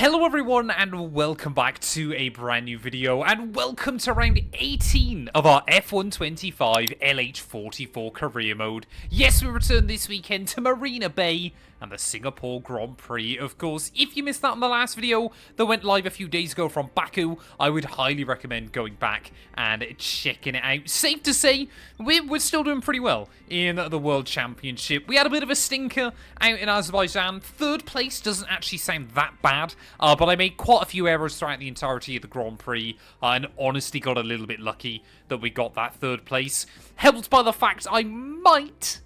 Hello everyone and welcome back to a brand new video and welcome to round 18 of our F125 LH44 career mode. Yes, we return this weekend to Marina Bay and the Singapore Grand Prix, of course. If you missed that in the last video that went live a few days ago from Baku, I would highly recommend going back and checking it out. Safe to say, we're still doing pretty well in the World Championship. We had a bit of a stinker out in Azerbaijan. Third place doesn't actually sound that bad, but I made quite a few errors throughout the entirety of the Grand Prix and honestly got a little bit lucky that we got that third place. Helped by the fact I might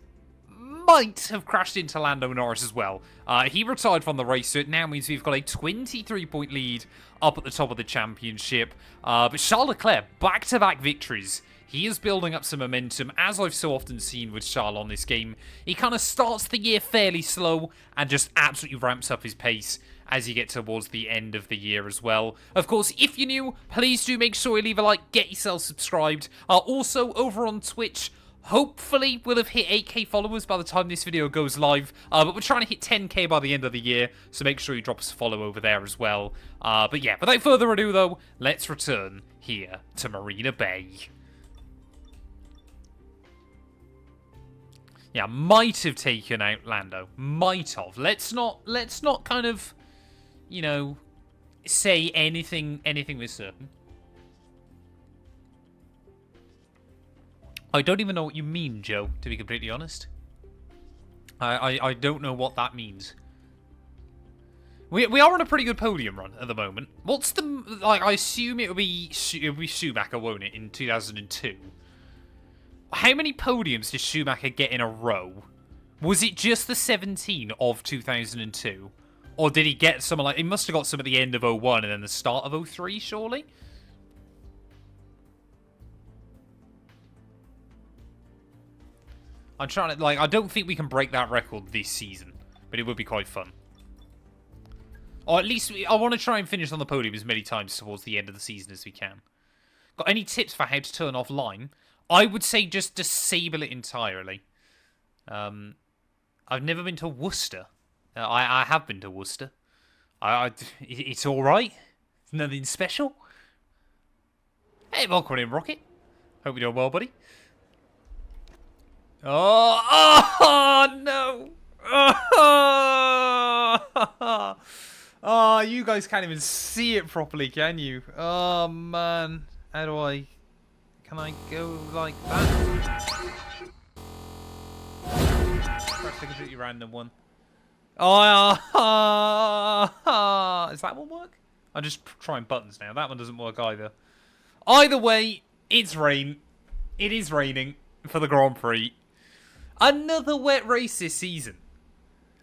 have crashed into Lando Norris as well. He retired from the race, so it now means we've got a 23-point lead up at the top of the championship. But Charles Leclerc, back-to-back victories. He is building up some momentum, as I've so often seen with Charles on this game. He kind of starts the year fairly slow and just absolutely ramps up his pace as you get towards the end of the year as well. Of course, if you're new, please do make sure you leave a like, get yourself subscribed. Also, over on Twitch, hopefully we'll have hit 8k followers by the time this video goes live, but we're trying to hit 10k by the end of the year, so make sure you drop us a follow over there as well. But yeah, without further ado though, let's return here to Marina Bay. Yeah, might have taken out Lando. Might have. Let's not kind of, you know, say anything with certain. I don't even know what you mean, Joe, to be completely honest. I don't know what that means. We are on a pretty good podium run at the moment. What's the, like, I assume it'll be Schumacher, won't it, in 2002? How many podiums did Schumacher get in a row? Was it just the 17 of 2002? Or did he get some, like, he must have got some at the end of 01 and then the start of 03, surely? I'm trying to, like, I don't think we can break that record this season, but it would be quite fun. Or at least, I want to try and finish on the podium as many times towards the end of the season as we can. Got any tips for how to turn off Line? I would say just disable it entirely. I've never been to Worcester. I have been to Worcester. It's alright. Nothing special. Hey, welcome in, Rocket. Hope you're doing well, buddy. Oh no! Oh, you guys can't even see it properly, can you? Oh man, how do I? Can I go like that? That's a completely random one. Oh, does that one work? I'm just trying buttons now. That one doesn't work either. Either way, it's rain. It is raining for the Grand Prix. Another wet race this season.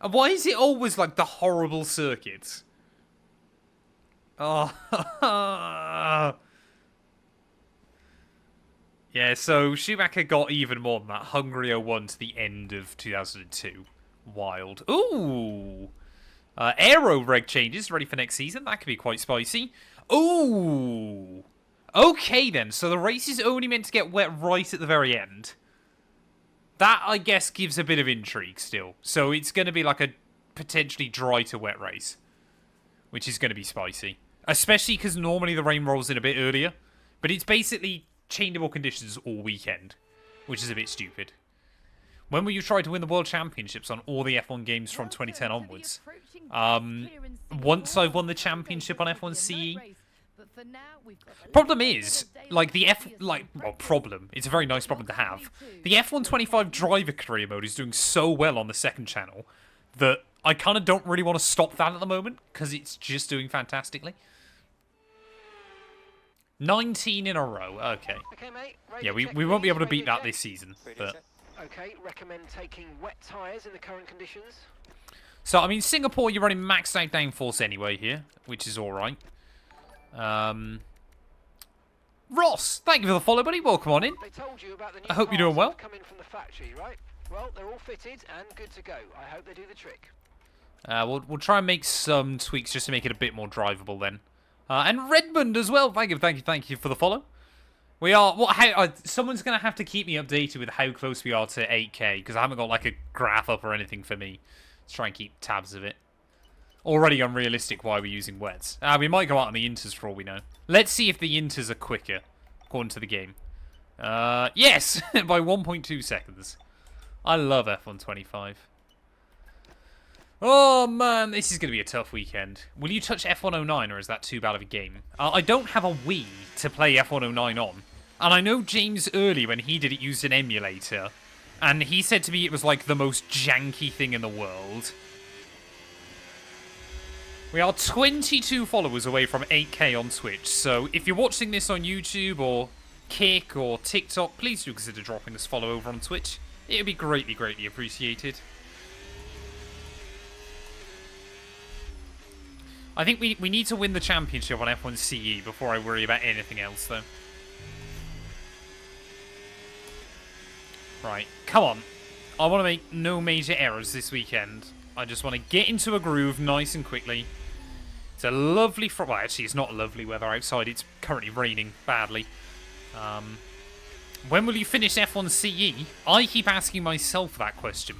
And why is it always like the horrible circuits? Oh. Yeah, so Schumacher got even more than that. Hungary 01 to the end of 2002. Wild. Ooh. Aero reg changes ready for next season. That could be quite spicy. Ooh. Okay then, so the race is only meant to get wet right at the very end. That, I guess, gives a bit of intrigue still. So it's going to be like a potentially dry to wet race. Which is going to be spicy. Especially because normally the rain rolls in a bit earlier. But it's basically changeable conditions all weekend. Which is a bit stupid. When will you try to win the World Championships on all the F1 games from 2010 onwards? Once I've won the championship on F1 CE. Problem is, like, problem. It's a very nice problem to have. The F125 driver career mode is doing so well on the second channel that I kind of don't really want to stop that at the moment because it's just doing fantastically. 19 in a row. Okay. Yeah, we won't be able to beat that this season. But okay, recommend taking wet tyres in the current conditions. So, I mean, Singapore, you're running maxed out downforce anyway here, which is alright. Ross, thank you for the follow, buddy. Welcome on in. They told you about the new I hope you're doing well. Coming from the factory, right? Well, they're all fitted and good to go. I hope they do the trick. We'll try and make some tweaks just to make it a bit more drivable then. And Redmond as well. Thank you for the follow. We are someone's gonna have to keep me updated with how close we are to 8k because I haven't got like a graph up or anything for me. Let's try and keep tabs of it. Already unrealistic why we're using wets. We might go out on the inters for all we know. Let's see if the inters are quicker, according to the game. Yes! By 1.2 seconds. I love F125. Oh man, this is going to be a tough weekend. Will you touch F109 or is that too bad of a game? I don't have a Wii to play F109 on. And I know James early when he did it used an emulator. And he said to me it was like the most janky thing in the world. We are 22 followers away from 8k on Twitch. So if you're watching this on YouTube or Kick or TikTok, please do consider dropping us a follow over on Twitch. It would be greatly, greatly appreciated. I think we need to win the championship on F1 CE before I worry about anything else, though. Right, come on. I want to make no major errors this weekend. I just want to get into a groove nice and quickly. It's a lovely... Well, actually, it's not lovely weather outside. It's currently raining badly. When will you finish F1 CE? I keep asking myself that question.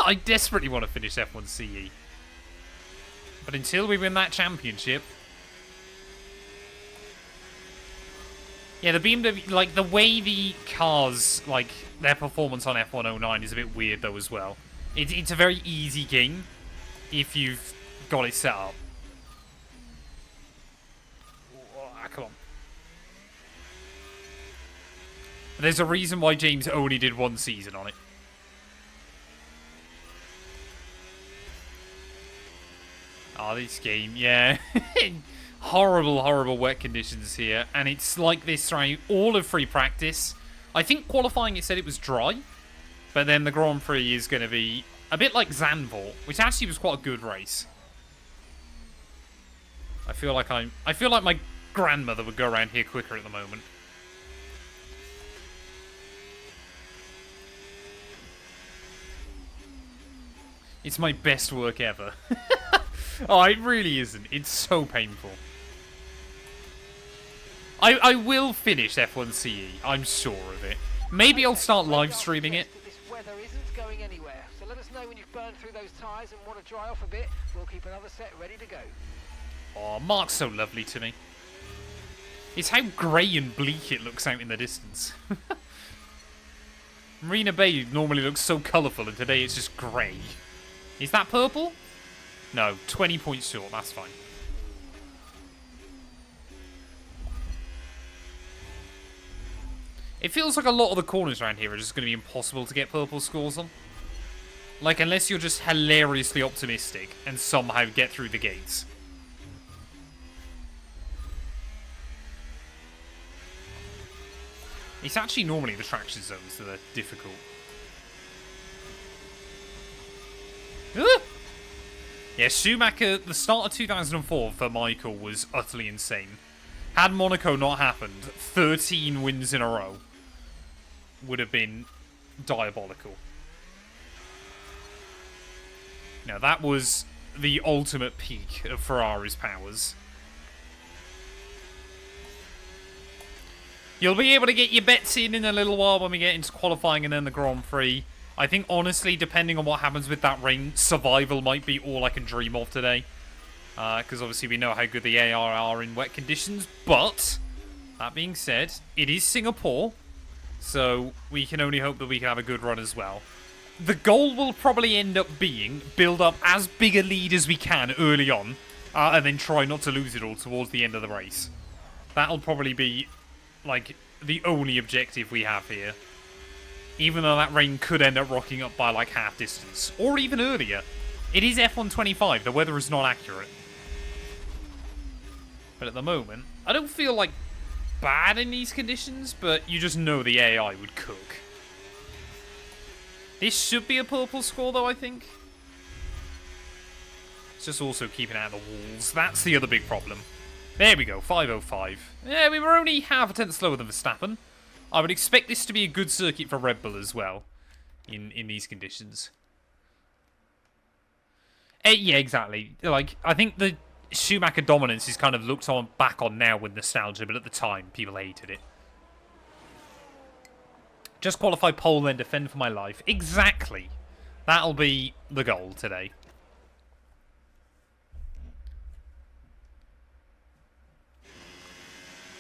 I desperately want to finish F1 CE. But until we win that championship... Yeah, the BMW, like, the way the cars, like, their performance on F109 is a bit weird, though, as well. It's a very easy game if you've got it set up. Oh, come on. There's a reason why James only did one season on it. Oh, this game, yeah. Horrible, horrible wet conditions here. And it's like this throughout all of free practice. I think qualifying it said it was dry. But then the Grand Prix is going to be a bit like Zandvoort, which actually was quite a good race. I feel like my grandmother would go around here quicker at the moment. It's my best work ever. Oh, it really isn't. It's so painful. I will finish F1 CE. I'm sure of it. Maybe I'll start live streaming it. This weather isn't going anywhere, so let us know when you've burned through those tyres and want to dry off a bit. We'll keep another set ready to go. Oh, Mark's so lovely to me. It's how grey and bleak it looks out in the distance. Marina Bay normally looks so colourful, and today it's just grey. Is that purple? No, 20 points short, that's fine. It feels like a lot of the corners around here are just going to be impossible to get purple scores on. Like, unless you're just hilariously optimistic and somehow get through the gates. It's actually normally the traction zones that are difficult. Yeah, Schumacher, the start of 2004 for Michael was utterly insane. Had Monaco not happened, 13 wins in a row would have been diabolical. Now, that was the ultimate peak of Ferrari's powers. You'll be able to get your bets in a little while when we get into qualifying and then the Grand Prix. I think, honestly, depending on what happens with that rain, survival might be all I can dream of today. Because obviously we know how good the AR are in wet conditions. But, that being said, it is Singapore. So, we can only hope that we can have a good run as well. The goal will probably end up being build up as big a lead as we can early on. And then try not to lose it all towards the end of the race. That'll probably be, like, the only objective we have here. Even though that rain could end up rocking up by like half distance. Or even earlier. It is F125, the weather is not accurate. But at the moment, I don't feel like bad in these conditions, but you just know the AI would cook. This should be a purple score though, I think. It's just also keeping out of the walls. That's the other big problem. There we go, 505. Yeah, we were only half a tenth slower than Verstappen. I would expect this to be a good circuit for Red Bull as well, in these conditions. Yeah, exactly. Like, I think the Schumacher dominance is kind of looked on back on now with nostalgia, but at the time, people hated it. Just qualify pole, then defend for my life. Exactly. That'll be the goal today.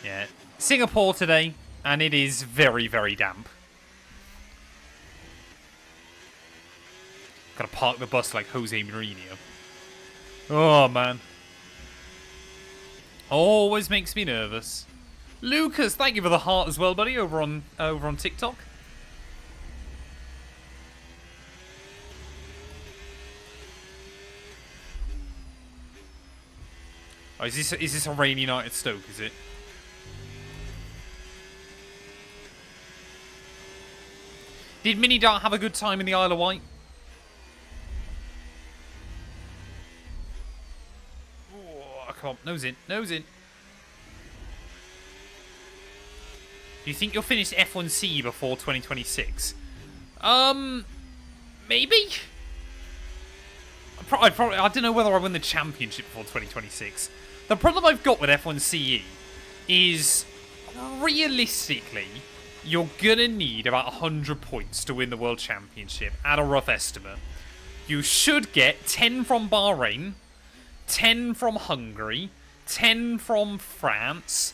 Yeah. Singapore today, and it is very, very damp. Gotta park the bus like Jose Mourinho. Oh, man. Always makes me nervous. Lucas, thank you for the heart as well, buddy, over on TikTok. Oh, is this a rainy night at Stoke, is it? Did Mini Dart have a good time in the Isle of Wight? Oh, come on, nose in, nose in. Do you think you'll finish F1C before 2026? Maybe? I don't know whether I win the championship before 2026. The problem I've got with F1CE is, realistically, you're gonna need about 100 points to win the World Championship, at a rough estimate. You should get 10 from Bahrain, 10 from Hungary, 10 from France,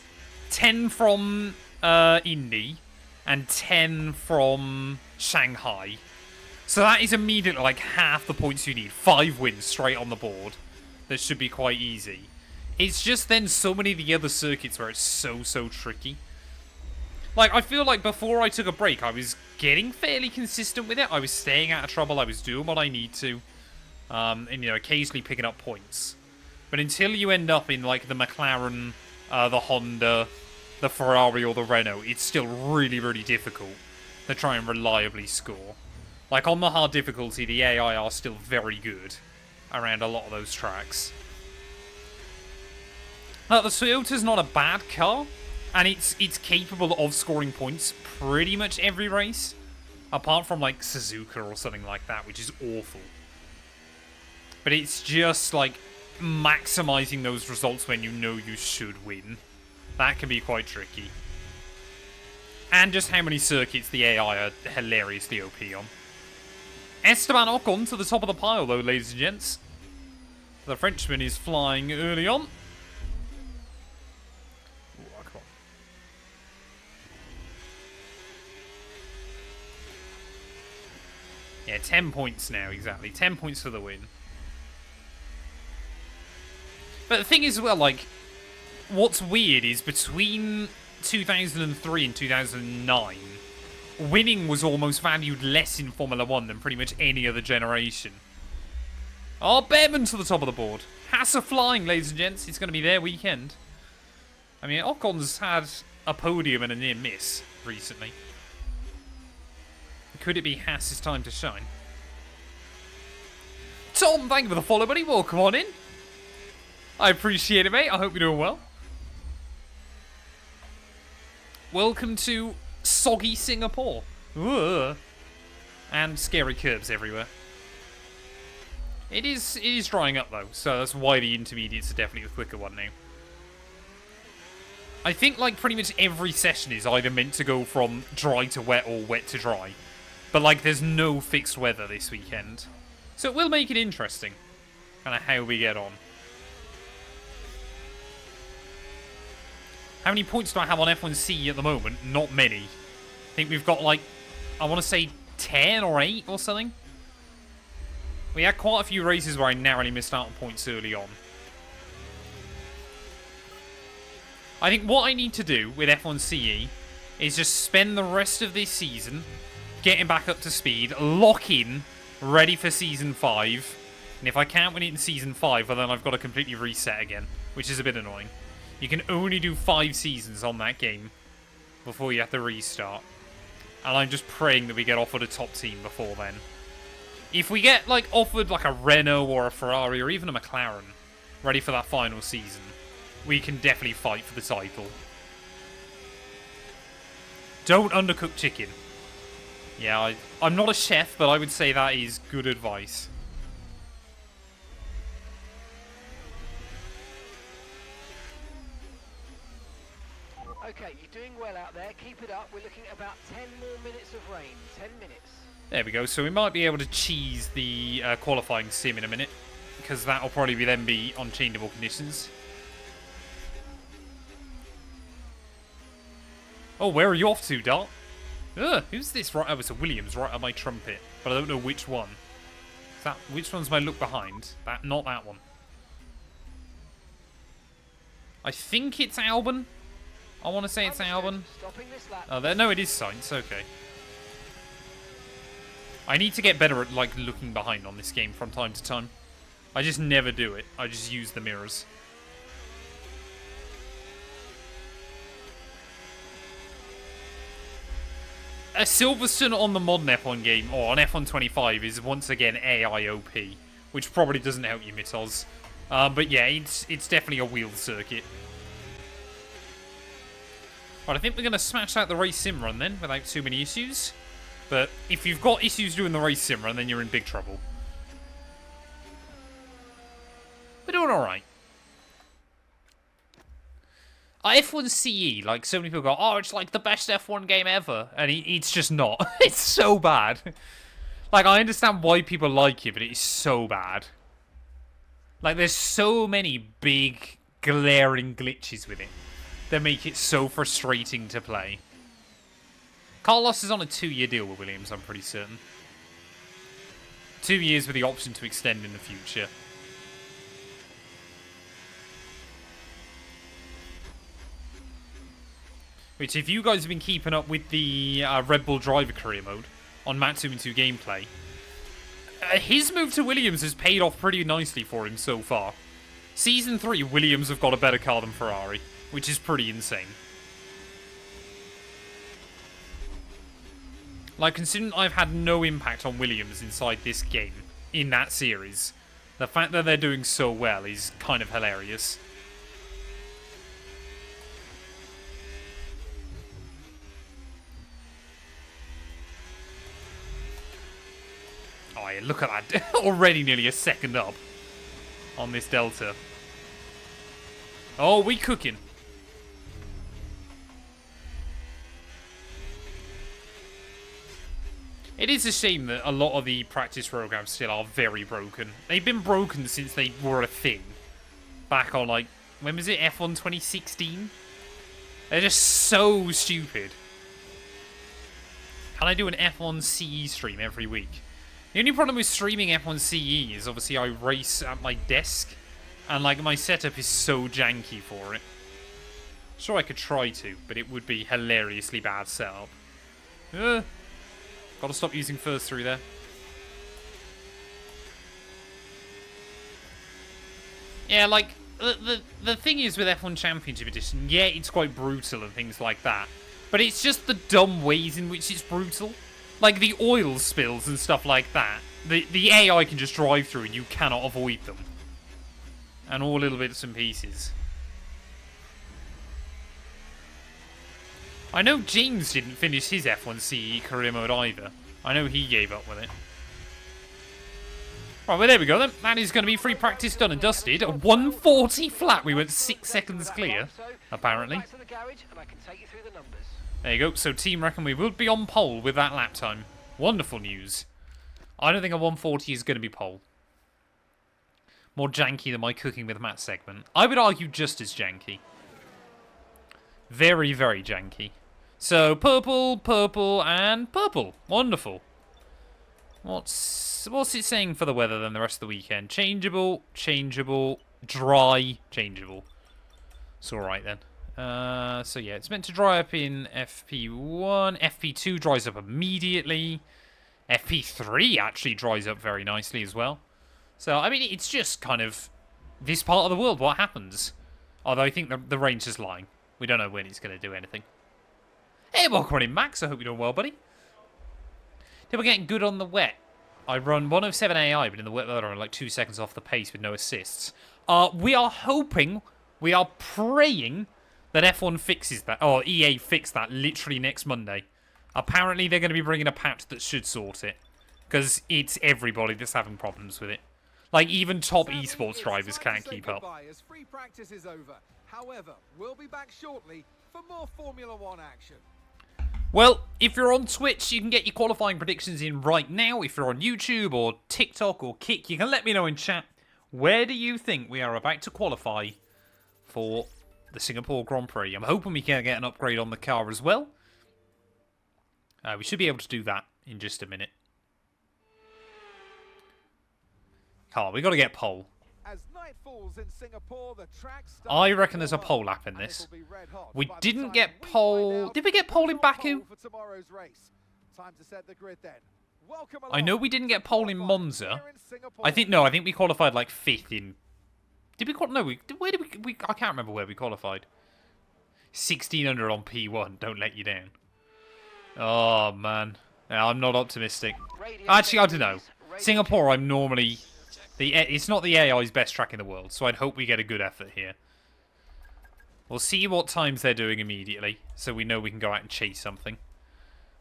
10 from Indy, and 10 from Shanghai. So that is immediately like half the points you need. 5 wins straight on the board. That should be quite easy. It's just then so many of the other circuits where it's so tricky. Like, I feel like before I took a break, I was getting fairly consistent with it. I was staying out of trouble. I was doing what I need to. And, you know, occasionally picking up points. But until you end up in, like, the McLaren, the Honda, the Ferrari, or the Renault, it's still really, really difficult to try and reliably score. Like, on the hard difficulty, the AI are still very good around a lot of those tracks. The Toyota's not a bad car, and it's capable of scoring points pretty much every race, apart from, like, Suzuka or something like that, which is awful. But it's just, like, maximizing those results when you know you should win. That can be quite tricky. And just how many circuits the AI are hilariously OP on. Esteban Ocon to the top of the pile, though, ladies and gents. The Frenchman is flying early on. Ooh, come on. Yeah, 10 points now, exactly. 10 points for the win. But the thing is, as well, like, what's weird is between 2003 and 2009... winning was almost valued less in Formula 1 than pretty much any other generation. Oh, Behrman to the top of the board. Haas flying, ladies and gents. It's going to be their weekend. I mean, Ocon's had a podium and a near miss recently. Could it be Haas's time to shine? Tom, thank you for the follow, buddy. Welcome on in. I appreciate it, mate. I hope you're doing well. Welcome to soggy Singapore. Ugh. And scary curbs everywhere. It is drying up though, so that's why the intermediates are definitely the quicker one now. I think like pretty much every session is either meant to go from dry to wet or wet to dry. But like there's no fixed weather this weekend. So it will make it interesting. Kind of how we get on. How many points do I have on F1C at the moment? Not many. I think we've got like, I want to say 10 or 8 or something. We had quite a few races where I narrowly missed out on points early on. I think what I need to do with F1CE is just spend the rest of this season getting back up to speed, lock in, ready for Season 5. And if I can't win it in Season 5, well then I've got to completely reset again, which is a bit annoying. You can only do 5 seasons on that game before you have to restart. And I'm just praying that we get offered a top team before then. If we get like offered like a Renault or a Ferrari or even a McLaren ready for that final season, we can definitely fight for the title. Don't undercook chicken. Yeah, I'm not a chef, but I would say that is good advice. Okay, you're doing well out there. Keep it up. We're looking at about 10 more minutes of rain. 10 minutes. There we go. So we might be able to cheese the qualifying sim in a minute, because that will probably then be on changeable conditions. Oh, where are you off to, Dart? Ugh, who's this? Right, oh, it's a Williams right on my trumpet. But I don't know which one. Is that, which one's my look behind? That, not that one. I think it's Albon. I want to say it's Albon. Oh, there, no, it is Sainz. Okay. I need to get better at, like, looking behind on this game from time to time. I just never do it. I just use the mirrors. A Silverstone on the modern F1 game, or on F125, is once again AIOP, which probably doesn't help you, Mitos. But yeah, it's definitely a wheeled circuit. Right, I think we're going to smash out the race sim run then, without too many issues. But if you've got issues doing the race sim run, then you're in big trouble. We're doing alright. F1 CE, like, so many people go, oh, it's like the best F1 game ever. And it's just not. It's so bad. Like, I understand why people like it, but it's so bad. Like, there's so many big, glaring glitches with it that make it so frustrating to play. Carlos is on a 2-year deal with Williams, I'm pretty certain. 2 years with the option to extend in the future. Which, if you guys have been keeping up with the Red Bull driver career mode on Matt212 gameplay, his move to Williams has paid off pretty nicely for him so far. Season 3, Williams have got a better car than Ferrari, which is pretty insane. Like, considering I've had no impact on Williams inside this game, in that series, the fact that they're doing so well is kind of hilarious. Oh yeah, look at that. Already nearly a second up on this Delta. Oh, we cooking. It is a shame that a lot of the practice programs still are very broken. They've been broken since they were a thing. Back on, like, when was it? F1 2016? They're just so stupid. Can I do an F1 CE stream every week? The only problem with streaming F1 CE is obviously I race at my desk. And, like, my setup is so janky for it. Sure, I could try to, but it would be hilariously bad setup. Gotta stop using first through there. Yeah, like, the thing is with F1 Championship Edition, yeah, it's quite brutal and things like that. But it's just the dumb ways in which it's brutal. Like, the oil spills and stuff like that. The AI can just drive through and you cannot avoid them. And all little bits and pieces. I know James didn't finish his F1 CE career mode either. I know he gave up with it. Right, well, there we go then. That is going to be free practice done and dusted. 140 flat. We went 6 seconds clear, apparently. There you go. So team reckon we will be on pole with that lap time. Wonderful news. I don't think a 140 is going to be pole. More janky than my cooking with Matt segment. I would argue just as janky. Very, very janky. So, purple, purple, and purple. Wonderful. What's it saying for the weather then the rest of the weekend? Changeable, changeable, dry, changeable. It's alright then. So yeah, it's meant to dry up in FP1. FP2 dries up immediately. FP3 actually dries up very nicely as well. So, I mean, it's just kind of this part of the world, what happens. Although I think the rain's just lying. We don't know when it's going to do anything. Hey, welcome in, Max. I hope you're doing well, buddy. We're getting good on the wet. I run 107 AI, but in the wet weather, I'm like 2 seconds off the pace with no assists. We are hoping, we are praying that F1 fixes that, or EA fix that literally next Monday. Apparently, they're going to be bringing a patch that should sort it. Because it's everybody that's having problems with it. Like, even top esports drivers can't keep up. As free practice is over. However, we'll be back shortly for more Formula 1 action. Well, if you're on Twitch, you can get your qualifying predictions in right now. If you're on YouTube or TikTok or Kick, you can let me know in chat. Where do you think we are about to qualify for the Singapore Grand Prix. I'm hoping we can get an upgrade on the car as well. We should be able to do that in just a minute. Come on, we got to get pole. As night falls in Singapore, the track starts I reckon there's a to pole warm lap in up, and this. it'll be red hot We by the didn't time get we pole. find out Did we get pole in who's on Baku? pole for tomorrow's race. Time to set the grid then. Welcome I know along we didn't to get pole in qualifying Monza. here in Singapore. I think we qualified like 5th in. Did we qualify? No, where did we? I can't remember where we qualified. 1600 on P1. Don't let you down. Oh man, yeah, I'm not optimistic. Actually, I don't know. Singapore, I'm normally it's not the AI's best track in the world, so I'd hope we get a good effort here. We'll see what times they're doing immediately, so we know we can go out and chase something.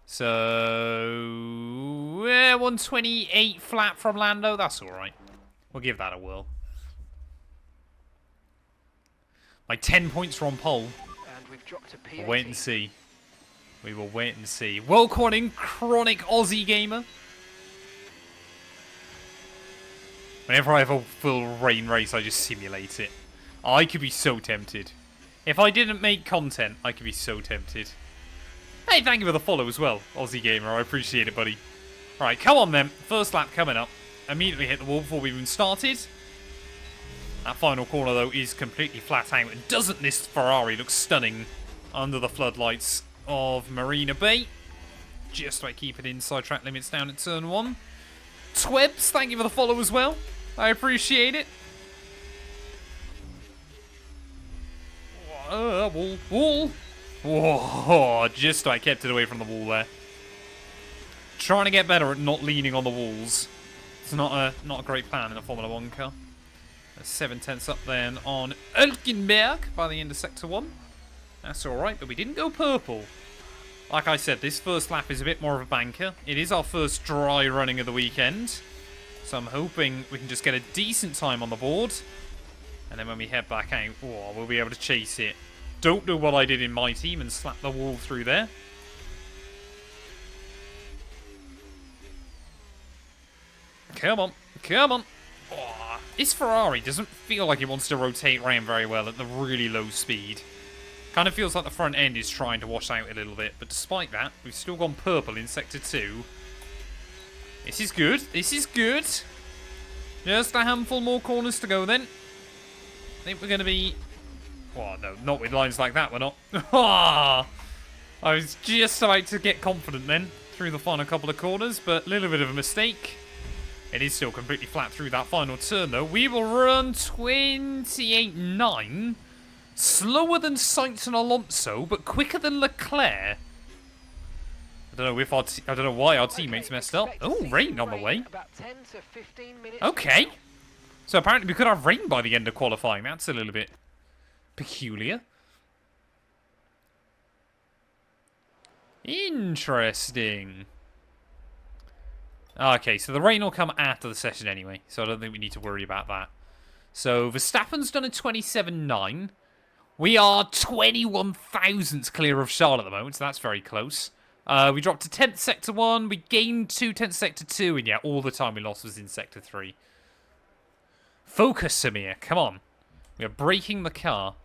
So, 128 flat from Lando. That's all right. We'll give that a whirl. Like 10 points from pole. And we've dropped to P18. We'll wait and see. We will wait and see. Welcome chronic Aussie gamer. Whenever I have a full rain race, I just simulate it. I could be so tempted. If I didn't make content, I could be so tempted. Hey, thank you for the follow as well, Aussie gamer. I appreciate it, buddy. Right, come on then. First lap coming up. Immediately hit the wall before we even started. That final corner, though, is completely flat out. And doesn't this Ferrari look stunning under the floodlights of Marina Bay? Just by keeping inside track limits down at turn 1. Twebs, thank you for the follow as well. I appreciate it. Wall. Whoa, just I kept it away from the wall there. Trying to get better at not leaning on the walls. It's not a great plan in a Formula 1 car. 7/10 up then on Hülkenberg by the end of Sector 1. That's alright, but we didn't go purple. Like I said, this first lap is a bit more of a banker. It is our first dry running of the weekend. So I'm hoping we can just get a decent time on the board. And then when we head back out, we'll be able to chase it. Don't know what I did in my team and slap the wall through there. Come on. Come on. Oh, this Ferrari doesn't feel like it wants to rotate around very well at the really low speed. Kind of feels like the front end is trying to wash out a little bit. But despite that, we've still gone purple in Sector 2. This is good. This is good. Just a handful more corners to go then. I think we're going to be... Oh, no, not with lines like that, we're not. I was just about to get confident then through the final couple of corners, but a little bit of a mistake. It is still completely flat through that final turn, though. We will run 28.9. Slower than Sainz and Alonso, but quicker than Leclerc. I don't know if I don't know why our teammates messed up. Oh, rain on the way. About 10 to 15 minutes. Okay. So apparently we could have rain by the end of qualifying. That's a little bit peculiar. Interesting. Okay, so the rain will come after the session anyway, so I don't think we need to worry about that. So Verstappen's done a 27.9. We are 21 thousandths clear of Charles at the moment, so that's very close. We dropped to 10th Sector 1, we gained 2 10th Sector 2, and yeah, all the time we lost was in Sector 3. Focus, Samir, come on. We are braking the car.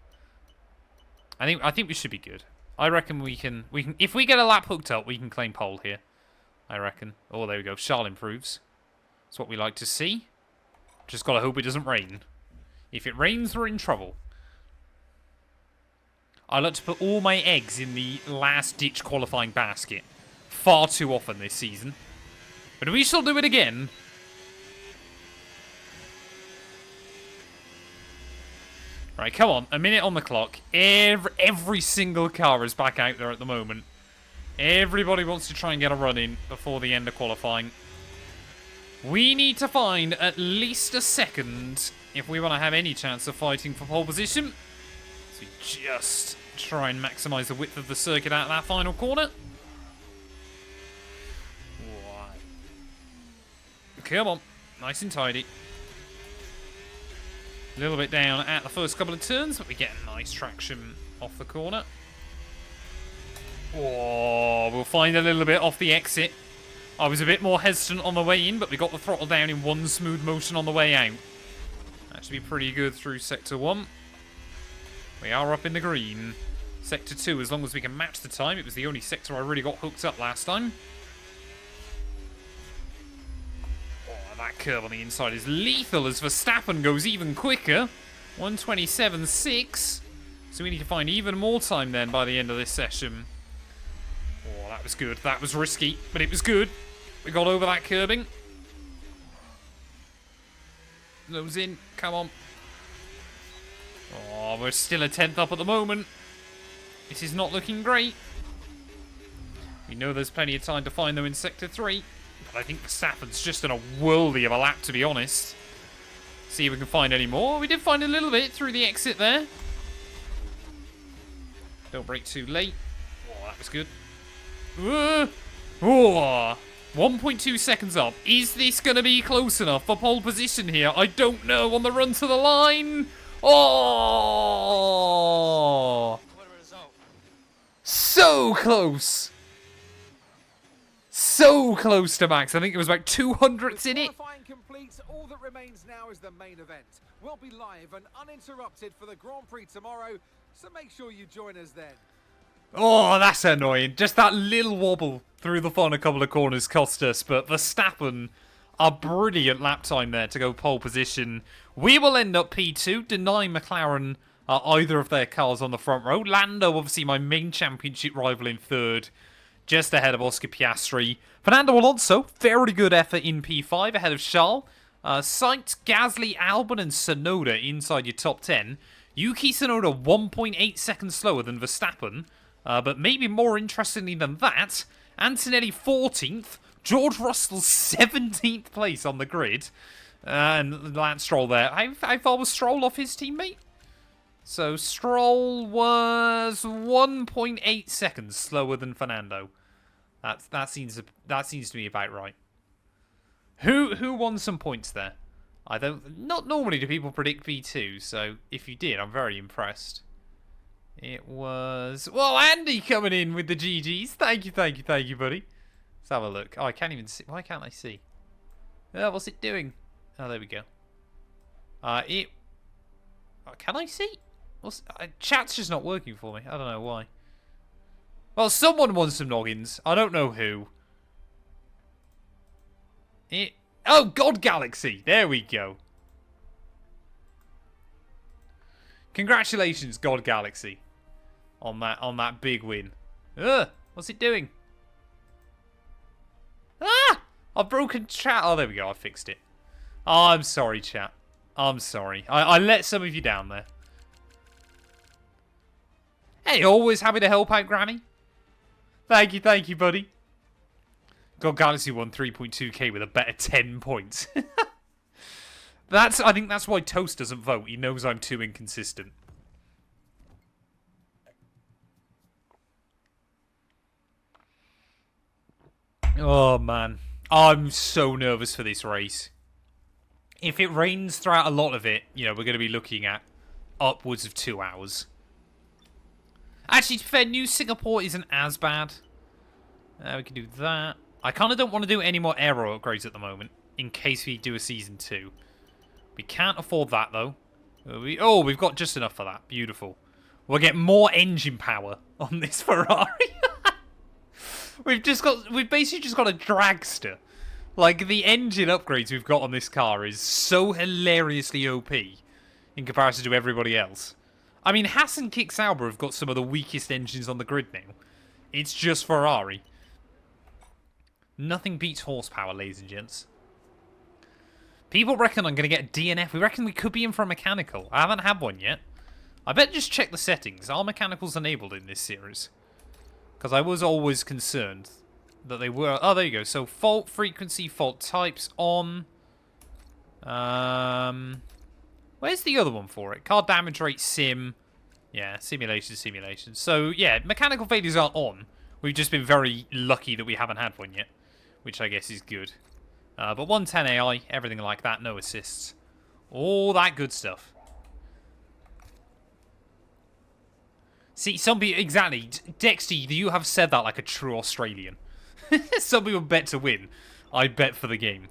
I think we should be good. I reckon we can if we get a lap hooked up, we can claim pole here. I reckon. Oh, there we go. Charles improves. That's what we like to see. Just gotta hope it doesn't rain. If it rains, we're in trouble. I like to put all my eggs in the last-ditch qualifying basket. Far too often this season. But we shall do it again. Right, come on. A minute on the clock. Every single car is back out there at the moment. Everybody wants to try and get a run in before the end of qualifying. We need to find at least a second if we want to have any chance of fighting for pole position. So just try and maximise the width of the circuit out of that final corner. Come on. Nice and tidy. A little bit down at the first couple of turns, but we get nice traction off the corner. Oh, we'll find a little bit off the exit. I was a bit more hesitant on the way in, but we got the throttle down in one smooth motion on the way out. That should be pretty good through Sector 1. We are up in the green. Sector 2, as long as we can match the time. It was the only sector I really got hooked up last time. Oh, that curve on the inside is lethal as Verstappen goes even quicker. 1:27.6. So we need to find even more time then by the end of this session. Oh, that was good. That was risky, but it was good. We got over that curbing. Nose in. Come on. Oh, we're still a 10th up at the moment. This is not looking great. We know there's plenty of time to find them in Sector 3. But I think Verstappen's just in a worldie of a lap, to be honest. See if we can find any more. We did find a little bit through the exit there. Don't brake too late. Oh, that was good. Oh, 1.2 seconds up. Is this going to be close enough for pole position here? I don't know. On the run to the line. Oh! What a result. So close. So close to max. I think it was like 200ths in it. Qualifying complete, all that remains now is the main event. We'll be live and uninterrupted for the Grand Prix tomorrow, so make sure you join us then. Oh, that's annoying. Just that little wobble through the final couple of corners cost us, but Verstappen, a brilliant lap time there to go pole position. We will end up P2, denying McLaren either of their cars on the front row. Lando, obviously my main championship rival, in third, just ahead of Oscar Piastri. Fernando Alonso, very good effort in P5, ahead of Charles. Sainz, Gasly, Albon and Tsunoda inside your top 10. Yuki Tsunoda 1.8 seconds slower than Verstappen. But maybe more interestingly than that, Antonelli 14th, George Russell 17th place on the grid, and Lance Stroll there. How far was Stroll off his teammate? So Stroll was 1.8 seconds slower than Fernando. That seems to be about right. Who won some points there? Not normally do people predict V2, so if you did, I'm very impressed. It was... Well, Andy coming in with the GGs. Thank you, buddy. Let's have a look. Oh, I can't even see. Why can't I see? Oh, what's it doing? Oh, there we go. Can I see? Chat's just not working for me. I don't know why. Well, someone won some noggins. I don't know who. Oh, God Galaxy. There we go. Congratulations, God Galaxy, on that big win. What's it doing? Ah! I've broken chat. Oh, there we go. I fixed it. Oh, I'm sorry, chat. I'm sorry. I let some of you down there. Hey, always happy to help out, Granny. Thank you, buddy. God Galaxy won 3.2k with a better 10 points. I think that's why Toast doesn't vote. He knows I'm too inconsistent. Oh, man. I'm so nervous for this race. If it rains throughout a lot of it, you know, we're going to be looking at upwards of 2 hours. Actually, to be fair, New Singapore isn't as bad. We can do that. I kind of don't want to do any more aero upgrades at the moment, in case we do a Season 2. We can't afford that, though. We've got just enough for that. Beautiful. We'll get more engine power on this Ferrari. We've basically just got a dragster. Like, the engine upgrades we've got on this car is so hilariously OP in comparison to everybody else. I mean, Haas and Kick Sauber have got some of the weakest engines on the grid now. It's just Ferrari. Nothing beats horsepower, ladies and gents. People reckon I'm going to get a DNF. We reckon we could be in for a mechanical. I haven't had one yet. I better just check the settings. Are mechanicals enabled in this series? Because I was always concerned that they were... Oh, there you go. So, fault frequency, fault types on. Where's the other one for it? Car damage rate, sim. Yeah, simulation. So, yeah, mechanical failures aren't on. We've just been very lucky that we haven't had one yet, which I guess is good. But 110 AI, everything like that, no assists. All that good stuff. See, some people... Exactly. Dexter, you have said that like a true Australian. Some people bet to win. I bet for the game.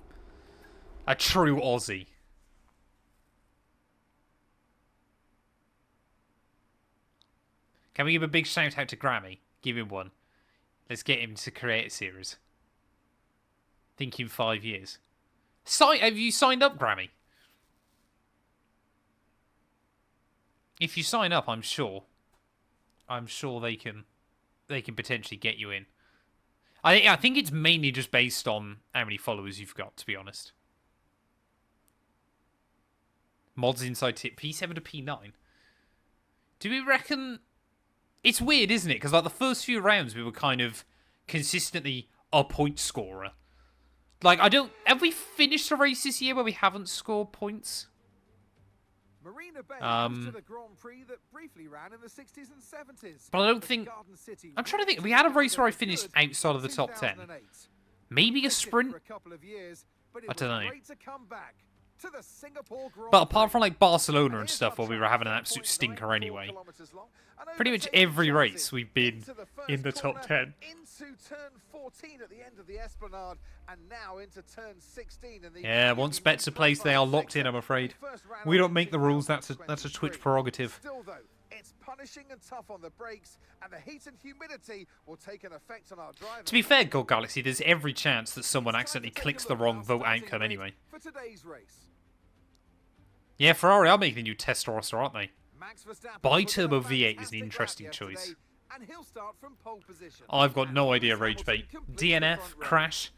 A true Aussie. Can we give a big shout out to Grammy? Give him one. Let's get him to create a series. Think in 5 years. Have you signed up, Grammy? If you sign up, I'm sure they can potentially get you in. I think it's mainly just based on how many followers you've got, to be honest. Mods inside tip P7 to P9. Do we reckon... It's weird, isn't it? Because like the first few rounds, we were kind of consistently a point scorer. Like, have we finished a race this year where we haven't scored points? Marina Bay to the Grand Prix that briefly ran in the 60s and 70s. But I don't think... I'm trying to think. We had a race where I finished outside of the top 10. Maybe a sprint? I don't know. But apart from like Barcelona and stuff where we were having an absolute stinker anyway, pretty much every race we've been in the top 10. Into turn 14 at the end of the Esplanade and now into turn 16 in the Yeah, once bets are placed, they are locked in, I'm afraid. We don't make the rules, that's a Twitch prerogative. Still though, it's punishing and tough on the brakes, and the heat and humidity will take an effect on our drivers. To be fair, God Galaxy, there's every chance that someone accidentally clicks the wrong vote outcome anyway. For today's race. Yeah, Ferrari are making a new test roster, aren't they? Bi-turbo V8 is an interesting choice. And he'll start from pole position. I've got no idea, Ragebait. DNF, crash.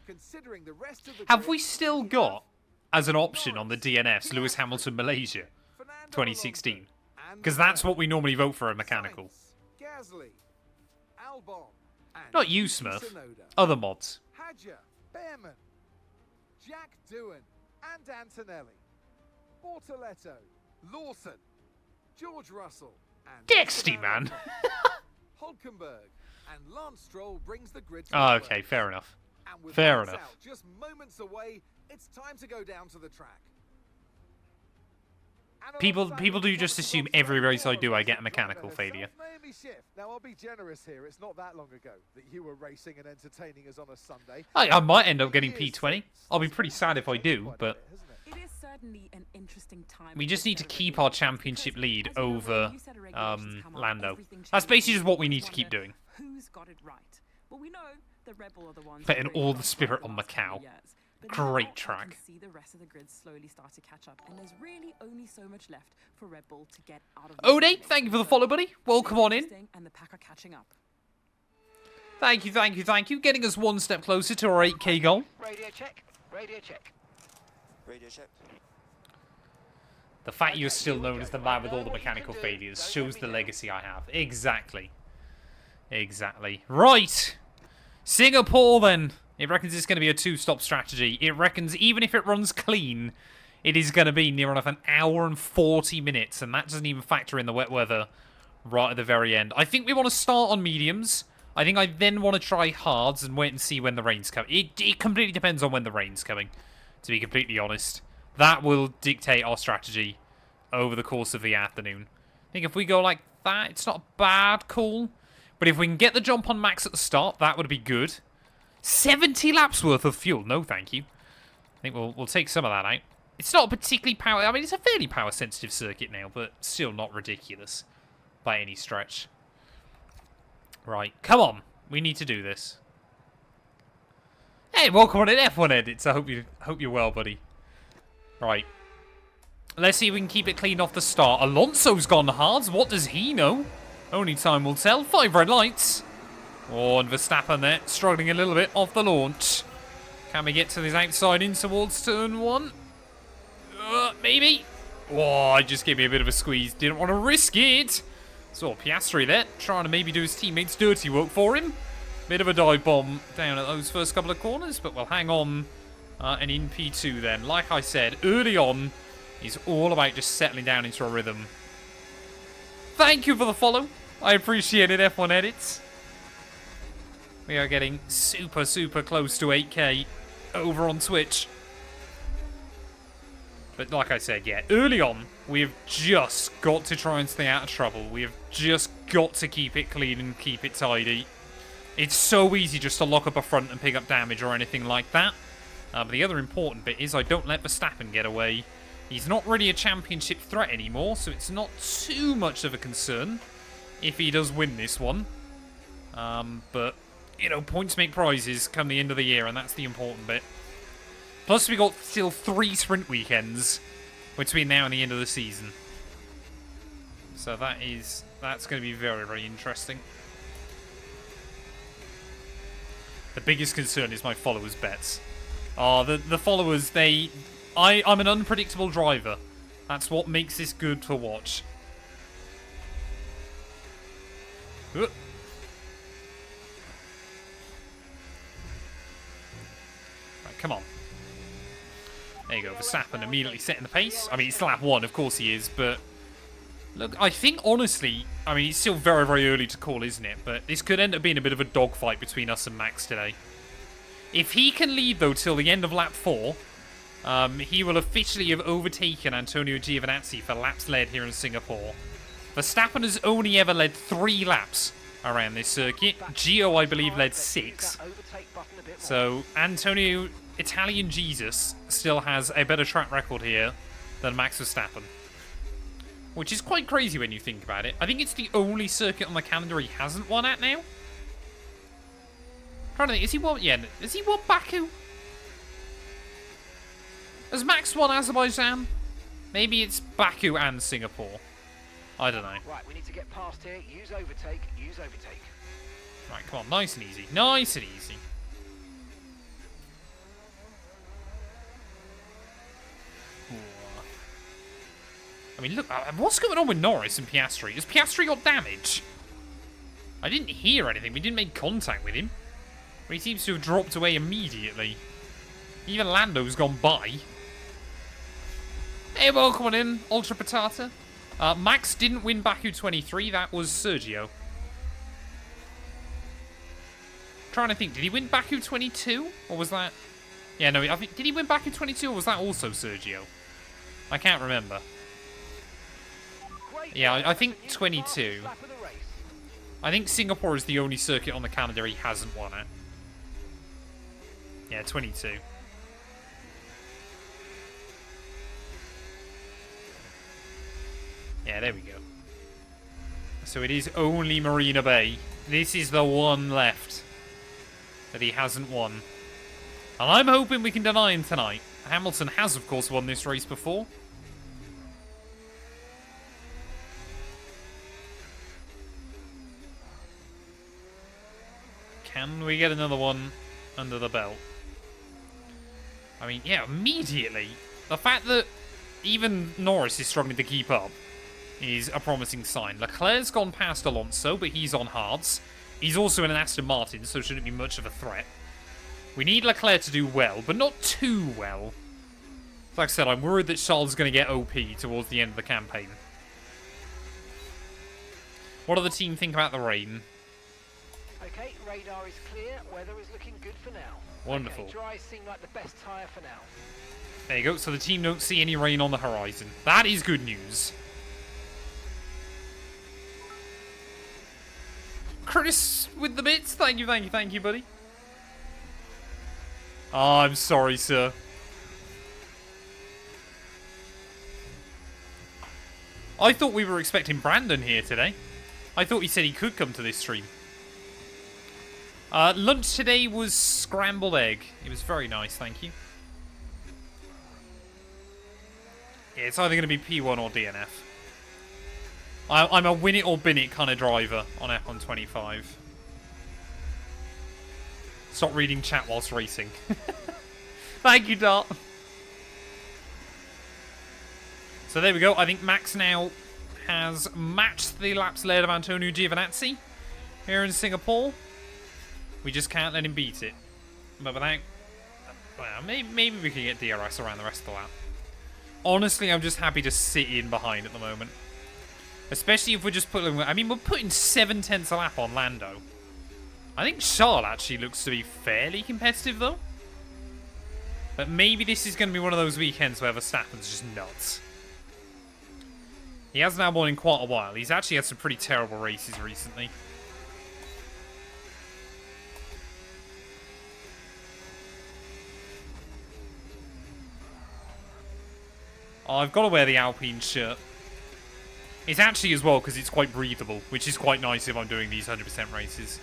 Have we still got, as an option on the DNFs, Lewis Hamilton Malaysia 2016? Because that's what we normally vote for in mechanical. Not you, Smurf. Other mods. Hadja, Behrman, Jack Doohan, and Antonelli. Bortoletto, Lawson, George Russell, and Dexty, man. Hulkenberg and Lance Stroll brings the grid to Oh, okay, fair enough. and with Fair lights enough. out just moments away, it's time to go down to the track. And People alongside do the just top assume of every the race I do, I get a driver mechanical herself, failure. Naomi Schiff. Now I'll be generous here. It's not that long ago that you were racing and entertaining us on a Sunday. I might end up getting P20. I'll be pretty sad if I do, but It is certainly an interesting time. we just need to keep our championship lead over Lando. That's basically just what we need to keep doing. Who's got it right? Well, we know the Rebel are the ones Putting that all raced the spirit for on last Macau. couple of years. But now Great I track. can see the rest of the grid slowly start to catch up, and there's really only so much left for Red Bull to get out of. Ode, thank you for the follow, buddy. Welcome on in. And the pack are catching up. Thank you, thank you, thank you. Getting us one step closer to our 8k goal. Radio check. Radio check. Radio check. The fact you're still known as the man with all the mechanical failures shows the legacy I have. Exactly. Exactly. Right. Singapore, then. It reckons it's going to be a two-stop strategy. It reckons even if it runs clean, it is going to be near enough an hour and 40 minutes. And that doesn't even factor in the wet weather right at the very end. I think we want to start on mediums. I think I then want to try hards and wait and see when the rain's coming. It completely depends on when the rain's coming, to be completely honest. That will dictate our strategy over the course of the afternoon. I think if we go like that, it's not a bad call. But if we can get the jump on max at the start, that would be good. 70 laps worth of fuel. No, thank you. I think we'll take some of that out. It's not a particularly power... I mean, it's a fairly power-sensitive circuit now, but still not ridiculous by any stretch. Right, come on. We need to do this. Hey, welcome on in F1 Edits. I hope you're well, buddy. Right. Let's see if we can keep it clean off the start. Alonso's gone hard. What does he know? Only time will tell. 5 red lights. Oh, and Verstappen there, struggling a little bit off the launch. Can we get to this outside in towards turn 1? Maybe. Oh, I just gave me a bit of a squeeze. Didn't want to risk it. So Piastri there, trying to maybe do his teammates dirty work for him. Bit of a dive bomb down at those first couple of corners, but we'll hang on. And in P2 then, like I said, early on, is all about just settling down into a rhythm. Thank you for the follow. I appreciate it, F1 Edits. We are getting super, super close to 8k over on Twitch. But like I said, yeah, early on, we have just got to try and stay out of trouble. We have just got to keep it clean and keep it tidy. It's so easy just to lock up a front and pick up damage or anything like that. But the other important bit is I don't let Verstappen get away. He's not really a championship threat anymore, so it's not too much of a concern. if he does win this one. But, you know, points make prizes come the end of the year, and that's the important bit. Plus, we got still 3 sprint weekends between now and the end of the season. So that's going to be very, very interesting. The biggest concern is my followers' bets. The followers, I'm an unpredictable driver. That's what makes this good to watch. Right, come on. There you go, Verstappen immediately setting the pace. I mean, it's lap 1, of course he is, but... Look, I think, honestly, I mean, it's still very, very early to call, isn't it? But this could end up being a bit of a dogfight between us and Max today. If he can lead, though, till the end of lap 4, he will officially have overtaken Antonio Giovinazzi for laps led here in Singapore. Verstappen has only ever led 3 laps around this circuit. Gio, I believe, led 6. So, Antonio, Italian Jesus, still has a better track record here than Max Verstappen. Which is quite crazy when you think about it. I think it's the only circuit on the calendar he hasn't won at now. I'm trying to think, is he won? Yeah, has he won Baku? Has Max won Azerbaijan? Maybe it's Baku and Singapore. I don't know. Right, we need to get past here. Use overtake. Use overtake. Right, come on, nice and easy. Nice and easy. I mean, look, what's going on with Norris and Piastri? Has Piastri got damage? I didn't hear anything. We didn't make contact with him. But he seems to have dropped away immediately. Even Lando's gone by. Hey, welcome on in, Ultra Patata. Max didn't win Baku 23. That was Sergio. Trying to think, did he win Baku 22? Or was that... Yeah, no, I think... Did he win Baku 22 or was that also Sergio? I can't remember. Yeah, I think 22. I think Singapore is the only circuit on the calendar he hasn't won at. Yeah, 22. Yeah, there we go. So it is only Marina Bay. This is the one left that he hasn't won. And I'm hoping we can deny him tonight. Hamilton has, of course, won this race before. Can we get another one under the belt? I mean, yeah, immediately. The fact that even Norris is struggling to keep up is a promising sign. Leclerc's gone past Alonso, but he's on hards. He's also in an Aston Martin, so shouldn't be much of a threat. We need Leclerc to do well, but not too well. Like I said, I'm worried that Charles is going to get OP towards the end of the campaign. What do the team think about the rain? Okay, radar is clear. Weather is looking good for now. Wonderful. Okay, dry seem like the best tyre for now. There you go. So the team don't see any rain on the horizon. That is good news. Chris with the bits. Thank you, thank you, thank you, buddy. Oh, I'm sorry, sir. I thought we were expecting Brandon here today. I thought he said he could come to this stream. Lunch today was scrambled egg. It was very nice, thank you. Yeah, it's either going to be P1 or DNF. I'm a win it or bin it kind of driver on F125. Stop reading chat whilst racing. Thank you, Dart. So there we go. I think Max now has matched the laps led of Antonio Giovinazzi here in Singapore. We just can't let him beat it. But without... Well, maybe we can get DRS around the rest of the lap. Honestly, I'm just happy to sit in behind at the moment. Especially if we're just putting... I mean, we're putting 7/10 a lap on Lando. I think Charles actually looks to be fairly competitive, though. But maybe this is going to be one of those weekends where Verstappen's just nuts. He hasn't had one in quite a while. He's actually had some pretty terrible races recently. Oh, I've got to wear the Alpine shirt. It's actually as well because it's quite breathable, which is quite nice if I'm doing these 100% races.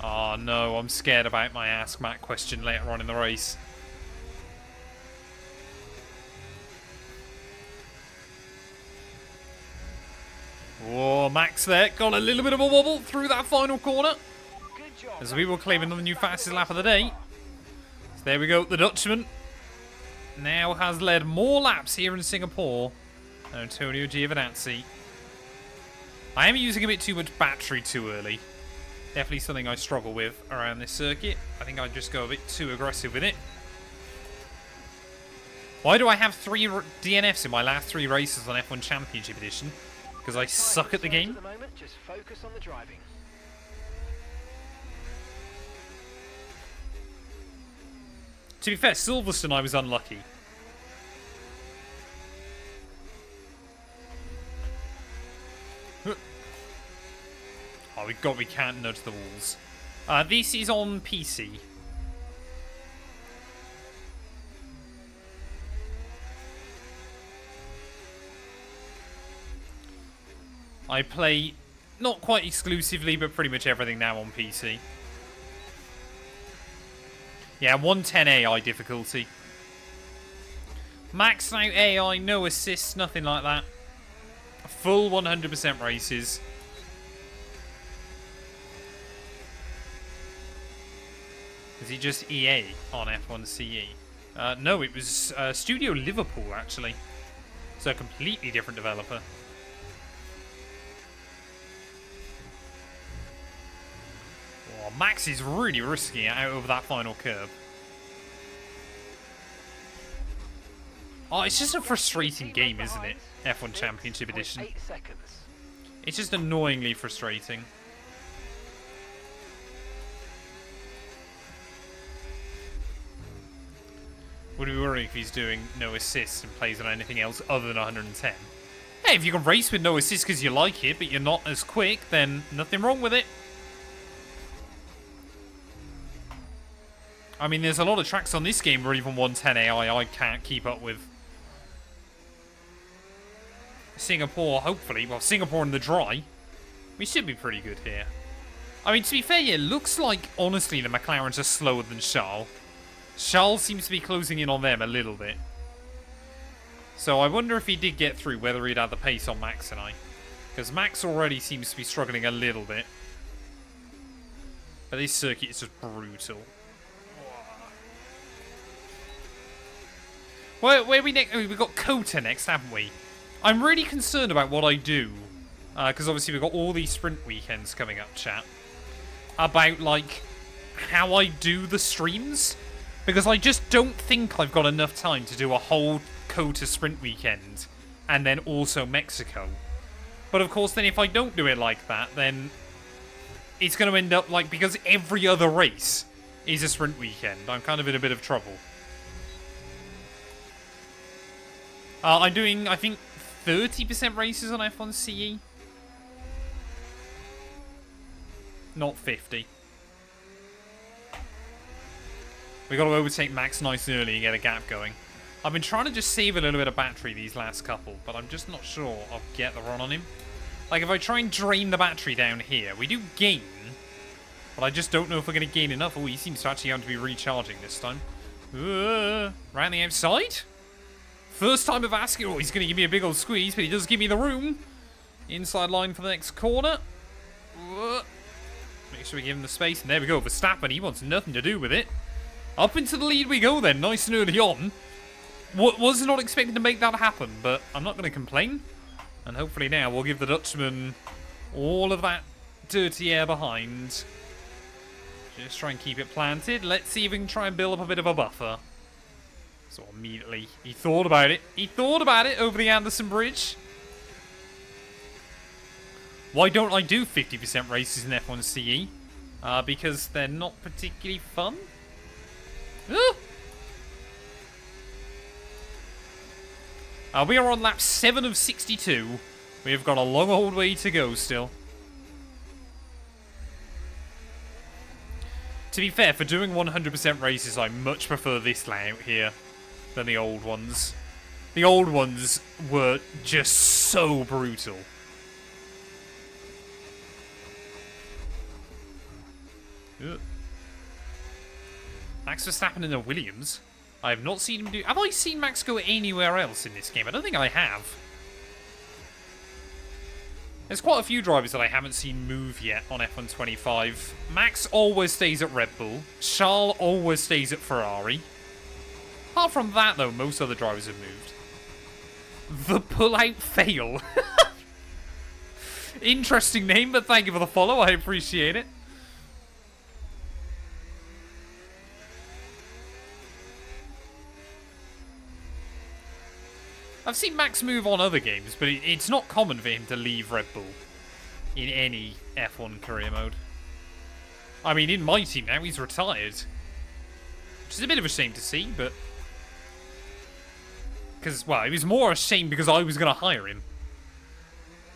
Oh no, I'm scared about my Ask Matt question later on in the race. Oh, Max there got a little bit of a wobble through that final corner. Good job. As we will claim another new fastest lap of the day. So there we go, the Dutchman now has led more laps here in Singapore than Antonio Giovinazzi. I am using a bit too much battery too early. Definitely something I struggle with around this circuit. I think I just go a bit too aggressive with it. Why do I have 3 DNFs in my last 3 races on F1 Championship Edition? Because I suck at the game? At the moment, just focus on the driving. To be fair, Silverstone I was unlucky. Oh, we can't nudge the walls. This is on PC. I play not quite exclusively, but pretty much everything now on PC. Yeah, 110 AI difficulty. Maxed out AI, no assists, nothing like that. Full 100% races. Is he just EA on F1 CE? No, it was Studio Liverpool, actually. So a completely different developer. Oh, Max is really risking it out over that final curb. Oh, it's just a frustrating game, isn't it? F1 Championship Edition. 8 seconds. It's just annoyingly frustrating. Would be worrying if he's doing no assists and plays on anything else other than 110. Hey, if you can race with no assists because you like it, but you're not as quick, then nothing wrong with it. I mean, there's a lot of tracks on this game where even 110 AI I can't keep up with. Singapore, hopefully. Well, Singapore in the dry. We should be pretty good here. I mean, to be fair, yeah, it looks like, honestly, the McLarens are slower than Charles. Charles seems to be closing in on them a little bit. So I wonder if he did get through, whether he'd have the pace on Max and I. Because Max already seems to be struggling a little bit. But this circuit is just brutal. Where we next? We've got Kota next, haven't we? I'm really concerned about what I do. Because obviously we've got all these sprint weekends coming up, chat. About, like, how I do the streams. Because I just don't think I've got enough time to do a whole Kota sprint weekend. And then also Mexico. But of course, then if I don't do it like that, then it's going to end up like, because every other race is a sprint weekend, I'm kind of in a bit of trouble. I'm doing, I think, 30% races on F1 CE. Not 50. We got to overtake Max nice and early and get a gap going. I've been trying to just save a little bit of battery these last couple, but I'm just not sure I'll get the run on him. Like, if I try and drain the battery down here, we do gain, but I just don't know if we're going to gain enough. Oh, he seems to actually have to be recharging this time. Round the outside? First time of asking. Oh, he's going to give me a big old squeeze, but he does give me the room. Inside line for the next corner. Make sure we give him the space, and there we go. Verstappen, he wants nothing to do with it. Up into the lead we go then, nice and early on. Was not expecting to make that happen, but I'm not going to complain. And hopefully now we'll give the Dutchman all of that dirty air behind. Just try and keep it planted. Let's see if we can try and build up a bit of a buffer. So immediately, he thought about it. He thought about it over the Anderson Bridge. Why don't I do 50% races in F1 CE? Because they're not particularly fun. We are on lap 7 of 62. We have got a long old way to go still. To be fair, for doing 100% races, I much prefer this layout here than the old ones. The old ones were just so brutal. Ugh. Max Verstappen in a Williams. I have not seen him do... Have I seen Max go anywhere else in this game? I don't think I have. There's quite a few drivers that I haven't seen move yet on F125. Max always stays at Red Bull. Charles always stays at Ferrari. Apart from that, though, most other drivers have moved. The Pull-Out Fail. Interesting name, but thank you for the follow. I appreciate it. I've seen Max move on other games, but it's not common for him to leave Red Bull in any F1 career mode. I mean, in my team now, he's retired. Which is a bit of a shame to see, but... Because, well, it was more a shame because I was going to hire him.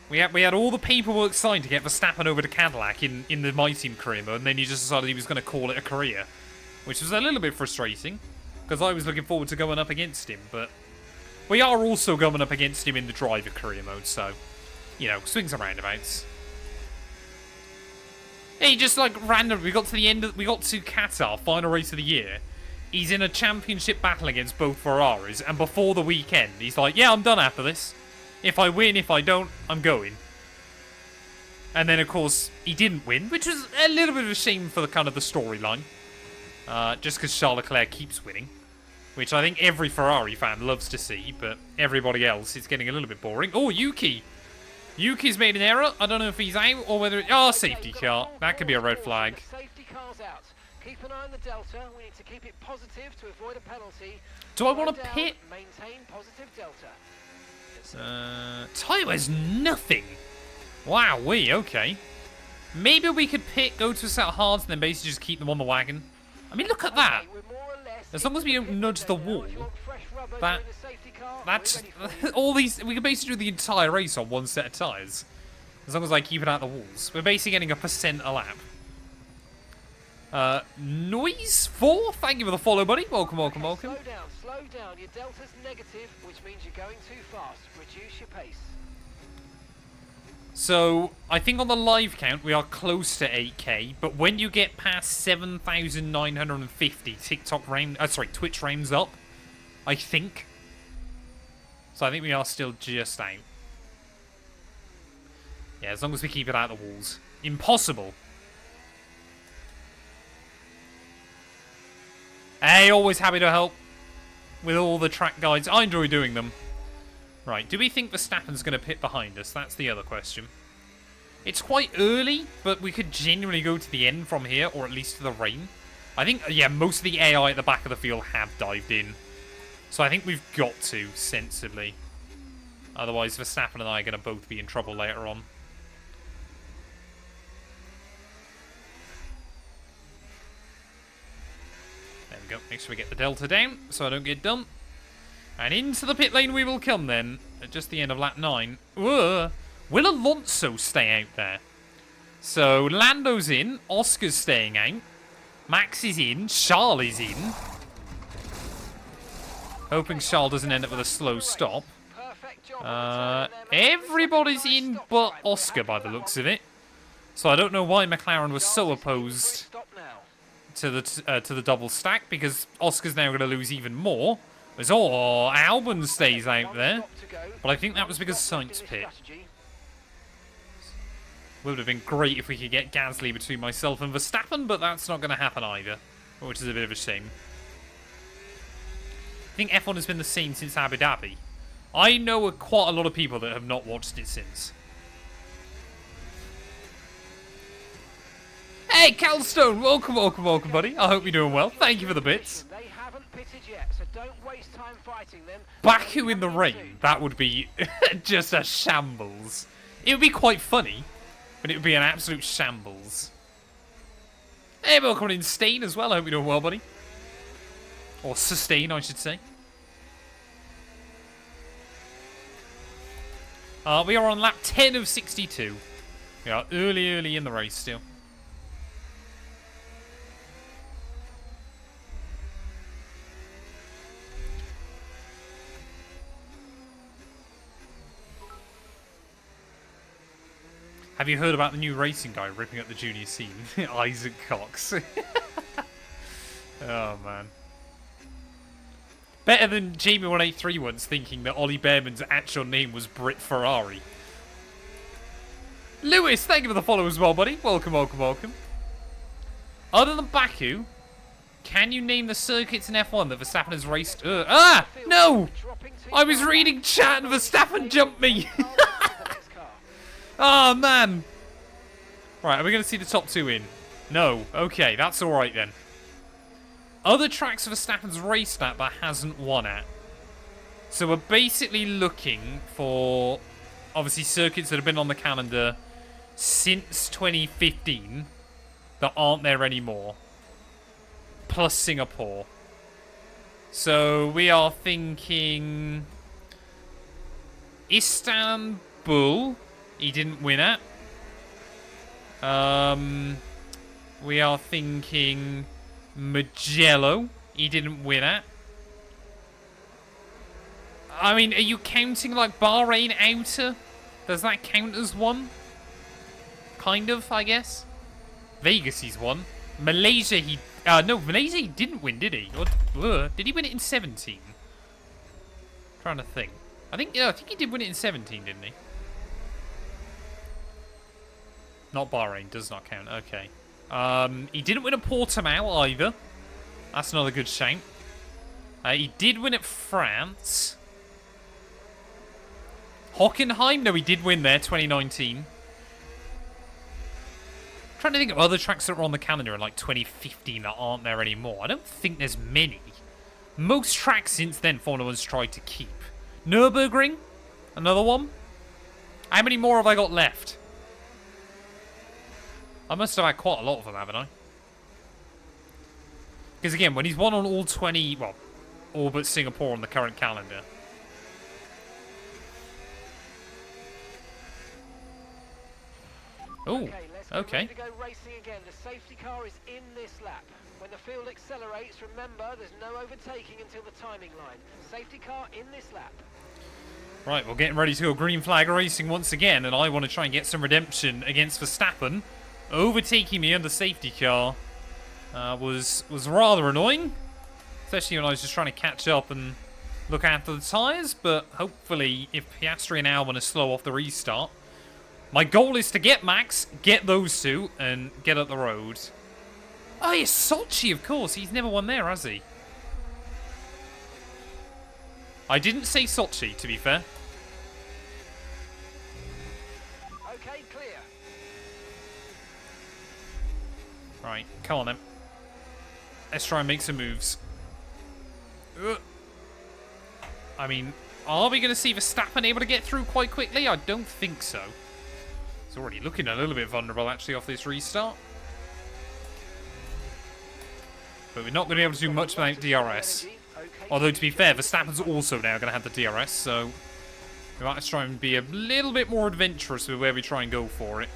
We had all the paperwork signed to get Verstappen over to Cadillac in the My Team career mode, and then he just decided he was going to call it a career. Which was a little bit frustrating, because I was looking forward to going up against him, but... We are also going up against him in the driver career mode, so, you know, swings and roundabouts. Hey, just like random, we got to the end of, we got to Qatar, final race of the year. He's in a championship battle against both Ferraris, and before the weekend, he's like, yeah, I'm done after this. If I win, if I don't, I'm going. And then, of course, he didn't win, which was a little bit of a shame for the kind of the storyline. Just because Charles Leclerc keeps winning. Which I think every Ferrari fan loves to see, but everybody else is getting a little bit boring. Oh, Yuki! Yuki's made an error. I don't know if he's out or whether... Oh, safety car. That could be a red flag. Safety car's out. Keep an eye on the delta. We need to keep it positive to avoid a penalty. Do I want to pit? Maintain positive delta. Tyre has nothing. Wow, okay. Maybe we could pit, go to a set of hards, and then basically just keep them on the wagon. I mean, look at that. As long as we don't nudge the wall, that's all these. We can basically do the entire race on one set of tyres, as long as I keep it out the walls. We're basically getting 1% a lap. Noise 4. Thank you for the follow, buddy. Welcome. Slow down. Your delta's negative, which means you're going too fast. Reduce your pace. So, I think on the live count, we are close to 8K, but when you get past 7,950 Twitch rounds up, I think. So I think we are still just out. Yeah, as long as we keep it out of the walls. Impossible. Hey, always happy to help with all the track guides. I enjoy doing them. Right, do we think Verstappen's going to pit behind us? That's the other question. It's quite early, but we could genuinely go to the end from here, or at least to the rain. I think, yeah, most of the AI at the back of the field have dived in. So I think we've got to, sensibly. Otherwise, Verstappen and I are going to both be in trouble later on. There we go. Make sure we get the delta down, so I don't get dumped. And into the pit lane we will come then, at just the end of lap 9. Will Alonso stay out there? So, Lando's in, Oscar's staying out, Max is in, Charles is in. Hoping Charles doesn't end up with a slow stop. Everybody's in but Oscar by the looks of it. So I don't know why McLaren was so opposed to the double stack, because Oscar's now going to lose even more. Oh, Albon stays out there. But I think that was because Sainz pit. Would have been great if we could get Gasly between myself and Verstappen, but that's not going to happen either, which is a bit of a shame. I think F1 has been the same since Abu Dhabi. I know quite a lot of people that have not watched it since. Hey, Calstone! Welcome, buddy. I hope you're doing well. Thank you for the bits. They haven't pitted yet, so don't waste time fighting them. Baku in the rain. That would be just a shambles. It would be quite funny, but it would be an absolute shambles. Hey, welcome in Stain as well. I hope you're doing well, buddy. Or Sustain, I should say. We are on lap 10 of 62. We are early in the race still. Have you heard about the new racing guy ripping up the junior scene? Isaac Cox. Oh, man. Better than Jamie183 once thinking that Ollie Behrman's actual name was Brit Ferrari. Lewis, thank you for the follow as well, buddy. Welcome, welcome, welcome. Other than Baku, can you name the circuits in F1 that Verstappen has raced? No! I was reading chat and Verstappen jumped me. Oh, man. Right, are we going to see the top 2 in? No. Okay, that's alright then. Other tracks Verstappen's raced at but hasn't won at. So we're basically looking for, obviously, circuits that have been on the calendar since 2015 that aren't there anymore. Plus Singapore. So we are thinking Istanbul, he didn't win at. We are thinking Mugello, he didn't win at. I mean, are you counting like Bahrain Outer? Does that count as one? Kind of, I guess. Vegas he's won. Malaysia he... no, Malaysia he didn't win, did he? Or, did he win it in 17? Trying to think. I think he did win it in 17, didn't he? Not Bahrain, does not count. Okay. He didn't win at Portimao either. That's another good shout. He did win at France. Hockenheim, no, he did win there, 2019. Trying to think of other tracks that were on the calendar in like 2015 that aren't there anymore. I don't think there's many. Most tracks since then Formula 1's tried to keep. Nürburgring, another one. How many more have I got left? I must have had quite a lot of them, haven't I? Because again, when he's won on all 20, well, all but Singapore on the current calendar. Oh, okay. Ready to go racing again. The safety car is in this lap. When the field accelerates, remember there's no overtaking until the timing line. Safety car in this lap. Right, we're getting ready to go green flag racing once again, and I want to try and get some redemption against Verstappen. Overtaking me under safety car was rather annoying, especially when I was just trying to catch up and look after the tyres. But hopefully, if Piastri and Albon are slow off the restart, my goal is to get Max, get those two, and get up the road. Oh, yes, Sochi, of course. He's never won there, has he? I didn't say Sochi, to be fair. Okay, clear. Right, come on then. Let's try and make some moves. I mean, are we going to see Verstappen able to get through quite quickly? I don't think so. It's already looking a little bit vulnerable, actually, off this restart. But we're not going to be able to do much without DRS. Although, to be fair, Verstappen's also now going to have the DRS, so we might have to try and be a little bit more adventurous with where we try and go for it.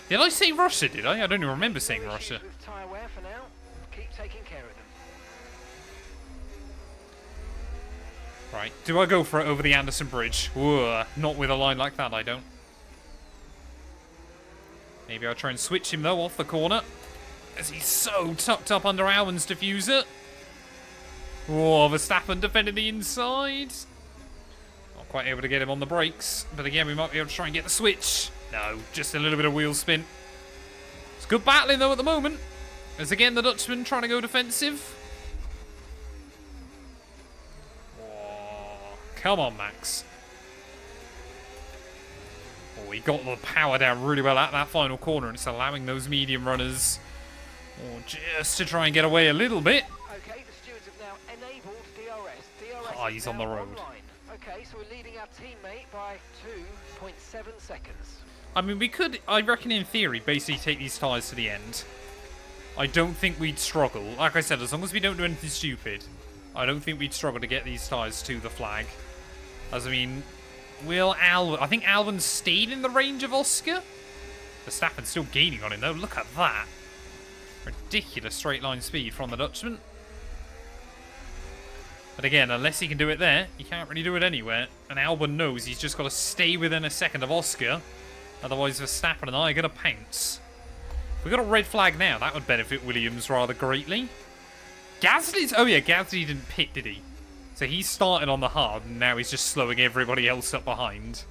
Did I say Russia, did I? I don't even remember saying Russia. With tyre wear for now. Keep taking care of them. Right, do I go for it over the Anderson Bridge? Ooh, not with a line like that, I don't. Maybe I'll try and switch him, though, off the corner. As he's so tucked up under Albon's diffuser. Oh, Verstappen defending the inside. Not quite able to get him on the brakes. But again, we might be able to try and get the switch. No, just a little bit of wheel spin. It's good battling, though, at the moment. As again, the Dutchman trying to go defensive. Come on, Max. Oh, he got the power down really well at that final corner, and it's allowing those medium runners just to try and get away a little bit. Okay, the stewards have now enabled DRS. DRS Oh, he's on the road. Online. Okay, so we're leading our teammate by 2.7 seconds. I mean, we could, I reckon in theory, basically take these tyres to the end. I don't think we'd struggle. Like I said, as long as we don't do anything stupid, I don't think we'd struggle to get these tyres to the flag. As I mean, I think Albon stayed in the range of Oscar? Verstappen's still gaining on him, though. Look at that. Ridiculous straight line speed from the Dutchman. But again, unless he can do it there, he can't really do it anywhere. And Albon knows he's just got to stay within a second of Oscar. Otherwise, Verstappen and I are going to pounce. If we got a red flag now, that would benefit Williams rather greatly. Gasly's... Oh yeah, Gasly didn't pit, did he? So he started on the hard, and now he's just slowing everybody else up behind.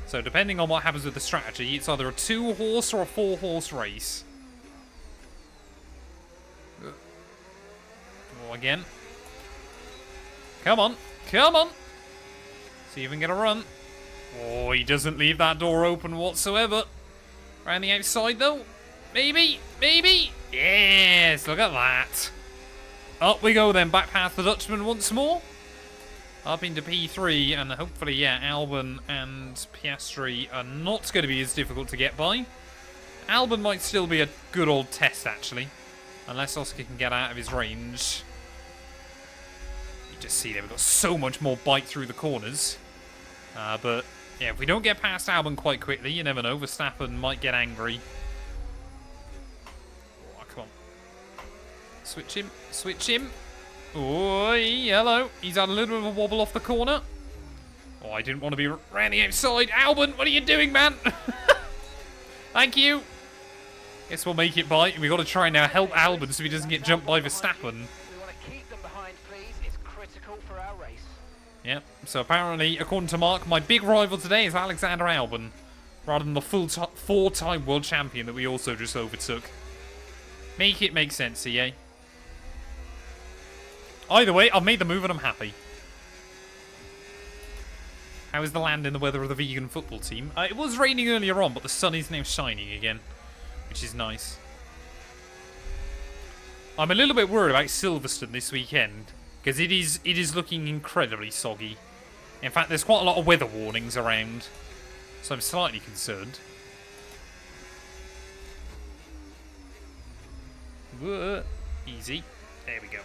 So depending on what happens with the strategy, it's either a 2-horse or a 4-horse race. Oh, again. Come on. Come on. See if we can get a run. Oh, he doesn't leave that door open whatsoever. Around the outside, though. Maybe. Maybe. Yes, look at that. Up we go then, back past the Dutchman once more. Up into P3, and hopefully, yeah, Albon and Piastri are not going to be as difficult to get by. Albon might still be a good old test, actually. Unless Oscar can get out of his range. You just see there, we've got so much more bite through the corners. But, yeah, if we don't get past Albon quite quickly, you never know, Verstappen might get angry. Oh, come on. Switch him. Switch him. Oh, hello. He's had a little bit of a wobble off the corner. Oh, I didn't want to be around the outside. Albon, what are you doing, man? Thank you. Guess we'll make it by. We've got to try now help Albon so he doesn't get jumped by Verstappen. We want to keep them behind, please. It's critical for our race. Yep. So apparently, according to Mark, my big rival today is Alexander Albon, rather than the four-time world champion that we also just overtook. Make it make sense, EA. Either way, I've made the move and I'm happy. How is the land in the weather of the vegan football team? It was raining earlier on, but the sun is now shining again, which is nice. I'm a little bit worried about Silverstone this weekend, because it is looking incredibly soggy. In fact, there's quite a lot of weather warnings around, so I'm slightly concerned. Whoa. Easy. There we go.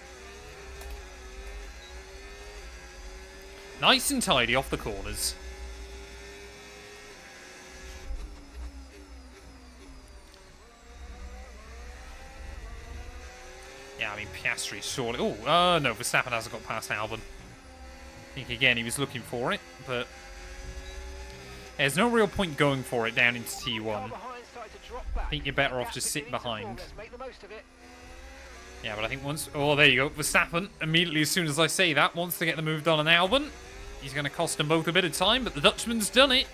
Nice and tidy off the corners. Yeah, I mean, Piastri surely... Oh, no, Verstappen hasn't got past Albon. I think, again, he was looking for it, but... There's no real point going for it down into T1. I think you're better off just sitting behind. Yeah, but I think once... Oh, there you go. Verstappen, immediately as soon as I say that, wants to get the move done on Albon. He's going to cost them both a bit of time, but the Dutchman's done it.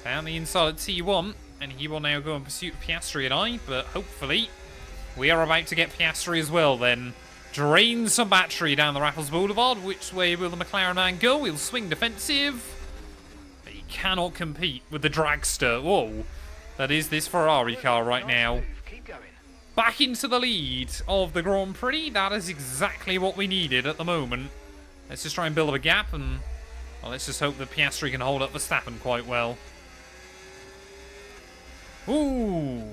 Down the inside at T1, and he will now go in pursuit of Piastri and I, but hopefully we are about to get Piastri as well then. Drain some battery down the Raffles Boulevard. Which way will the McLaren man go? He'll swing defensive. But he cannot compete with the dragster. Whoa. That is this Ferrari car right now. Back into the lead of the Grand Prix. That is exactly what we needed at the moment. Let's just try and build up a gap, and well, let's just hope that Piastri can hold up Verstappen quite well. Ooh.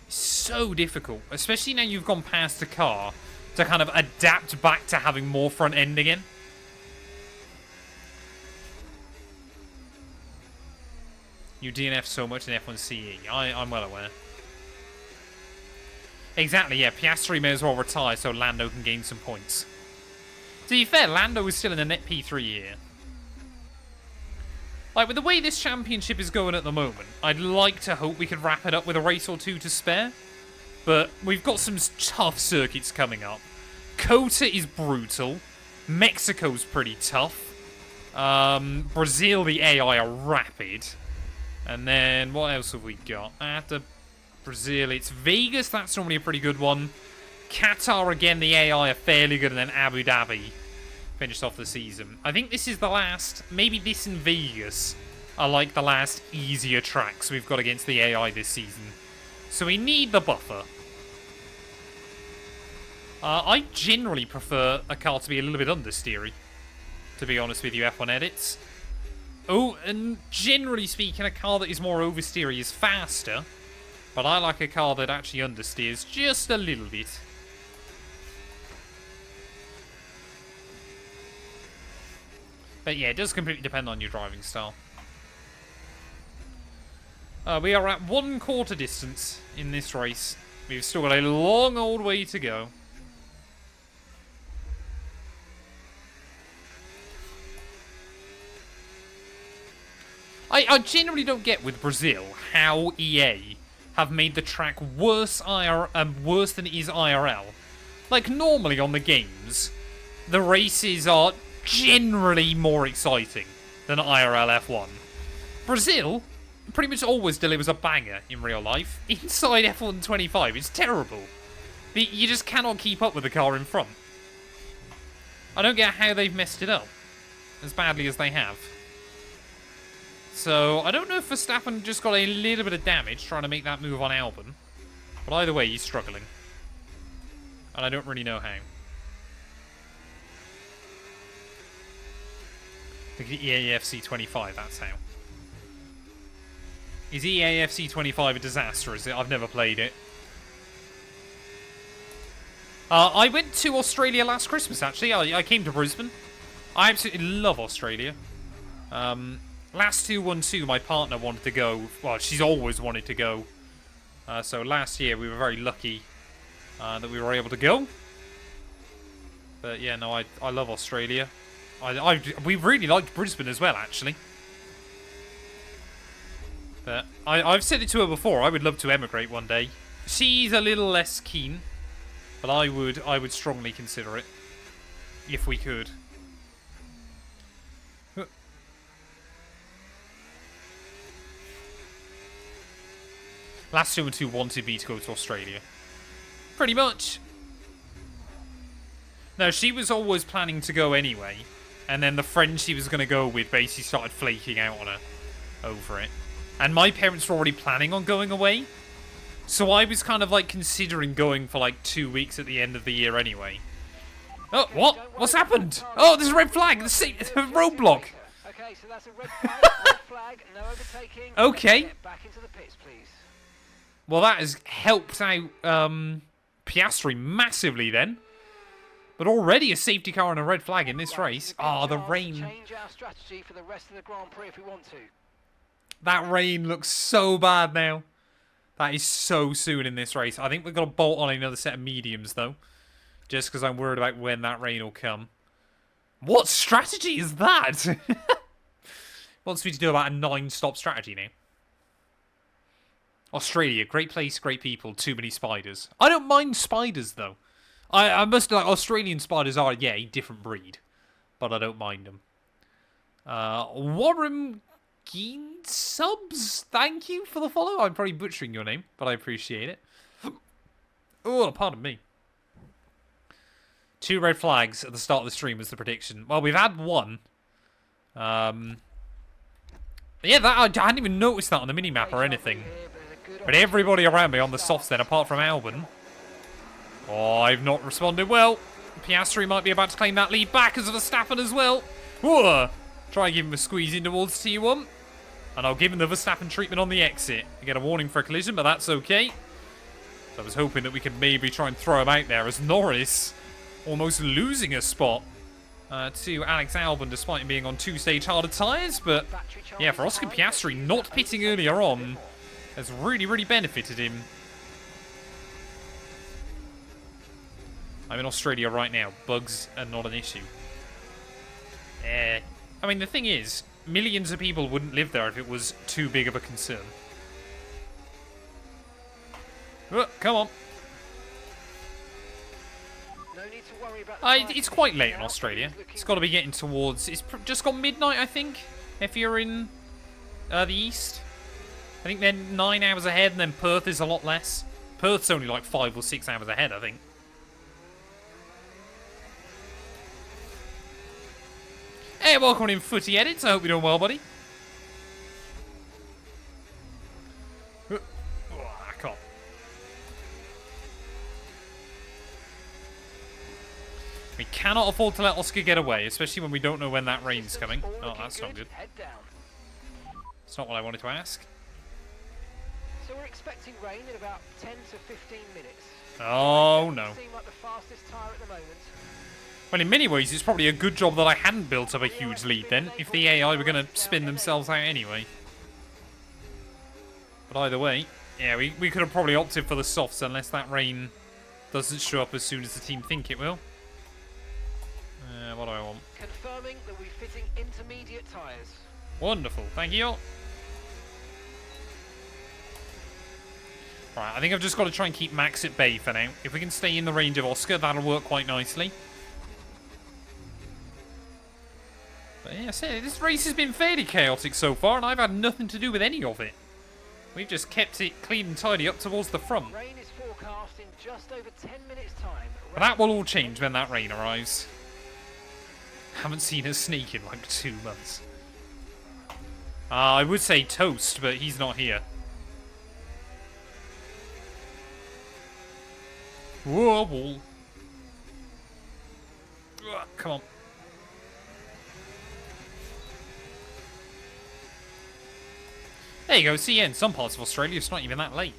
So difficult, especially now you've gone past the car, to kind of adapt back to having more front end again. You DNF so much in F1 CE. I'm well aware. Exactly, yeah. Piastri may as well retire so Lando can gain some points. To be fair, Lando is still in a net P3 here. Like, with the way this championship is going at the moment, I'd like to hope we could wrap it up with a race or two to spare. But we've got some tough circuits coming up. COTA is brutal. Mexico's pretty tough. Brazil, the AI are rapid. And then, what else have we got? After Brazil, it's Vegas. That's normally a pretty good one. Qatar, again, the AI are fairly good. And then Abu Dhabi finished off the season. I think this is the last, maybe this and Vegas are like the last easier tracks we've got against the AI this season. So we need the buffer. I generally prefer a car to be a little bit understeery, to be honest with you, F1 edits. Oh, and generally speaking, a car that is more oversteery is faster, but I like a car that actually understeers just a little bit. But yeah, it does completely depend on your driving style. We are at 1/4 distance in this race. We've still got a long old way to go. I generally don't get with Brazil how EA have made the track worse than it is IRL. Like, normally on the games, the races are generally more exciting than IRL F1. Brazil pretty much always delivers a banger in real life. Inside F125, it's terrible. You just cannot keep up with the car in front. I don't get how they've messed it up as badly as they have. So, I don't know if Verstappen just got a little bit of damage trying to make that move on Albon. But either way, he's struggling. And I don't really know how. The EAFC 25, that's how. Is EAFC 25 a disaster, is it? I've never played it. I went to Australia last Christmas, actually. I came to Brisbane. I absolutely love Australia. Last 212, my partner wanted to go. Well, she's always wanted to go. So last year, we were very lucky that we were able to go. But yeah, no, I love Australia. We really liked Brisbane as well, actually. But I've said it to her before. I would love to emigrate one day. She's a little less keen, but I would strongly consider it if we could. Last 212 wanted me to go to Australia. Pretty much. No, she was always planning to go anyway. And then the friend she was going to go with basically started flaking out on her over it. And my parents were already planning on going away. So I was kind of like considering going for like 2 weeks at the end of the year anyway. Oh, what? What's happened? Oh, there's a red flag. The roadblock. Okay, so that's a red flag, no overtaking. Okay. Get back into the pits, please. Well, that has helped out Piastri massively then. But already a safety car and a red flag in this race. Oh, the rain. Change our strategy for the rest of the Grand Prix if we want to. That rain looks so bad now. That is so soon in this race. I think we've got to bolt on another set of mediums, though. Just because I'm worried about when that rain will come. What strategy is that? Wants me to do about a 9-stop strategy now. Australia, great place, great people, too many spiders. I don't mind spiders, though. I must like Australian spiders are, yeah, a different breed. But I don't mind them. Warren Geen Subs, thank you for the follow. I'm probably butchering your name, but I appreciate it. Oh, pardon me. 2 red flags at the start of the stream was the prediction. Well, we've had 1. Yeah, I hadn't even noticed that on the minimap or anything. But everybody around me on the softs then, apart from Albon. Oh, I've not responded well. Piastri might be about to claim that lead back as Verstappen as well. Whoa. Try and give him a squeeze in towards T1. And I'll give him the Verstappen treatment on the exit. I get a warning for a collision, but that's okay. So I was hoping that we could maybe try and throw him out there as Norris almost losing a spot to Alex Albon despite him being on 2-stage harder tyres. But yeah, for Oscar Piastri not pitting earlier on has really, really benefited him. I'm in Australia right now. Bugs are not an issue. I mean, the thing is, millions of people wouldn't live there if it was too big of a concern. Oh, come on. No need to worry about it's quite late in Australia. It's got to be getting towards... It's just gone midnight, I think, if you're in the east. I think they're 9 hours ahead, and then Perth is a lot less. Perth's only like 5 or 6 hours ahead, I think. Hey, welcome in Footy Edits. I hope you're doing well, buddy. I can't. We cannot afford to let Oscar get away, especially when we don't know when that rain's coming. Oh, that's not good. It's not what I wanted to ask. So we're expecting rain in about 10 to 15 minutes. Oh, no. Seem like the fastest tyre at the moment. Well, in many ways, it's probably a good job that I hadn't built up a huge lead then, if the AI were going to spin themselves out anyway. But either way, yeah, we could have probably opted for the softs unless that rain doesn't show up as soon as the team think it will. What do I want? Confirming that we're fitting intermediate tyres. Wonderful, thank you. Right, I think I've just got to try and keep Max at bay for now. If we can stay in the range of Oscar, that'll work quite nicely. But yeah, this race has been fairly chaotic so far, and I've had nothing to do with any of it. We've just kept it clean and tidy up towards the front. Rain is forecast in just over 10 minutes' time. But that will all change when that rain arrives. Haven't seen a sneak in like 2 months. I would say Toast, but he's not here. Whoa, wall. Ugh, come on. There you go. See, yeah, in some parts of Australia, it's not even that late.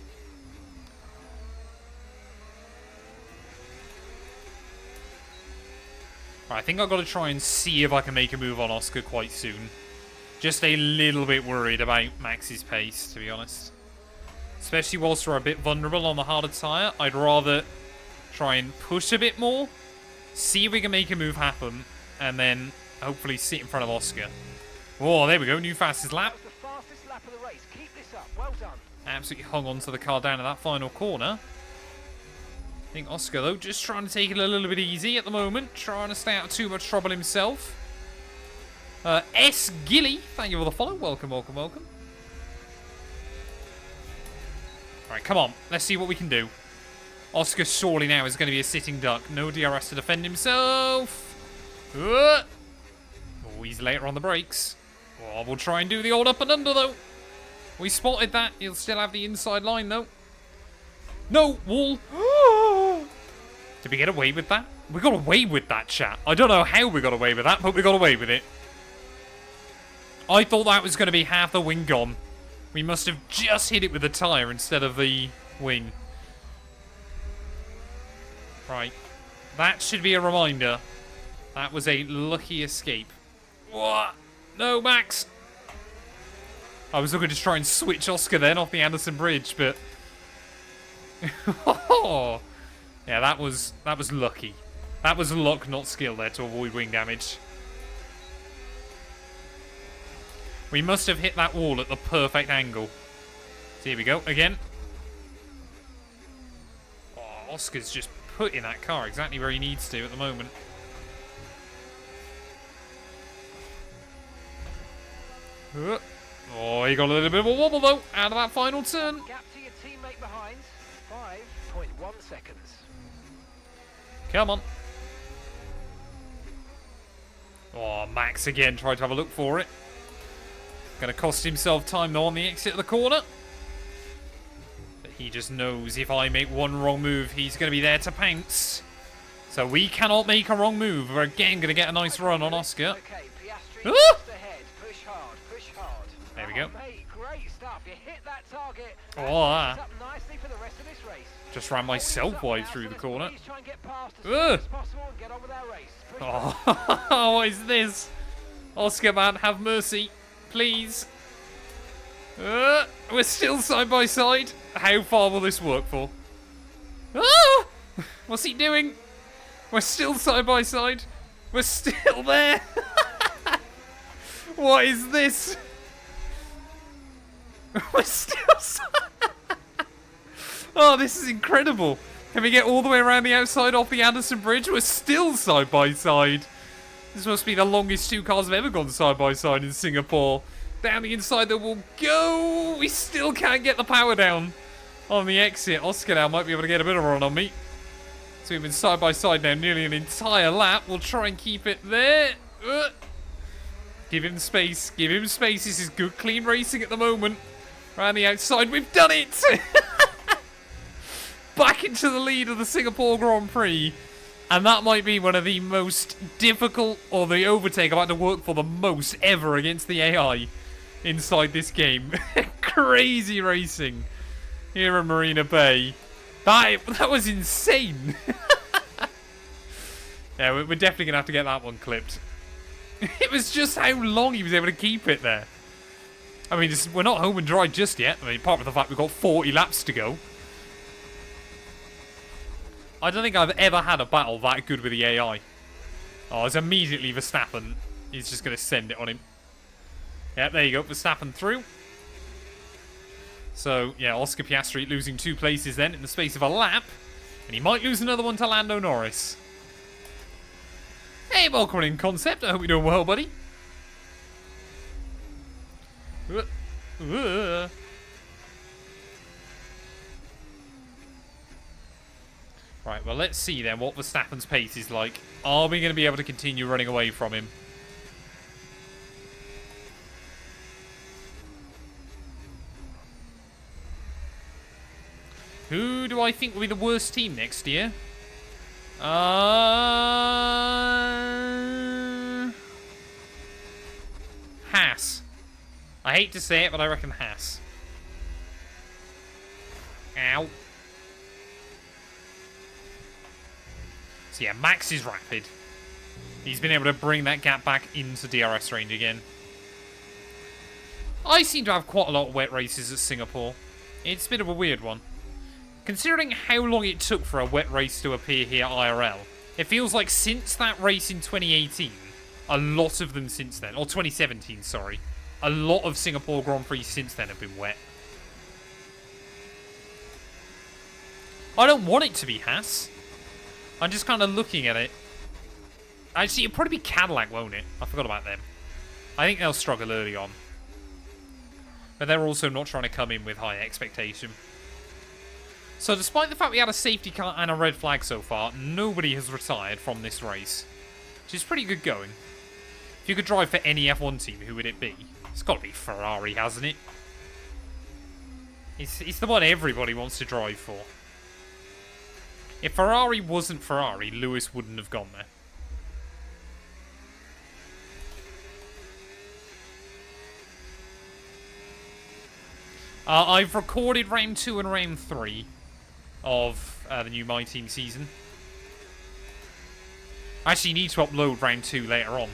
Right, I think I've got to try and see if I can make a move on Oscar quite soon. Just a little bit worried about Max's pace, to be honest. Especially whilst we're a bit vulnerable on the harder tyre. I'd rather try and push a bit more, see if we can make a move happen, and then hopefully sit in front of Oscar. Oh, there we go. New fastest lap. The fastest lap of the race. Keep this up. Well done. Absolutely hung on to the car down at that final corner. I think Oscar, though, just trying to take it a little bit easy at the moment. Trying to stay out of too much trouble himself. S. Gilly, thank you for the follow. Welcome, welcome, welcome. Alright, come on. Let's see what we can do. Oscar surely now is going to be a sitting duck. No DRS to defend himself. Oh, he's later on the brakes. Oh, we'll try and do the old up and under, though. We spotted that. He'll still have the inside line, though. No, wall. Did we get away with that? We got away with that, chat. I don't know how we got away with that, but we got away with it. I thought that was going to be half the wing gone. We must have just hit it with the tyre instead of the wing. Right. That should be a reminder. That was a lucky escape. What? No, Max. I was looking to try and switch Oscar then off the Anderson Bridge, but... yeah, that was lucky. That was luck, not skill there to avoid wing damage. We must have hit that wall at the perfect angle. So here we go, again. Oh, Oscar's just put in that car exactly where he needs to at the moment. Oh, he got a little bit of a wobble though, out of that final turn. Gap to your teammate behind, 5.1 seconds. Come on. Oh, Max again tried to have a look for it. Going to cost himself time though on the exit of the corner. But he just knows if I make one wrong move, he's going to be there to pounce. So we cannot make a wrong move. We're again going to get a nice run on Oscar. Okay, Piastri Ah! just ahead. Push hard, push hard. There we go. Mate, great stuff. You hit that target. Oh, Up nicely for the rest of this race. just ran myself wide through the corner. Please try and get past as Ugh. soon as possible and get on with our race. Push hard. Oh, what is this? Oscar, man, have mercy. Please. We're still side by side. How far will this work for? Ah! What's he doing? We're still side by side. We're still there. What is this? We're still Oh, this is incredible. Can we get all the way around the outside off the Anderson Bridge? We're still side by side. This must be the longest two cars have ever gone side by side in Singapore. Down the inside that will go. We still can't get the power down on the exit. Oscar now might be able to get a bit of a run on me. So we've been side by side now nearly an entire lap. We'll try and keep it there. Give him space. Give him space. This is good, clean racing at the moment. Around the outside. We've done it. Back into the lead of the Singapore Grand Prix. And that might be one of the most difficult, or the overtake I've had to work for the most ever against the AI inside this game. Crazy racing here in Marina Bay. That was insane. Yeah, we're definitely going to have to get that one clipped. It was just how long he was able to keep it there. I mean, we're not home and dry just yet. I mean, apart from the fact we've got 40 laps to go. I don't think I've ever had a battle that good with the AI. Oh, it's immediately Verstappen. He's just going to send it on him. Yeah, there you go. Verstappen through. So, yeah, Oscar Piastri losing 2 places then in the space of a lap. And he might lose another one to Lando Norris. Hey, welcome in Concept. I hope you're doing well, buddy. Right, well, let's see then what Verstappen's pace is like. Are we going to be able to continue running away from him? Who do I think will be the worst team next year? Haas. I hate to say it, but I reckon Haas. Ow. So yeah, Max is rapid. He's been able to bring that gap back into DRS range again. I seem to have quite a lot of wet races at Singapore. It's a bit of a weird one. Considering how long it took for a wet race to appear here IRL, it feels like since that race in 2018, a lot of them since then, or 2017, sorry, a lot of Singapore Grand Prix since then have been wet. I don't want it to be Haas. I'm just kind of looking at it. Actually, it'll probably be Cadillac, won't it? I forgot about them. I think they'll struggle early on. But they're also not trying to come in with high expectation. So despite the fact we had a safety car and a red flag so far, nobody has retired from this race. Which is pretty good going. If you could drive for any F1 team, who would it be? It's got to be Ferrari, hasn't it? It's the one everybody wants to drive for. If Ferrari wasn't Ferrari, Lewis wouldn't have gone there. I've recorded round 2 and round 3 of the new My Team season. I actually need to upload round 2 later on.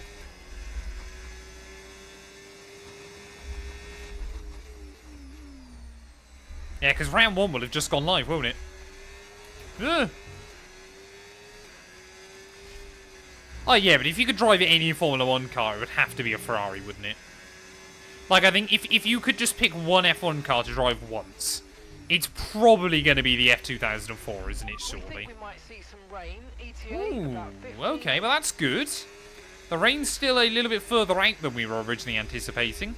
Yeah, because round 1 will have just gone live, won't it? Ugh. Oh yeah, but if you could drive any Formula 1 car, it would have to be a Ferrari, wouldn't it? Like, I think if you could just pick one F1 car to drive once, it's probably going to be the F2004, isn't it, surely? We think we might see some rain. ETA about 15. Okay, well that's good. The rain's still a little bit further out than we were originally anticipating.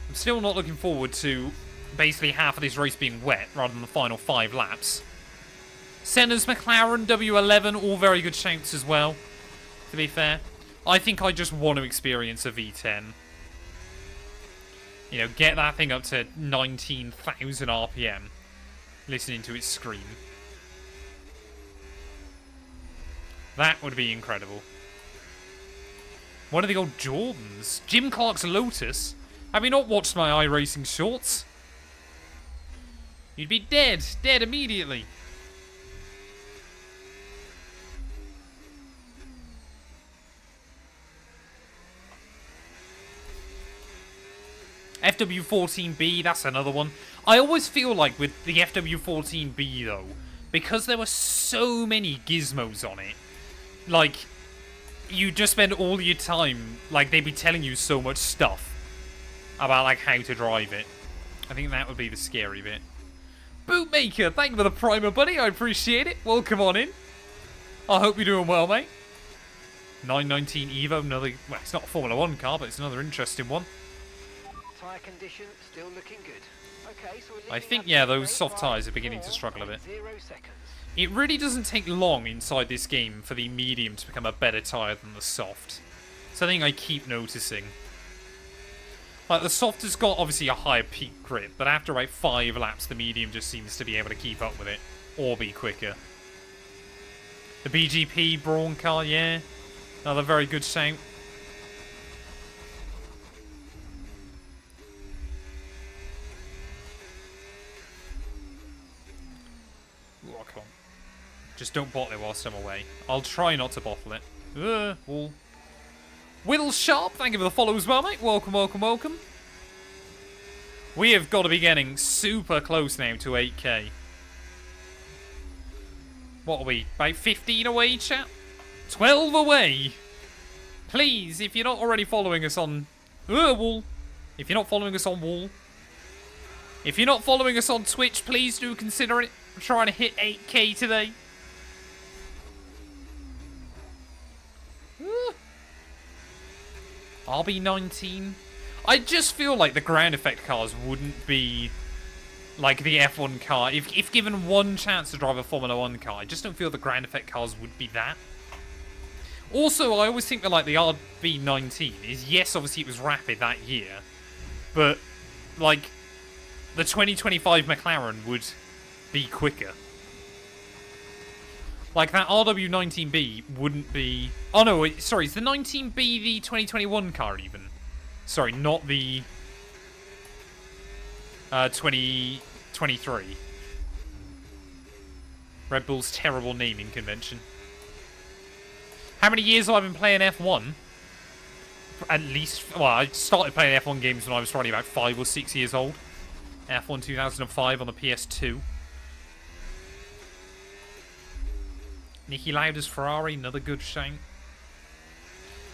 I'm still not looking forward to basically half of this race being wet rather than the final 5 laps. Senna's McLaren, W11, all very good shouts as well, to be fair. I think I just want to experience a V10. You know, get that thing up to 19,000 RPM, listening to it scream. That would be incredible. One of the old Jordans. Jim Clark's Lotus. Have you not watched my iRacing shorts? You'd be dead. Dead immediately. FW14B, that's another one. I always feel like with the FW14B, though, because there were so many gizmos on it, like, you just spend all your time, like, they'd be telling you so much stuff about, like, how to drive it. I think that would be the scary bit. Bootmaker, thank you for the primer, buddy. I appreciate it. Welcome on in. I hope you're doing well, mate. 919 Evo, another, well, it's not a Formula 1 car, but it's another interesting one. Tyre condition still looking good. Okay, so I think, yeah, those soft tyres are beginning to struggle a bit. 0 seconds. It really doesn't take long inside this game for the medium to become a better tyre than the soft. Something I keep noticing. Like, the soft has got, obviously, a higher peak grip, but after about 5 laps, the medium just seems to be able to keep up with it. Or be quicker. The BGP Brawn car, yeah. Another very good shout. Just don't bottle it whilst I'm away. I'll try not to bottle it. Wall. Will Sharp, thank you for the follow as well, mate. Welcome, welcome, welcome. We have got to be getting super close now to 8k. What are we? About 15 away, chat? 12 away! Please, if you're not already following us on... Wall. If you're not following us on Wall. If you're not following us on Twitch, please do consider it. We're trying to hit 8k today. RB19. I just feel like the ground effect cars wouldn't be like the F1 car. If given one chance to drive a Formula 1 car, I just don't feel the ground effect cars would be that. Also, I always think that like the RB19 is, yes, obviously it was rapid that year, but like the 2025 McLaren would be quicker. Like, that RW19B wouldn't be... Oh, no, sorry, is the 19B the 2021 car, even? Sorry, not the... 2023. Red Bull's terrible naming convention. How many years have I been playing F1? At least... Well, I started playing F1 games when I was probably about 5 or 6 years old. F1 2005 on the PS2. Niki Lauda's Ferrari, another good shout.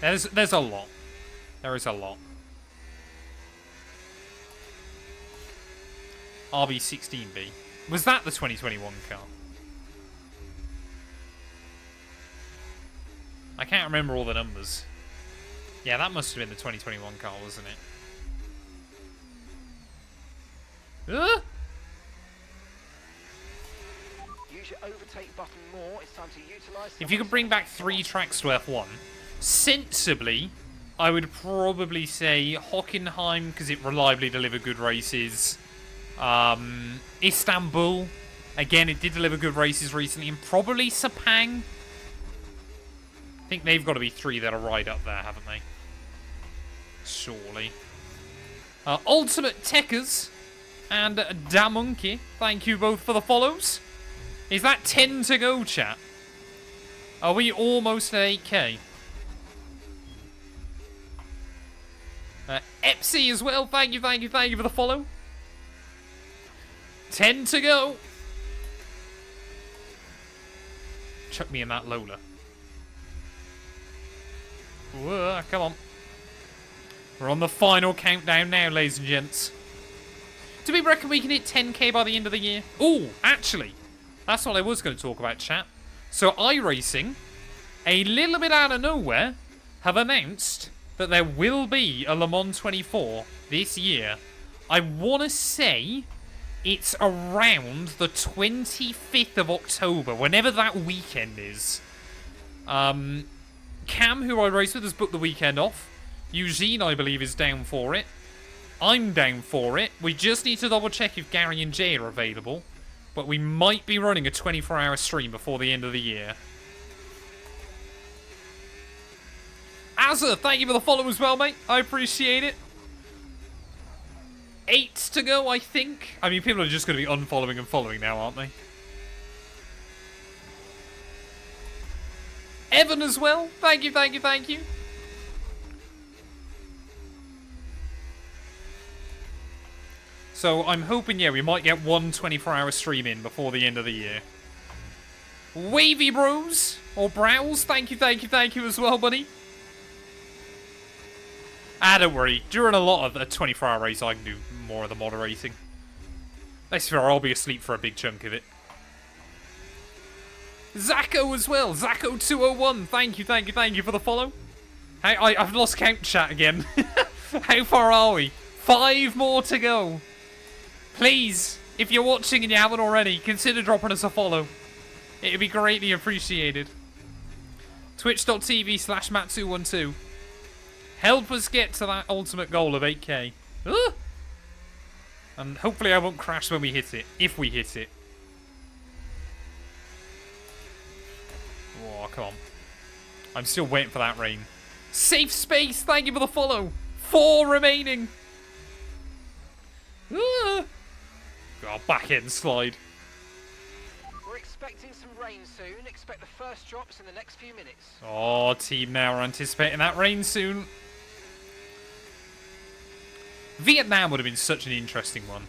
There's a lot. There is a lot. RB16B. Was that the 2021 car? I can't remember all the numbers. Yeah, that must have been the 2021 car, wasn't it? Use your overtake button more. It's time to utilize. If you could bring back 3 tracks to F1, sensibly, I would probably say Hockenheim, because it reliably delivered good races. Istanbul, again, it did deliver good races recently, and probably Sepang. I think they've got to be 3 that are right up there, haven't they? Surely. Ultimate Techers and Damunki, thank you both for the follows. Is that 10 to go, chat? Are we almost at 8k? Epsy as well, thank you for the follow. 10 to go. Chuck me in that Lola. Whoa, come on. We're on the final countdown now, ladies and gents. Do we reckon we can hit 10k by the end of the year? Oh, actually, that's what I was going to talk about, chat. So iRacing, a little bit out of nowhere, have announced that there will be a Le Mans 24 this year. I want to say it's around the 25th of October, whenever that weekend is. Cam, who I race with, has booked the weekend off. Eugene, I believe, is down for it. I'm down for it. We just need to double check if Gary and Jay are available. But we might be running a 24-hour stream before the end of the year. Azza, thank you for the follow as well, mate. I appreciate it. 8 to go, I think. I mean, people are just going to be unfollowing and following now, aren't they? Evan as well. Thank you. So I'm hoping, yeah, we might get one 24-hour stream in before the end of the year. Wavy Bros, or Brows, thank you as well, buddy. Don't worry, during a lot of a 24-hour race, I can do more of the moderating. Let's fair, I'll be asleep for a big chunk of it. Zacco as well, Zacco201, thank you for the follow. I've lost count, chat, again. How far are we? 5 more to go. Please, if you're watching and you haven't already, consider dropping us a follow. It would be greatly appreciated. Twitch.tv/Matt212. Help us get to that ultimate goal of 8k. And hopefully I won't crash when we hit it. If we hit it. Oh, come on. I'm still waiting for that rain. Safe space, thank you for the follow. 4 remaining. God, back end slide. We're expecting some rain soon. Expect the first drops in the next few minutes. Oh, team now are anticipating that rain soon. Vietnam would have been such an interesting one.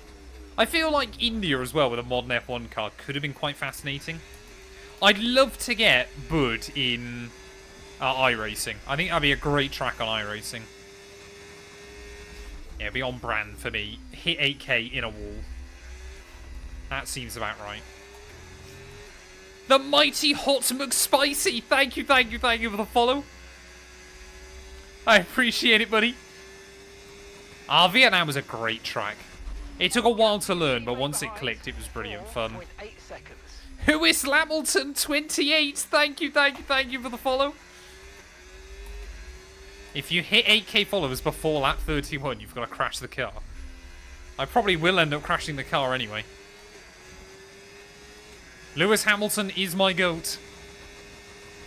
I feel like India as well with a modern F1 car could have been quite fascinating. I'd love to get Bud in iRacing. I think that'd be a great track on iRacing. Yeah, it'd be on brand for me. Hit 8K in a wall. That seems about right. The mighty Hot McSpicy. Thank you for the follow. I appreciate it, buddy. Vietnam was a great track. It took a while to learn, but once it clicked, it was brilliant fun. 4.8 seconds. Who is Lamilton28? Thank you for the follow. If you hit 8K followers before lap 31, you've got to crash the car. I probably will end up crashing the car anyway. Lewis Hamilton is my GOAT.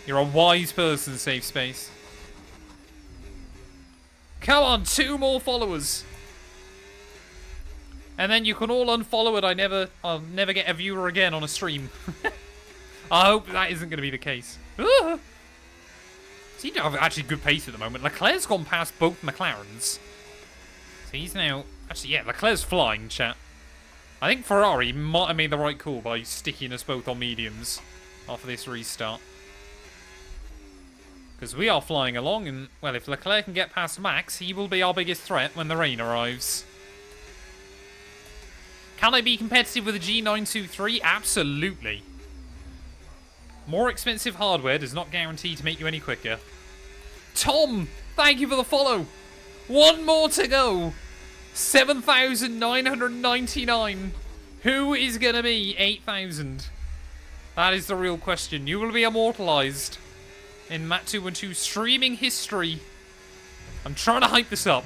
You're a wise person, Safe Space. Come on, 2 more followers. And then you can all unfollow it. I'll never get a viewer again on a stream. I hope that isn't going to be the case. Seem to have actually good pace at the moment. Leclerc's gone past both McLarens. So he's now... Actually, yeah, Leclerc's flying, chat. I think Ferrari might have made the right call by sticking us both on mediums after this restart. Because we are flying along, and, well, if Leclerc can get past Max, he will be our biggest threat when the rain arrives. Can I be competitive with a G923? Absolutely. More expensive hardware does not guarantee to make you any quicker. Tom, thank you for the follow. 1 more to go. 7,999. Who is going to be 8,000? That is the real question. You will be immortalized in Matt212 streaming history. I'm trying to hype this up.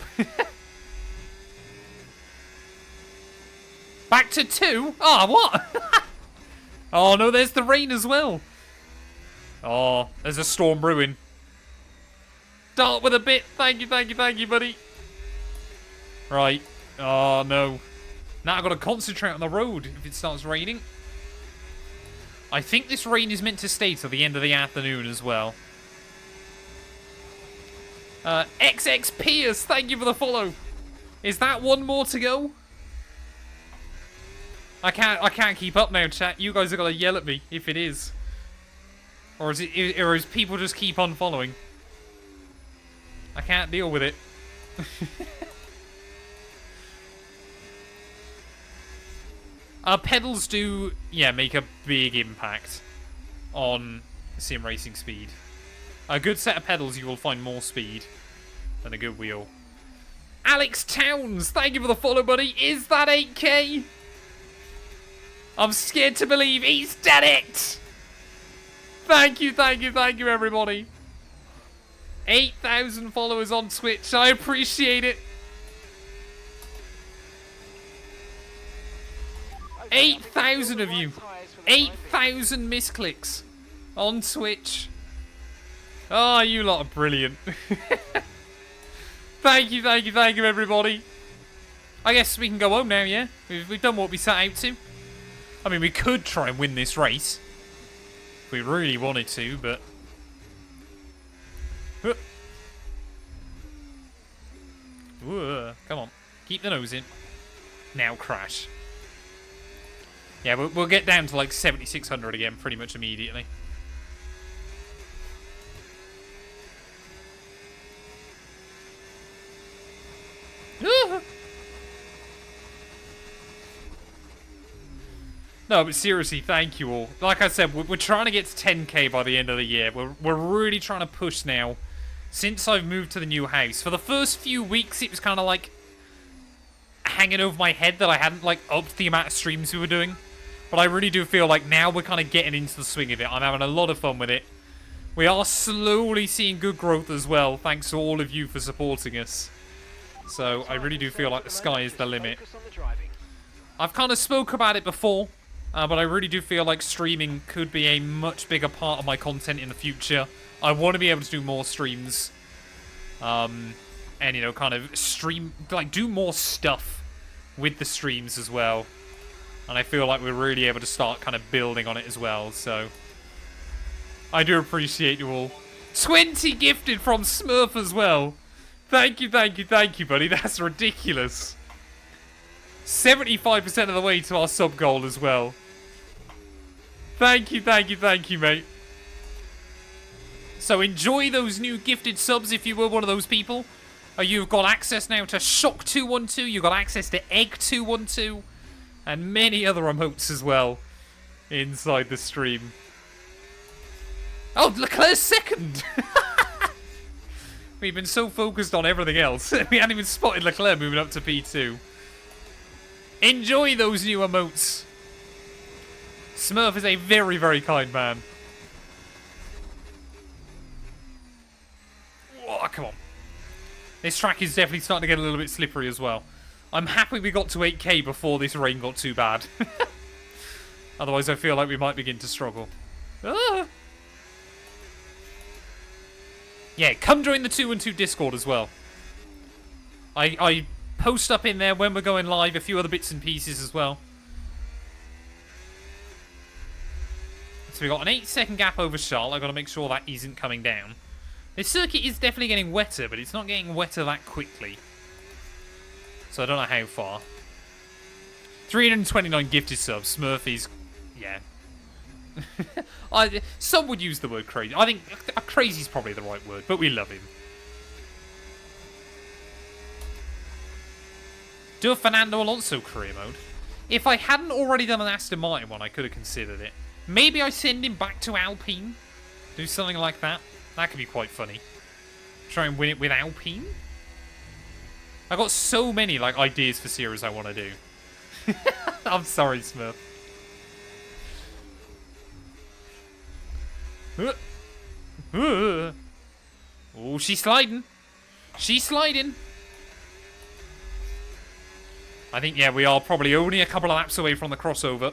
Back to 2? Ah, what? Oh, no, there's the rain as well. Oh, there's a storm brewing. Dart with a bit. Thank you, buddy. Right. Oh, no. Now I've got to concentrate on the road if it starts raining. I think this rain is meant to stay till the end of the afternoon as well. XX Pierce, thank you for the follow. Is that 1 more to go? I can't keep up now, chat. You guys are gonna yell at me if it is. Or is people just keep on following? I can't deal with it. Pedals do, yeah, make a big impact on sim racing speed. A good set of pedals, you will find more speed than a good wheel. Alex Towns, thank you for the follow, buddy. Is that 8K? I'm scared to believe he's done it! Thank you, everybody. 8,000 followers on Twitch. I appreciate it. 8,000 of you. 8,000 misclicks on Twitch. Oh, you lot are brilliant. Thank you, everybody. I guess we can go home now, yeah? We've done what we set out to. I mean, we could try and win this race. If we really wanted to, but... Come on. Keep the nose in. Now crash. Yeah, we'll get down to like 7,600 again pretty much immediately. No, but seriously, thank you all. Like I said, we're trying to get to 10K by the end of the year. We're really trying to push now. Since I've moved to the new house. For the first few weeks, it was kind of like hanging over my head that I hadn't like upped the amount of streams we were doing. But I really do feel like now we're kind of getting into the swing of it. I'm having a lot of fun with it. We are slowly seeing good growth as well, thanks to all of you for supporting us. So I really do feel like the sky is the limit. I've kind of spoke about it before. But I really do feel like streaming could be a much bigger part of my content in the future. I want to be able to do more streams. And, you know, kind of stream, like, do more stuff with the streams as well. And I feel like we're really able to start kind of building on it as well, so... I do appreciate you all. 20 gifted from Smurf as well. Thank you, thank you, thank you, buddy. That's ridiculous. 75% of the way to our sub goal as well. Thank you, thank you, thank you, mate. So enjoy those new gifted subs if you were one of those people. You've got access now to Shock212. You've got access to Egg212. And many other emotes as well inside the stream. Oh, Leclerc's second! We've been so focused on everything else. We hadn't even spotted Leclerc moving up to P2. Enjoy those new emotes. Smurf is a very, very kind man. Oh, come on. This track is definitely starting to get a little bit slippery as well. I'm happy we got to 8k before this rain got too bad. Otherwise, I feel like we might begin to struggle. Ah. Yeah, come join the 212 Discord as well. I post up in there when we're going live, a few other bits and pieces as well. So we got an 8-second gap over Charles. I've got to make sure that isn't coming down. This circuit is definitely getting wetter, but it's not getting wetter that quickly. So I don't know how far. 329 gifted subs. Smurfy's, yeah. Some would use the word crazy. I think crazy is probably the right word, but we love him. Do a Fernando Alonso career mode. If I hadn't already done an Aston Martin one, I could have considered it. Maybe I send him back to Alpine. Do something like that. That could be quite funny. Try and win it with Alpine. I've got so many like ideas for series I want to do. I'm sorry, Smurf. Oh, she's sliding. She's sliding. I think, yeah, we are probably only a couple of laps away from the crossover.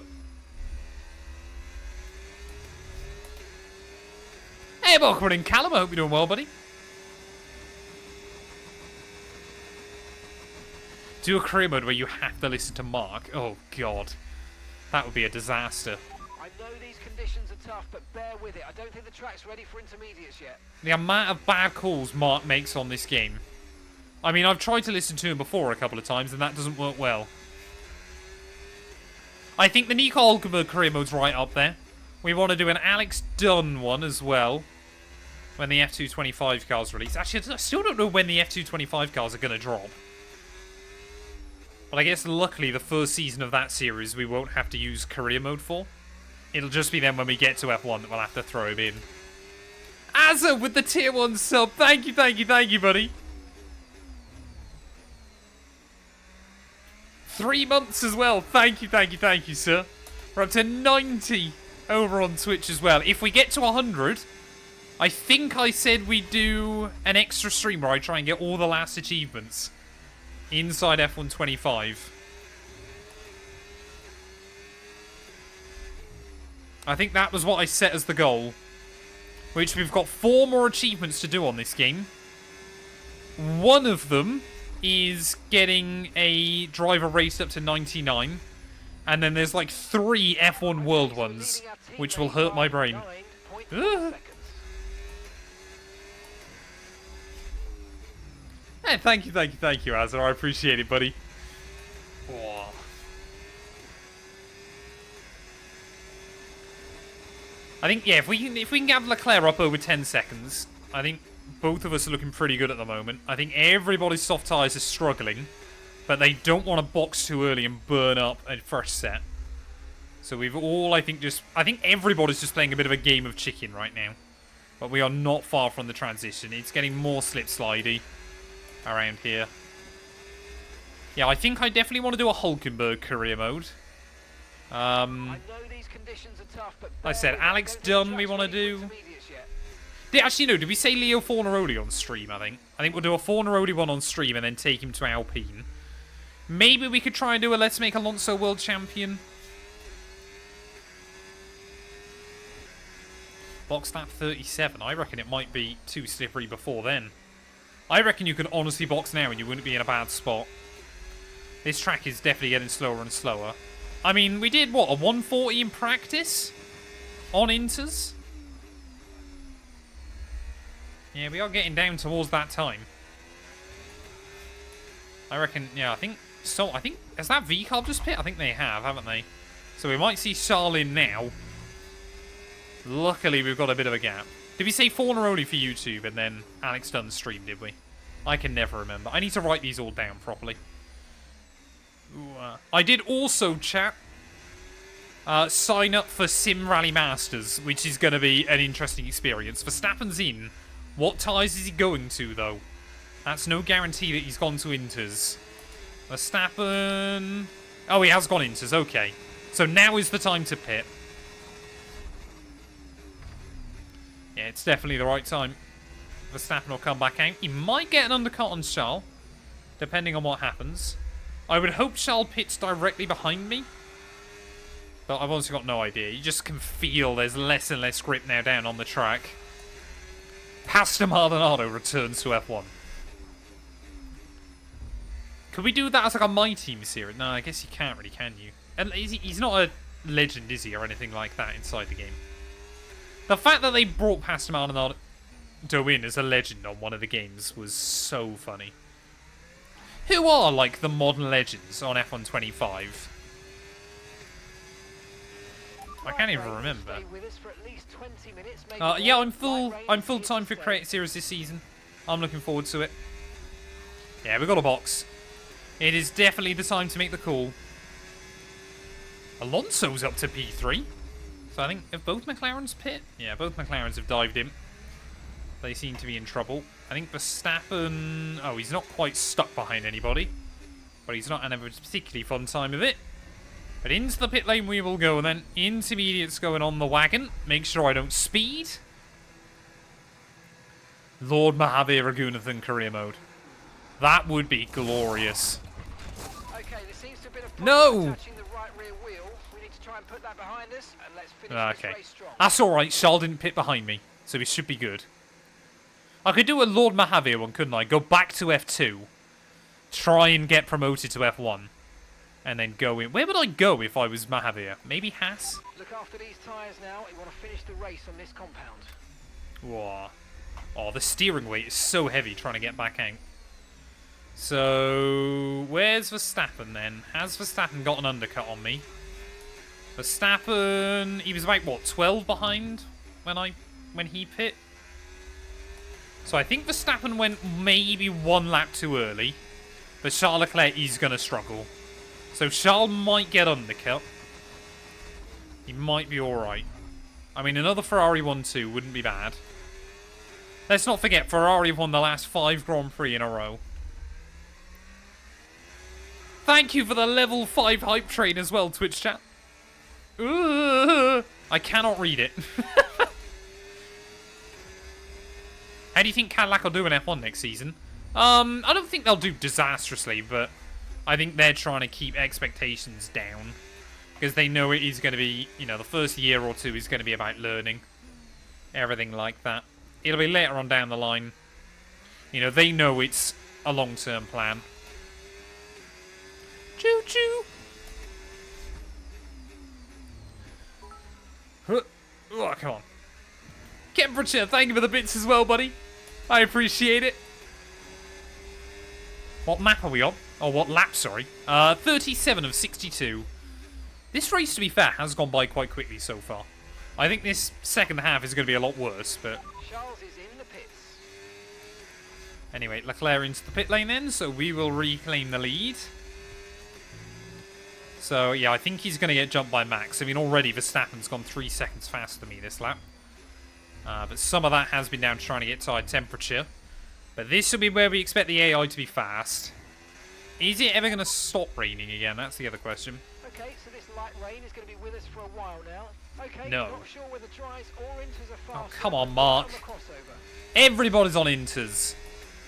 Hey, welcome in, Callum. I hope you're doing well, buddy. Do a career mode where you have to listen to Mark. Oh, God. That would be a disaster. I know these conditions are tough, but bear with it. I don't think the track's ready for intermediates yet. The amount of bad calls Mark makes on this game. I mean, I've tried to listen to him before a couple of times, and that doesn't work well. I think the Nico Hulkenberg career mode's right up there. We want to do an Alex Dunn one as well. When the F225 car's released. Actually, I still don't know when the F225 cars are going to drop. But I guess luckily the first season of that series we won't have to use career mode for. It'll just be then when we get to F1 that we'll have to throw him in. Azza with the tier 1 sub. Thank you, thank you, thank you, buddy. 3 months as well. Thank you, thank you, thank you, sir. We're up to 90 over on Twitch as well. If we get to 100... I think I said we'd do an extra stream where I try and get all the last achievements inside F125. I think that was what I set as the goal. Which we've got 4 more achievements to do on this game. One of them is getting a driver raced up to 99. And then there's like 3 F1 World ones, which will hurt my brain. Hey, thank you, Azar. I appreciate it, buddy. Oh. I think, yeah, if we can have Leclerc up over 10 seconds, I think both of us are looking pretty good at the moment. I think everybody's soft tyres are struggling, but they don't want to box too early and burn up at first set. So we've all, I think everybody's just playing a bit of a game of chicken right now. But we are not far from the transition. It's getting more slip-slidey around here. Yeah, I think I definitely want to do a Hulkenberg career mode. I know these conditions are tough, but I said Alex Dunn we want to do. Actually, no, did we say Leo Fornaroli on stream, I think? I think we'll do a Fornaroli one on stream and then take him to Alpine. Maybe we could try and do a Let's Make Alonso World Champion. Box lap 37. I reckon it might be too slippery before then. I reckon you can honestly box now and you wouldn't be in a bad spot. This track is definitely getting slower and slower. I mean, we did, what, a 140 in practice? On Inters? Yeah, we are getting down towards that time. I reckon, yeah, I think, has that V-Carb just pit? I think they have, haven't they? So we might see Charlene now. Luckily, we've got a bit of a gap. Did we say 4 in a row only for YouTube and then Alex done the stream, did we? I can never remember. I need to write these all down properly. Ooh, I did also, chat, sign up for Sim Rally Masters, which is going to be an interesting experience. Verstappen's in. What tyres is he going to, though? That's no guarantee that he's gone to Inters. Verstappen... Oh, he has gone Inters, okay. So now is the time to pit. Yeah, it's definitely the right time. Verstappen will come back out. He might get an undercut on Charles, depending on what happens. I would hope Charles pits directly behind me. But I've honestly got no idea. You just can feel there's less and less grip now down on the track. Pastor Maldonado returns to F1. Could we do that as like a My Team series? No, I guess you can't really, can you? And he's not a legend, is he, or anything like that inside the game. The fact that they brought Pastor Maldonado in as a legend on one of the games was so funny. Who are, like, the modern legends on F125? I can't even remember. Yeah, I'm full time for Create Series this season. I'm looking forward to it. Yeah, we've got a box. It is definitely the time to make the call. Alonso's up to P3. So I think, have both McLarens pit? Yeah, both McLarens have dived in. They seem to be in trouble. I think Verstappen... Oh, he's not quite stuck behind anybody. But he's not having a particularly fun time of it. But into the pit lane we will go, and then intermediates going on the wagon. Make sure I don't speed. Lord Mahavir Raghunathan career mode. That would be glorious. Okay, there seems to have been a no! touching the right rear wheel. We need to try and put that behind us, and let's finish this race strong. That's alright, Charles didn't pit behind me, so we should be good. I could do a Lord Mahavir one, couldn't I? Go back to F2. Try and get promoted to F1. And then go in. Where would I go if I was Mahavir? Maybe Haas? Look after these tyres now. You want to finish the race on this compound. Whoa. Oh, the steering weight is so heavy trying to get back out. So, where's Verstappen then? Has Verstappen got an undercut on me? Verstappen, he was about, what, 12 behind when he pit? So I think Verstappen went maybe 1 lap too early. But Charles Leclerc is going to struggle. So Charles might get undercut. He might be alright. I mean, another Ferrari 1-2 wouldn't be bad. Let's not forget, Ferrari have won the last 5 Grand Prix in a row. Thank you for the level 5 hype train as well, Twitch chat. I cannot read it. How do you think Cadillac will do in F1 next season? I don't think they'll do disastrously, but I think they're trying to keep expectations down. Because they know it is going to be, you know, the first year or two is going to be about learning. Everything like that. It'll be later on down the line. You know, they know it's a long-term plan. Choo-choo! Oh, come on. Temperature, thank you for the bits as well, buddy. I appreciate it. What map are we on? Oh, what lap, sorry. 37 of 62. This race, to be fair, has gone by quite quickly so far. I think this second half is going to be a lot worse, but... Charles is in the pits. Anyway, Leclerc into the pit lane then, so we will reclaim the lead. So, yeah, I think he's going to get jumped by Max. I mean, already Verstappen's gone 3 seconds faster than me this lap. But some of that has been down to trying to get tire temperature. But this will be where we expect the AI to be fast. Is it ever going to stop raining again? That's the other question. Okay, so this light rain is going to be with us for a while now. Okay, no. Not sure whether dries or inters are fast. Oh, come on, Mark. Everybody's on inters.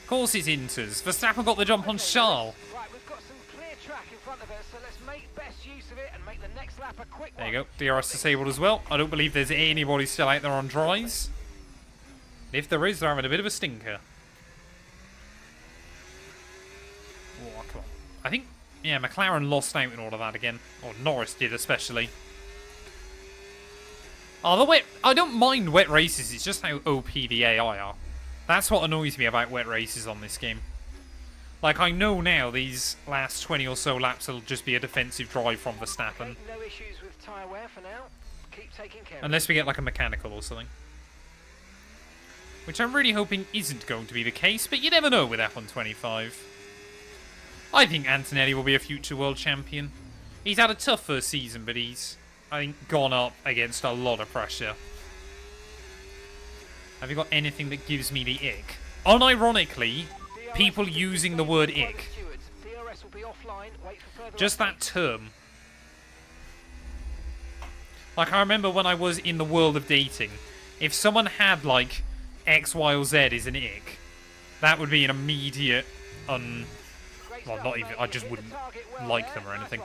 Of course it's inters. Verstappen got the jump on Charles. Right, we've got some clear track in front of us, so let's make best use of it and make the next lap a quick one. There you go. DRS disabled as well. I don't believe there's anybody still out there on dries. If there is, they're having a bit of a stinker. Oh, come on. I think Yeah, McLaren lost out in all of that again. Or Norris did, especially. Oh, I don't mind wet races, it's just how OP the AI are. That's what annoys me about wet races on this game. Like, I know now these last 20 or so laps will just be a defensive drive from Verstappen. Okay, no issues with tyre wear for now. Keep taking care. Unless we get like a mechanical or something. Which I'm really hoping isn't going to be the case, but you never know with F125. I think Antonelli will be a future world champion. He's had a tough first season, but he's, I think, gone up against a lot of pressure. Have you got anything that gives me the ick? Unironically, people using the word ick. Just that term. Like, I remember when I was in the world of dating, if someone had, like, X, Y, or Z is an ick, that would be an immediate, well, not even, I just wouldn't like them or anything.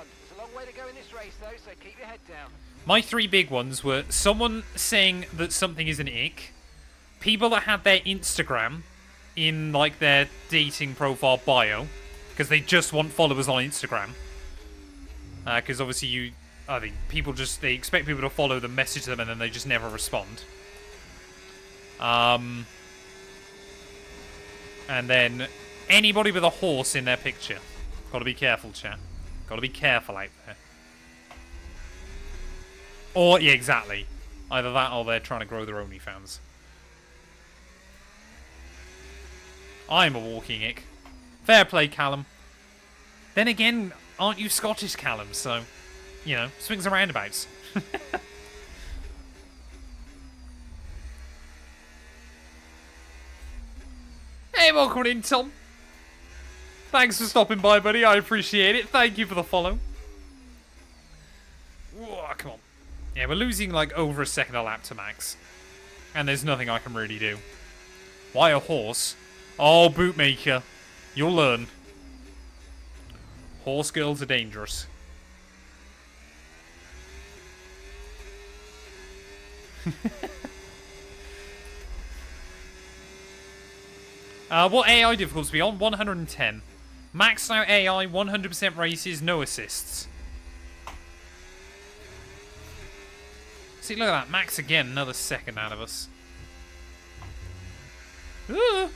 My three big ones were someone saying that something is an ick, people that had their Instagram in, like, their dating profile bio, because they just want followers on Instagram. Because obviously I think people they expect people to follow them, message them, and then they just never respond. And then anybody with a horse in their picture. Gotta be careful, chat. Gotta be careful out there. Or, yeah, exactly. Either that or they're trying to grow their OnlyFans. I'm a walking ick. Fair play, Callum. Then again, aren't you Scottish, Callum? So, you know, swings and roundabouts. Hey, welcome in, Tom. Thanks for stopping by, buddy. I appreciate it. Thank you for the follow. Whoa, come on. Yeah, we're losing like over a second a lap to Max. And there's nothing I can really do. Why a horse? Oh, bootmaker. You'll learn. Horse girls are dangerous. What AI difficulty are we on? 110. Maxed out AI, 100% races, no assists. See, look at that. Max again, another second out of us. Yeah,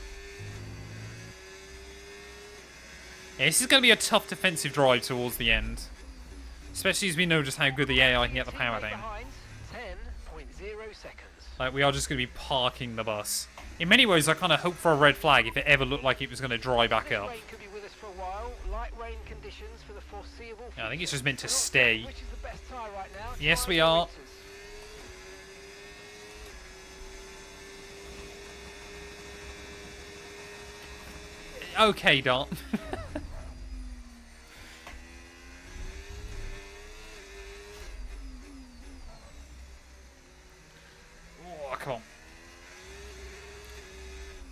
this is going to be a tough defensive drive towards the end. Especially as we know just how good the AI can get the power down. 10.0 seconds. Like, we are just going to be parking the bus. In many ways, I kind of hope for a red flag if it ever looked like it was going to dry back up. Yeah, I think it's just meant to stay. Yes, we are. Okay, Dart. Oh, come on.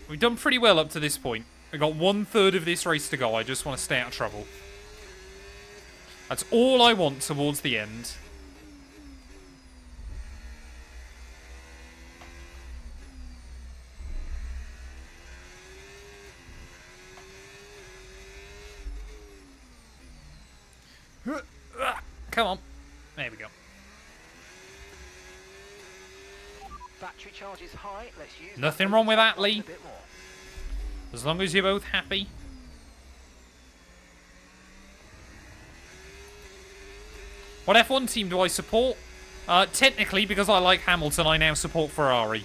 We've done pretty well up to this point. We've got 1/3 of this race to go. I just want to stay out of trouble. That's all I want towards the end. Come on. There we go. Battery charge is high. Let's use Nothing wrong with that, Lee. As long as you're both happy. What F1 team do I support? Technically, because I like Hamilton, I now support Ferrari.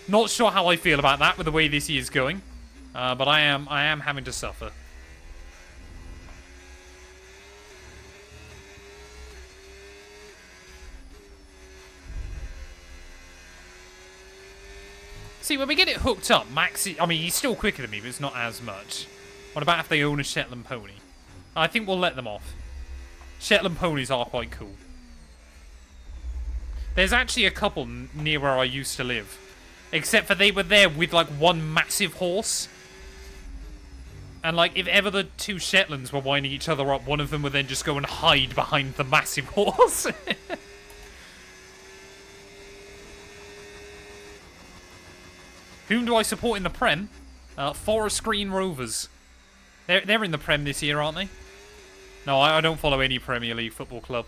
Not sure how I feel about that with the way this year is going. But I am having to suffer. See, when we get it hooked up, Max, I mean, he's still quicker than me, but it's not as much. What about if they own a Shetland pony? I think we'll let them off. Shetland ponies are quite cool. There's actually a couple near where I used to live. Except for they were there with, like, one massive horse. And, like, if ever the two Shetlands were winding each other up, one of them would then just go and hide behind the massive horse. Whom do I support in the Prem? Forest Green Rovers. They're in the Prem this year, aren't they? No, I don't follow any Premier League football club.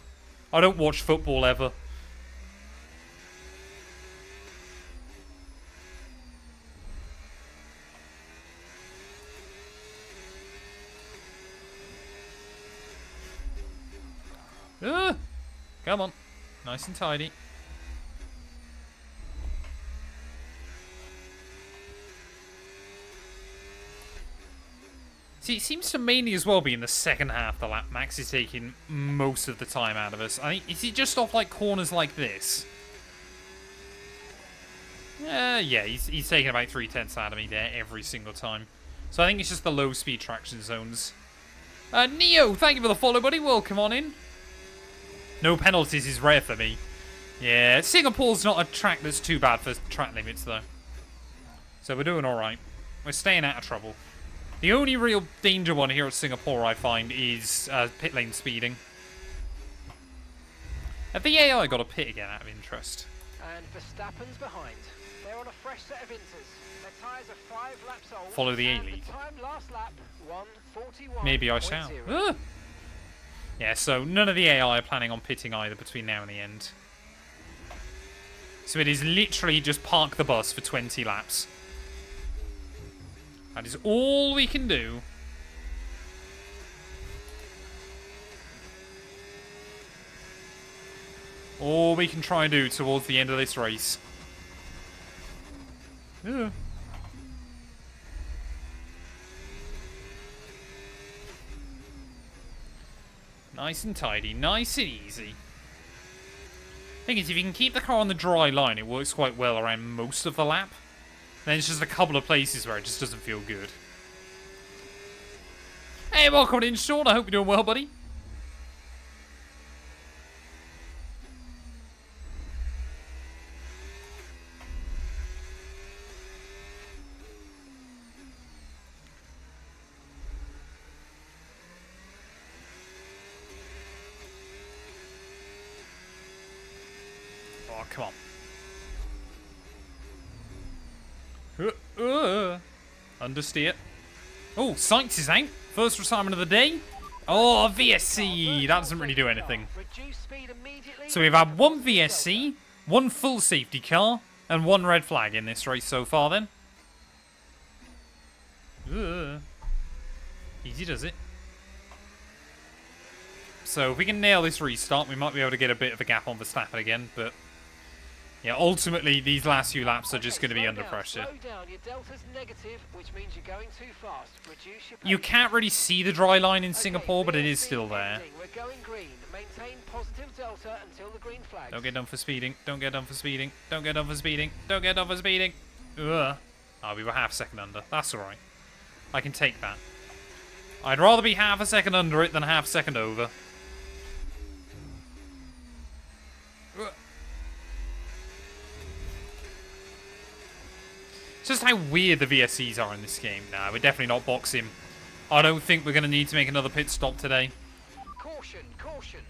I don't watch football ever. Come on. Nice and tidy. See, it seems to mainly as well be in the second half the lap Max is taking most of the time out of us. I think, is he just off like corners like this? Yeah, he's taking about 3/10 out of me there every single time. So I think it's just the low speed traction zones. Neo, thank you for the follow, buddy. Welcome on in. No penalties is rare for me. Yeah, Singapore's not a track that's too bad for track limits, though. So we're doing alright. We're staying out of trouble. The only real danger one here at Singapore, I find, is pit lane speeding. Have the AI got a pit again, out of interest? And Verstappen's behind. They're on a fresh set of inters. Their tyres are 5 laps old. Follow the and A-League. The time last lap, 1:41. Maybe I shall. Yeah, so none of the AI are planning on pitting either between now and the end. So it is literally just park the bus for 20 laps. That is all we can do. All we can try and do towards the end of this race. Yeah. Nice and tidy, nice and easy. Thing is, if you can keep the car on the dry line, it works quite well around most of the lap. Then it's just a couple of places where it just doesn't feel good. Hey, welcome in, Sean. I hope you're doing well, buddy. Oh, come on. Understeer. Oh, Sainz is out. First retirement of the day. Oh, VSC. That doesn't really do anything. So we've had one VSC, one full safety car, and one red flag in this race so far then. Easy does it. So if we can nail this restart, we might be able to get a bit of a gap on Verstappen again, but yeah, ultimately these last few laps are just going to be under pressure. You can't really see the dry line in Singapore, but it is still there. Don't get done for speeding. Don't get done for speeding. Don't get done for speeding. Don't get done for speeding. Ugh. Oh, we were half a second under. That's alright. I can take that. I'd rather be half a second under it than half a second over. It's just how weird the VSCs are in this game. Nah, we're definitely not boxing. I don't think we're going to need to make another pit stop today. Caution, caution.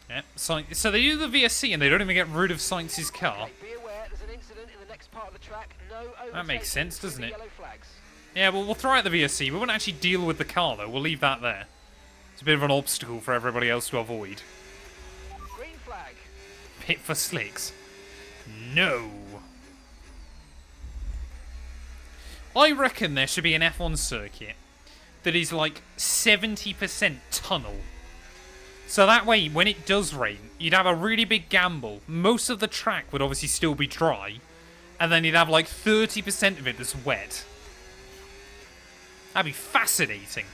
Yeah, so they do the VSC and they don't even get rid of Sainz's car. Be aware, there's an incident in the next part of the track. No that makes sense, doesn't it? yellow flags. Yeah, well, we'll throw out the VSC. We won't actually deal with the car, though. We'll leave that there. It's a bit of an obstacle for everybody else to avoid. Green flag. Pit for slicks. No. I reckon there should be an F1 circuit that is like 70% tunnel. So that way, when it does rain, you'd have a really big gamble. Most of the track would obviously still be dry. And then you'd have like 30% of it that's wet. That'd be fascinating.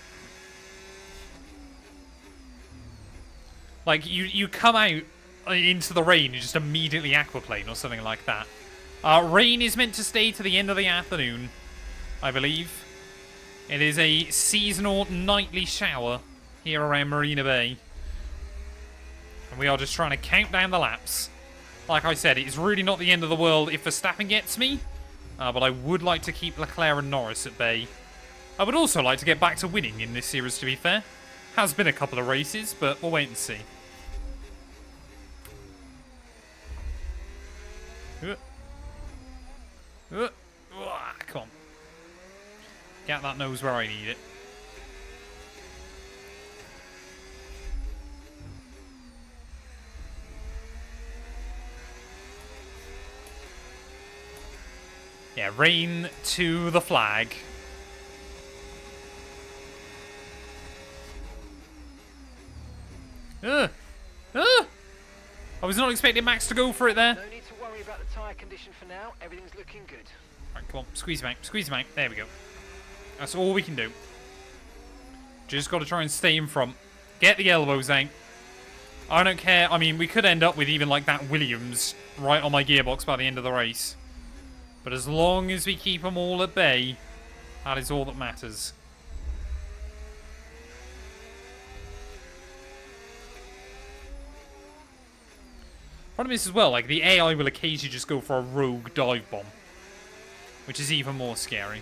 Like, you come out into the rain, you just immediately aquaplane or something like that. Rain is meant to stay to the end of the afternoon, I believe. It is a seasonal nightly shower here around Marina Bay. And we are just trying to count down the laps. Like I said, it's really not the end of the world if Verstappen gets me. But I would like to keep Leclerc and Norris at bay. I would also like to get back to winning in this series, to be fair. Has been a couple of races, but we'll wait and see. Come on. Get that nose where I need it. Yeah, rain to the flag. I was not expecting Max to go for it there. No need to worry about the tyre condition for now. Everything's looking good. Right, come on. Squeeze him out. Squeeze him out. There we go. That's all we can do. Just got to try and stay in front. Get the elbows out. I don't care. I mean, we could end up with even like that Williams right on my gearbox by the end of the race. But as long as we keep them all at bay, that is all that matters. Problem is as well, like the AI will occasionally just go for a rogue dive bomb, which is even more scary.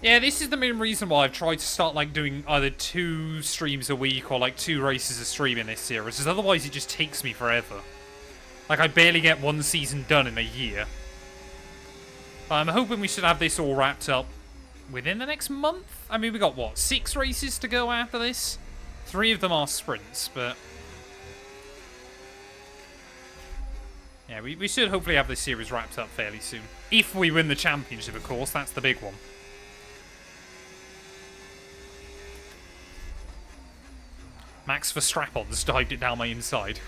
Yeah, this is the main reason why I've tried to start like doing either 2 streams a week or like 2 races a stream in this series, because otherwise it just takes me forever. Like I barely get 1 season done in a year. But I'm hoping we should have this all wrapped up within the next month. I mean, we got what, 6 races to go after this? 3 of them are sprints, but yeah, we should hopefully have this series wrapped up fairly soon. If we win the championship, of course, that's the big one. Max for strap-ons dived it down my inside.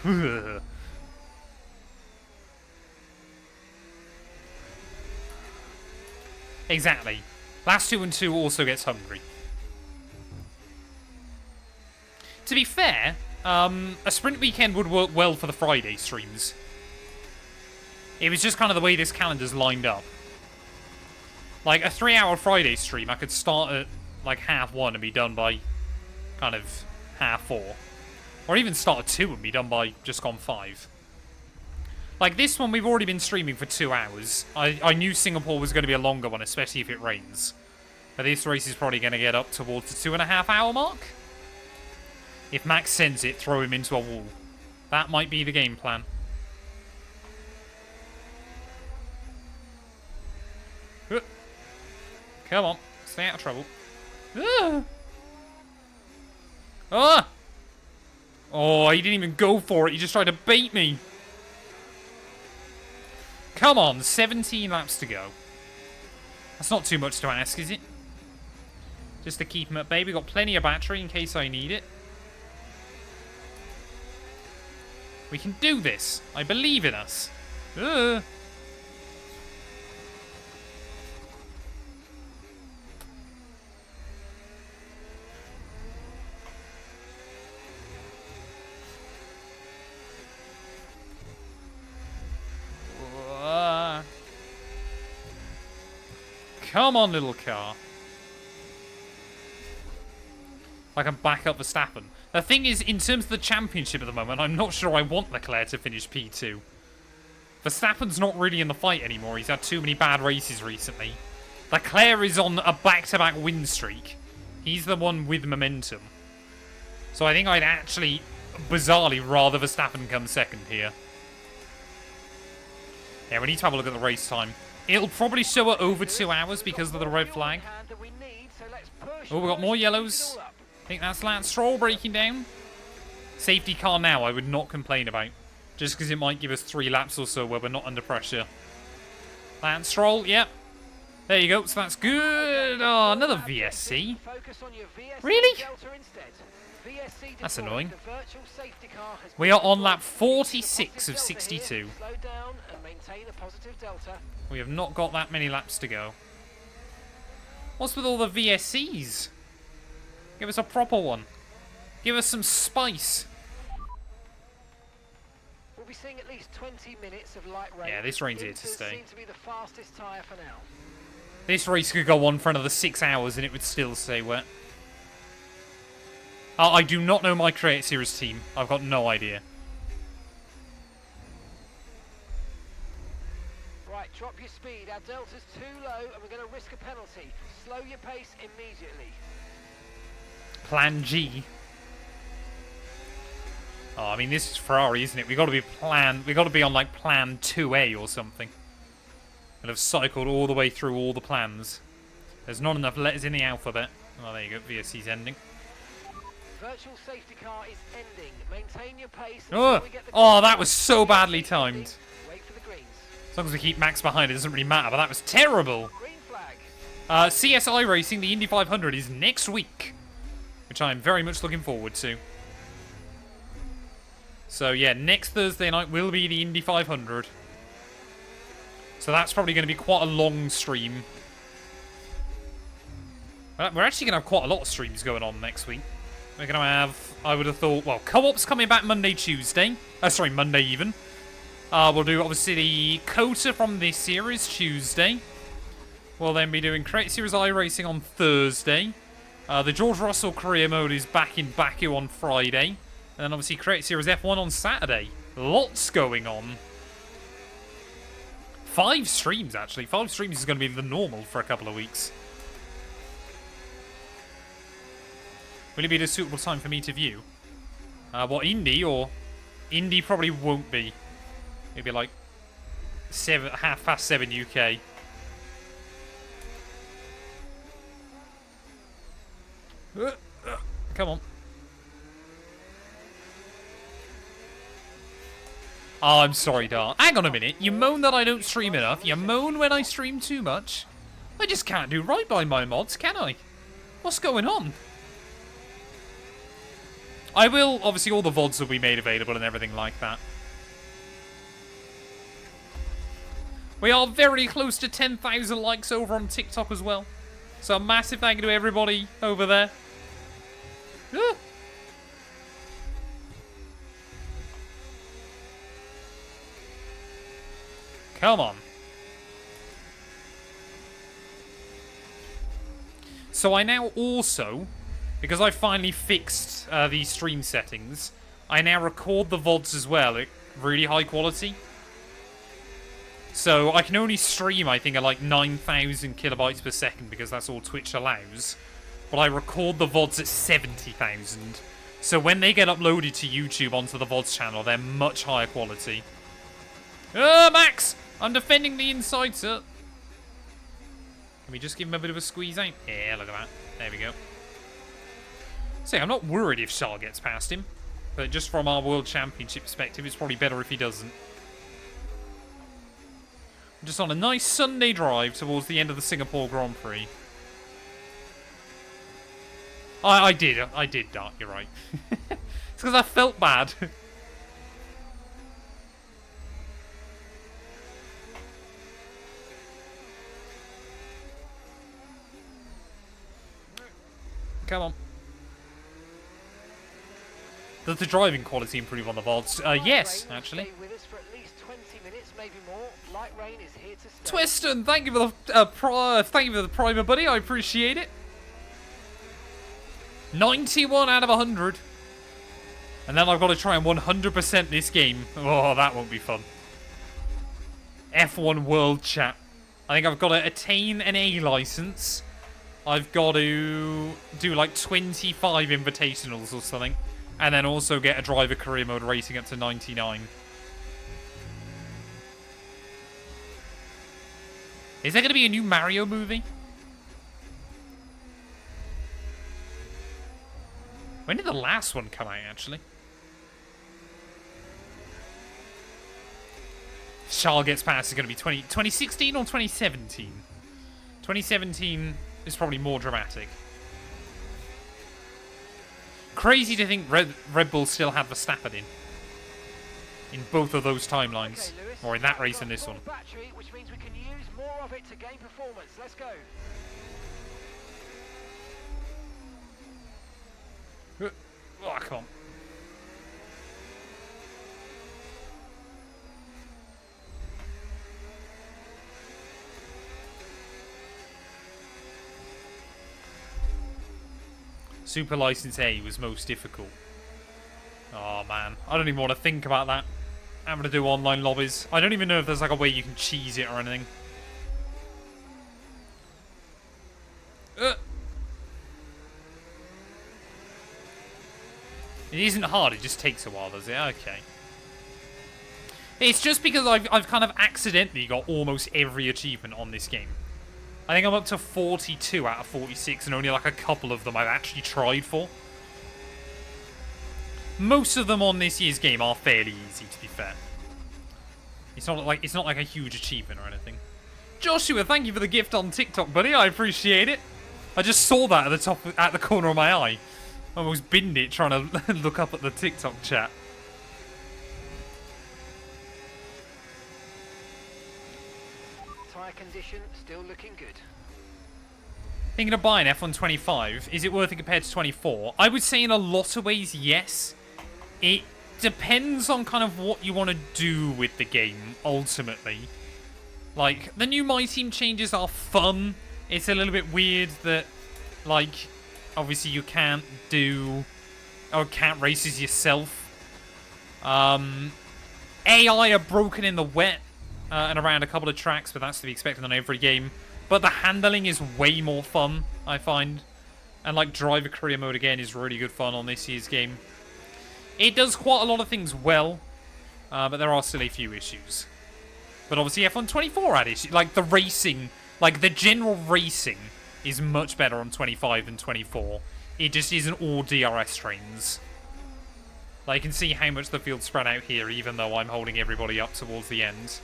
Exactly. Last 2 and 2 also gets hungry. To be fair, a sprint weekend would work well for the Friday streams. It was just kind of the way this calendar's lined up. Like, a 3-hour Friday stream, I could start at, like, 1:30 and be done by kind of 4:30. Or even start at 2 and be done by just gone 5. Like, this one, we've already been streaming for 2 hours. I knew Singapore was going to be a longer one, especially if it rains. But this race is probably going to get up towards the 2.5-hour mark. If Max sends it, throw him into a wall. That might be the game plan. Come on, stay out of trouble. Ah! Oh, he didn't even go for it. He just tried to bait me. Come on, 17 laps to go. That's not too much to ask, is it? Just to keep him at bay. We've got plenty of battery in case I need it. We can do this. I believe in us. Come on, little car. I can back up Verstappen. The thing is, in terms of the championship at the moment, I'm not sure I want Leclerc to finish P2. Verstappen's not really in the fight anymore. He's had too many bad races recently. Leclerc is on a back-to-back win streak. He's the one with momentum. So I think I'd actually, bizarrely, rather Verstappen come second here. Yeah, we need to have a look at the race time. It'll probably show it over 2 hours because of the red flag. Oh, we've got more yellows. I think that's Lance Stroll breaking down. Safety car now, I would not complain about. Just because it might give us 3 laps or so where we're not under pressure. Lance Stroll, yep. There you go, so that's good. Oh, another VSC. Really? That's annoying. We are on lap 46 of 62. We have not got that many laps to go. What's with all the VSCs? Give us a proper one. Give us some spice. We'll be seeing at least 20 minutes of light rain. Yeah, this rain's here to stay. Seem to be the fastest tyre for now. This race could go on for another 6 hours and it would still stay wet. I do not know my Create Series team. I've got no idea. Right, drop your speed. Our delta's too low and we're going to risk a penalty. Slow your pace immediately. Plan G. Oh, I mean, this is Ferrari, isn't it? We got to be on like Plan 2A or something. And have cycled all the way through all the plans. There's not enough letters in the alphabet. Oh, there you go. VSC's ending. Virtual safety car is ending. Maintain your pace. Oh, We get the oh, that was so badly timed. Wait for the greens. As long as we keep Max behind, it doesn't really matter, but that was terrible. Green flag. CSI Racing, the Indy 500, is next week, which I'm very much looking forward to. So, yeah, next Thursday night will be the Indy 500. So that's probably going to be quite a long stream. We're actually going to have quite a lot of streams going on next week. We're going to have, I would have thought, well, Co-op's coming back Monday, Tuesday. Sorry, Monday even. We'll do, obviously, the Cota from this series, Tuesday. We'll then be doing Create Series iRacing on Thursday. The George Russell career mode is back in Baku on Friday. And then, obviously, Create Series F1 on Saturday. Lots going on. 5 streams, actually. 5 streams is going to be the normal for a couple of weeks. Will it be a suitable time for me to view? What, Indy, or... Indy probably won't be. It'll be like 7:30 UK. Come on. Oh, I'm sorry, Dart. Hang on a minute. You moan that I don't stream enough. You moan when I stream too much. I just can't do right by my mods, can I? What's going on? I will, obviously all the VODs will be made available and everything like that. We are very close to 10,000 likes over on TikTok as well. So a massive thank you to everybody over there. Ah. Come on. So I now also, because I finally fixed these stream settings, I now record the VODs as well at really high quality. So I can only stream, I think, at like 9,000 kilobytes per second because that's all Twitch allows. But I record the VODs at 70,000. So when they get uploaded to YouTube onto the VODs channel, they're much higher quality. Max! I'm defending the inside, sir. Can we just give him a bit of a squeeze out? Yeah, look at that. There we go. See, I'm not worried if Charles gets past him. But just from our World Championship perspective, it's probably better if he doesn't. Just on a nice Sunday drive towards the end of the Singapore Grand Prix. I did, Dart, you're right. It's because I felt bad. Come on. Does the driving quality improve on the VODs? Yes, actually. Twiston, thank you for the primer, buddy. I appreciate it. 91 out of 100. And then I've got to try and 100% this game. Oh, that won't be fun. F1 World Chat. I think I've got to attain an A license. I've got to do like 25 invitationals or something. And then also get a driver career mode rating up to 99. Is there going to be a new Mario movie? When did the last one come out, actually? Charles gets past is going to be 2016 or 2017? 2017 is probably more dramatic. Crazy to think Red Bull still had Verstappen in both of those timelines. Okay, Lewis, or in that race and this one. Battery, which means we can use more of it to gain performance. Let's go. Oh, come on. Super License A was most difficult. Oh, man. I don't even want to think about that. Having to do online lobbies. I don't even know if there's like a way you can cheese it or anything. It isn't hard, it just takes a while, does it? Okay. It's just because I've kind of accidentally got almost every achievement on this game. I think I'm up to 42 out of 46, and only like a couple of them I've actually tried for. Most of them on this year's game are fairly easy, to be fair. It's not like a huge achievement or anything. Joshua, thank you for the gift on TikTok, buddy. I appreciate it. I just saw that at the corner of my eye. I almost binned it trying to look up at the TikTok chat. Tyre condition still looking good. Thinking of buying F125, is it worth it compared to 24? I would say in a lot of ways, yes. It depends on kind of what you want to do with the game, ultimately. Like, the new My Team changes are fun. It's a little bit weird that, like, obviously you can't do, or can't races yourself. AI are broken in the wet and around a couple of tracks, but that's to be expected on every game. But the handling is way more fun, I find. And, like, driver career mode, again, is really good fun on this year's game. It does quite a lot of things well, but there are still a few issues. But obviously F124 had issues. Like, the racing, like, the general racing is much better on 25 than 24. It just isn't all DRS trains. Like, you can see how much the field spread out here, even though I'm holding everybody up towards the end.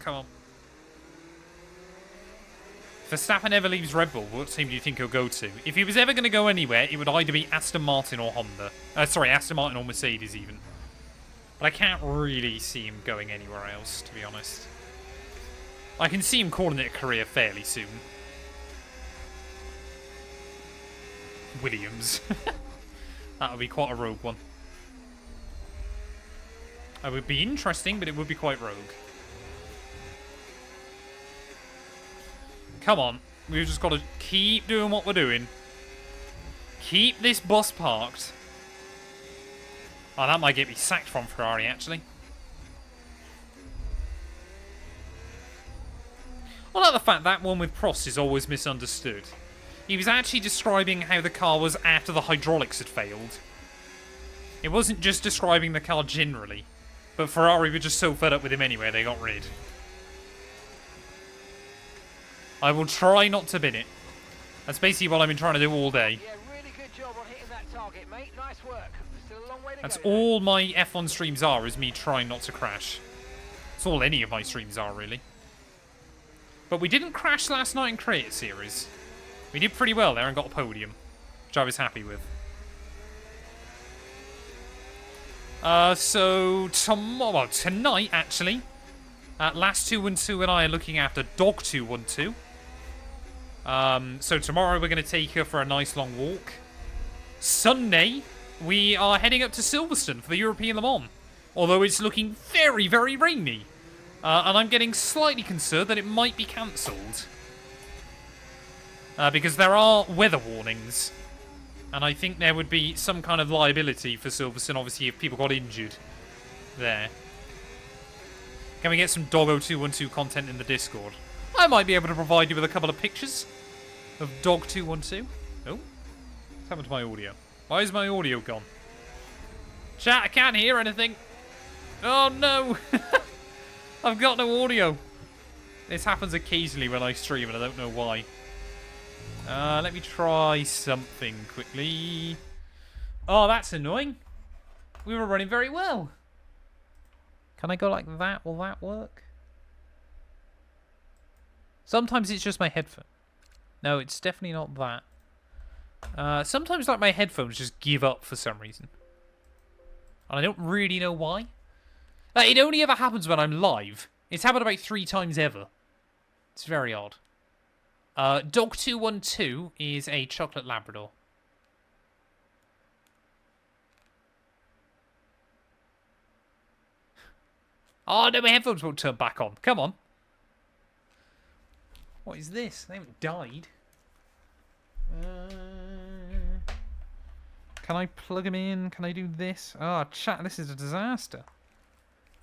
Come on. Verstappen never leaves Red Bull. What team do you think he'll go to? If he was ever going to go anywhere, it would either be Aston Martin or Honda. Sorry, Aston Martin or Mercedes even. But I can't really see him going anywhere else, to be honest. I can see him calling it a career fairly soon. Williams. That would be quite a rogue one. It would be interesting, but it would be quite rogue. Come on. We've just got to keep doing what we're doing. Keep this bus parked. Oh, that might get me sacked from Ferrari, actually. I like the fact that one with Prost is always misunderstood. He was actually describing how the car was after the hydraulics had failed. It wasn't just describing the car generally. But Ferrari were just so fed up with him anyway, they got rid. I will try not to bin it. That's basically what I've been trying to do all day. Yeah, really good job on hitting that target, mate. Nice work. Still a long way to That's go. all my F1 streams are, is me trying not to crash. That's all any of my streams are, really. But we didn't crash last night in Creator Series. We did pretty well there and got a podium, which I was happy with. So tomorrow, tonight actually, Last212 and I are looking after Dog212. So tomorrow we're going to take her for a nice long walk. Sunday, we are heading up to Silverstone for the European Le Mans. Although it's looking very, very rainy. And I'm getting slightly concerned that it might be cancelled. Because there are weather warnings. And I think there would be some kind of liability for Silverstone, obviously, if people got injured there. Can we get some Doggo212 content in the Discord? I might be able to provide you with a couple of pictures of Dog212. Oh, what's happened to my audio? Why is my audio gone? Chat, I can't hear anything. Oh no! I've got no audio. This happens occasionally when I stream and I don't know why. Let me try something quickly. Oh, that's annoying. We were running very well. Can I go like that? Will that work? Sometimes it's just my headphone. No, it's definitely not that. Sometimes like my headphones just give up for some reason. And I don't really know why. Like, it only ever happens when I'm live. It's happened about 3 times ever. It's very odd. Dog212 is a chocolate Labrador. Oh no, my headphones won't turn back on. Come on. What is this? They haven't died. Can I plug them in? Can I do this? Oh, chat, this is a disaster.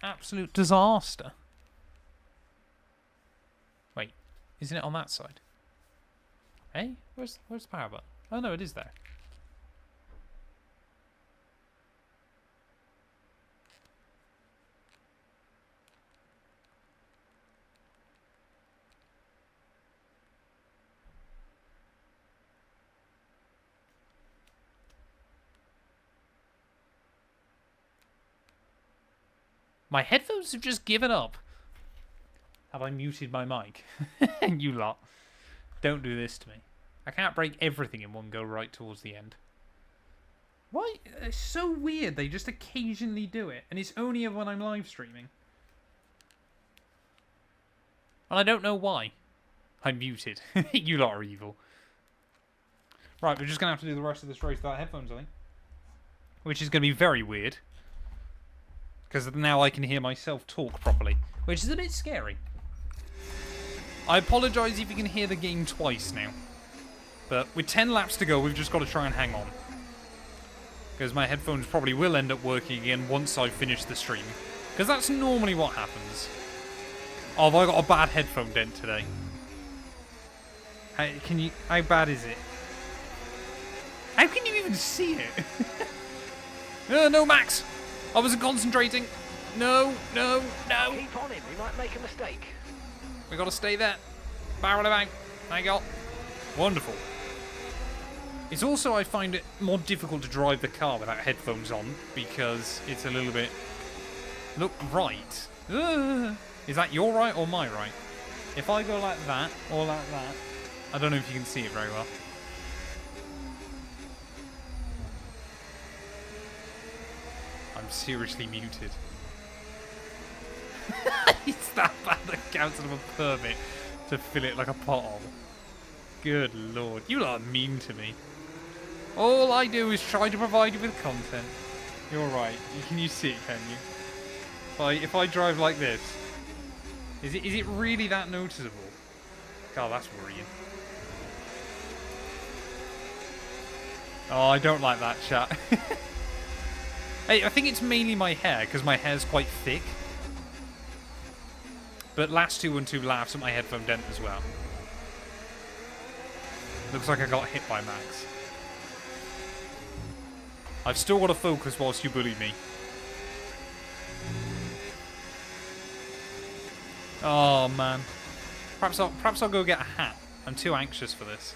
Absolute disaster. Wait, isn't it on that side? Hey, where's the power button? Oh no, it is there. My headphones have just given up. Have I muted my mic? You lot. Don't do this to me. I can't break everything in one go right towards the end. Why? It's so weird. They just occasionally do it. And it's only when I'm live streaming. And I don't know why. I'm muted. You lot are evil. Right, we're just going to have to do the rest of this race without headphones, I think. Which is going to be very weird. Because now I can hear myself talk properly. Which is a bit scary. I apologise if you can hear the game twice now. But with 10 laps to go, we've just got to try and hang on. Because my headphones probably will end up working again once I finish the stream. Because that's normally what happens. Oh, have I got a bad headphone dent today? How bad is it? How can you even see it? No, Max! I wasn't concentrating. No. Keep on him, he might make a mistake. We got to stay there. Barrel him out. Hang on. Wonderful. It's also, I find it more difficult to drive the car without headphones on because it's a little bit... Look right. Is that your right or my right? If I go like that or like that, I don't know if you can see it very well. I'm seriously muted. It's that bad that counts as a permit to fill it like a pothole. Good lord. You lot are mean to me. All I do is try to provide you with content. You're right. Can you see it, can you? If I drive like this, is it really that noticeable? God, that's worrying. Oh, I don't like that, chat. Hey, I think it's mainly my hair, because my hair's quite thick. But last 212 laughs at my headphone dent as well. Looks like I got hit by Max. I've still got to focus whilst you bully me. Oh, man. Perhaps I'll go get a hat. I'm too anxious for this.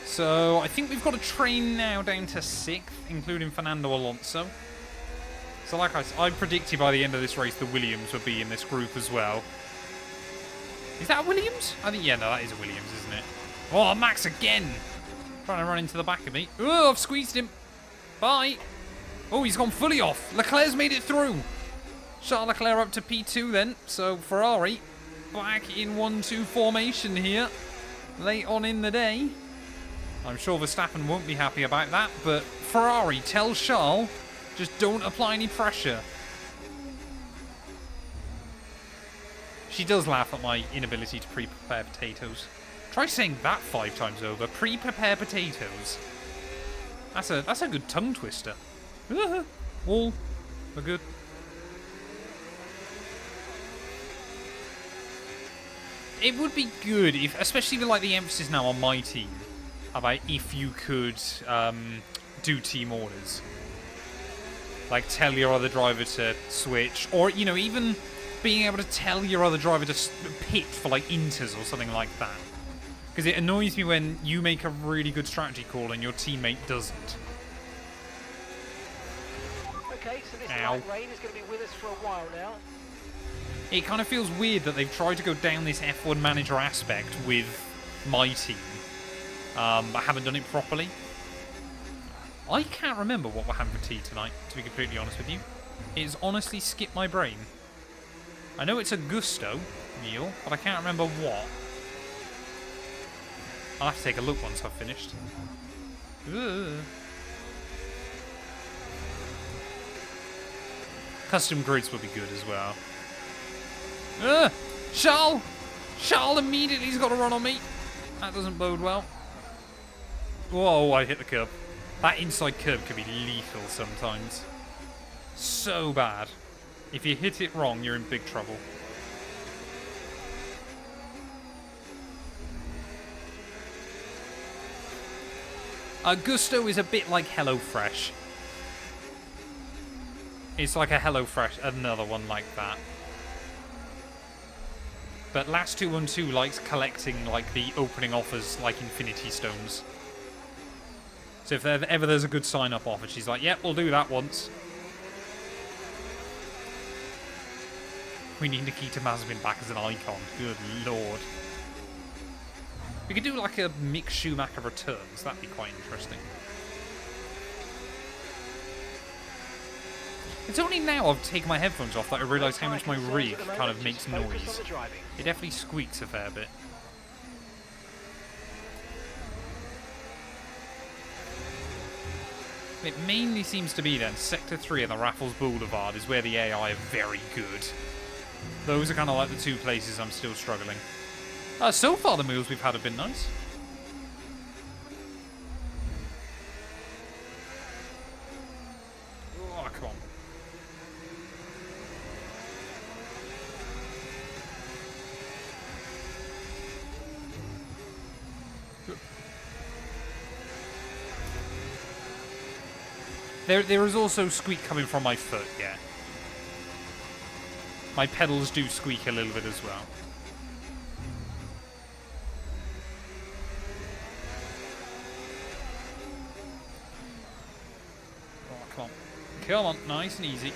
So, I think we've got a train now down to 6th, including Fernando Alonso. So, like I predicted by the end of this race, the Williams would be in this group as well. Is that a Williams? I think, yeah, no, that is a Williams, isn't it? Oh, Max again! Trying to run into the back of me. Oh, I've squeezed him. Bye. Oh, he's gone fully off. Leclerc's made it through. Charles Leclerc up to P2 then. So, Ferrari back in 1-2 formation here. Late on in the day. I'm sure Verstappen won't be happy about that, but Ferrari, tell Charles, just don't apply any pressure. She does laugh at my inability to pre-prepare potatoes. Try saying that 5 times over. Pre-prepare potatoes. That's a good tongue twister. All are good. It would be good if, especially with like the emphasis now on my team, about if you could do team orders. Like tell your other driver to switch, or you know, even being able to tell your other driver to pit for like inters or something like that. Because it annoys me when you make a really good strategy call and your teammate doesn't. Okay, so this light rain is going to be with us for a while now. It kind of feels weird that they've tried to go down this F1 manager aspect with my team. I haven't done it properly. I can't remember what we're having for tea tonight, to be completely honest with you. It's honestly skipped my brain. I know it's a gusto meal, but I can't remember what. I'll have to take a look once I've finished. Ugh. Custom grids would be good as well. Charles! Charles immediately has got to run on me. That doesn't bode well. Whoa, I hit the curb. That inside curb can be lethal sometimes. So bad. If you hit it wrong, you're in big trouble. Gusto is a bit like HelloFresh. It's like a HelloFresh, another one like that. but Last212 likes collecting like the opening offers like Infinity Stones. So if ever there's a good sign-up offer, she's like, yep, we'll do that once. We need Nikita Mazepin back as an icon. Good lord. We could do like a Mick Schumacher returns. That'd be quite interesting. It's only now I've taken my headphones off that I realise how much my rig kind of makes noise. It definitely squeaks a fair bit. It mainly seems to be then Sector 3 and the Raffles Boulevard is where the AI are very good. Those are kind of like the two places I'm still struggling. So far the meals we've had have been nice. Oh, come on. There is also squeak coming from my foot, yeah. My pedals do squeak a little bit as well. Oh, come on. Come on, nice and easy.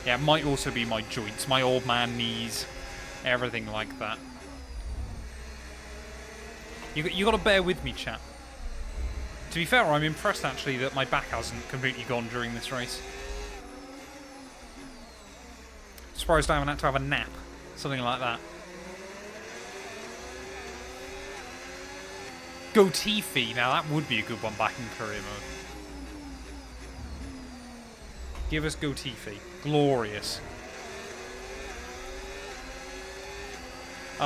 Yeah, it might also be my joints, my old man knees, everything like that. You got to bear with me, chat. To be fair, I'm impressed actually that my back hasn't completely gone during this race. Surprised I haven't had to have a nap, something like that. Goatee fee, now that would be a good one back in career mode. Give us goatee fee, glorious.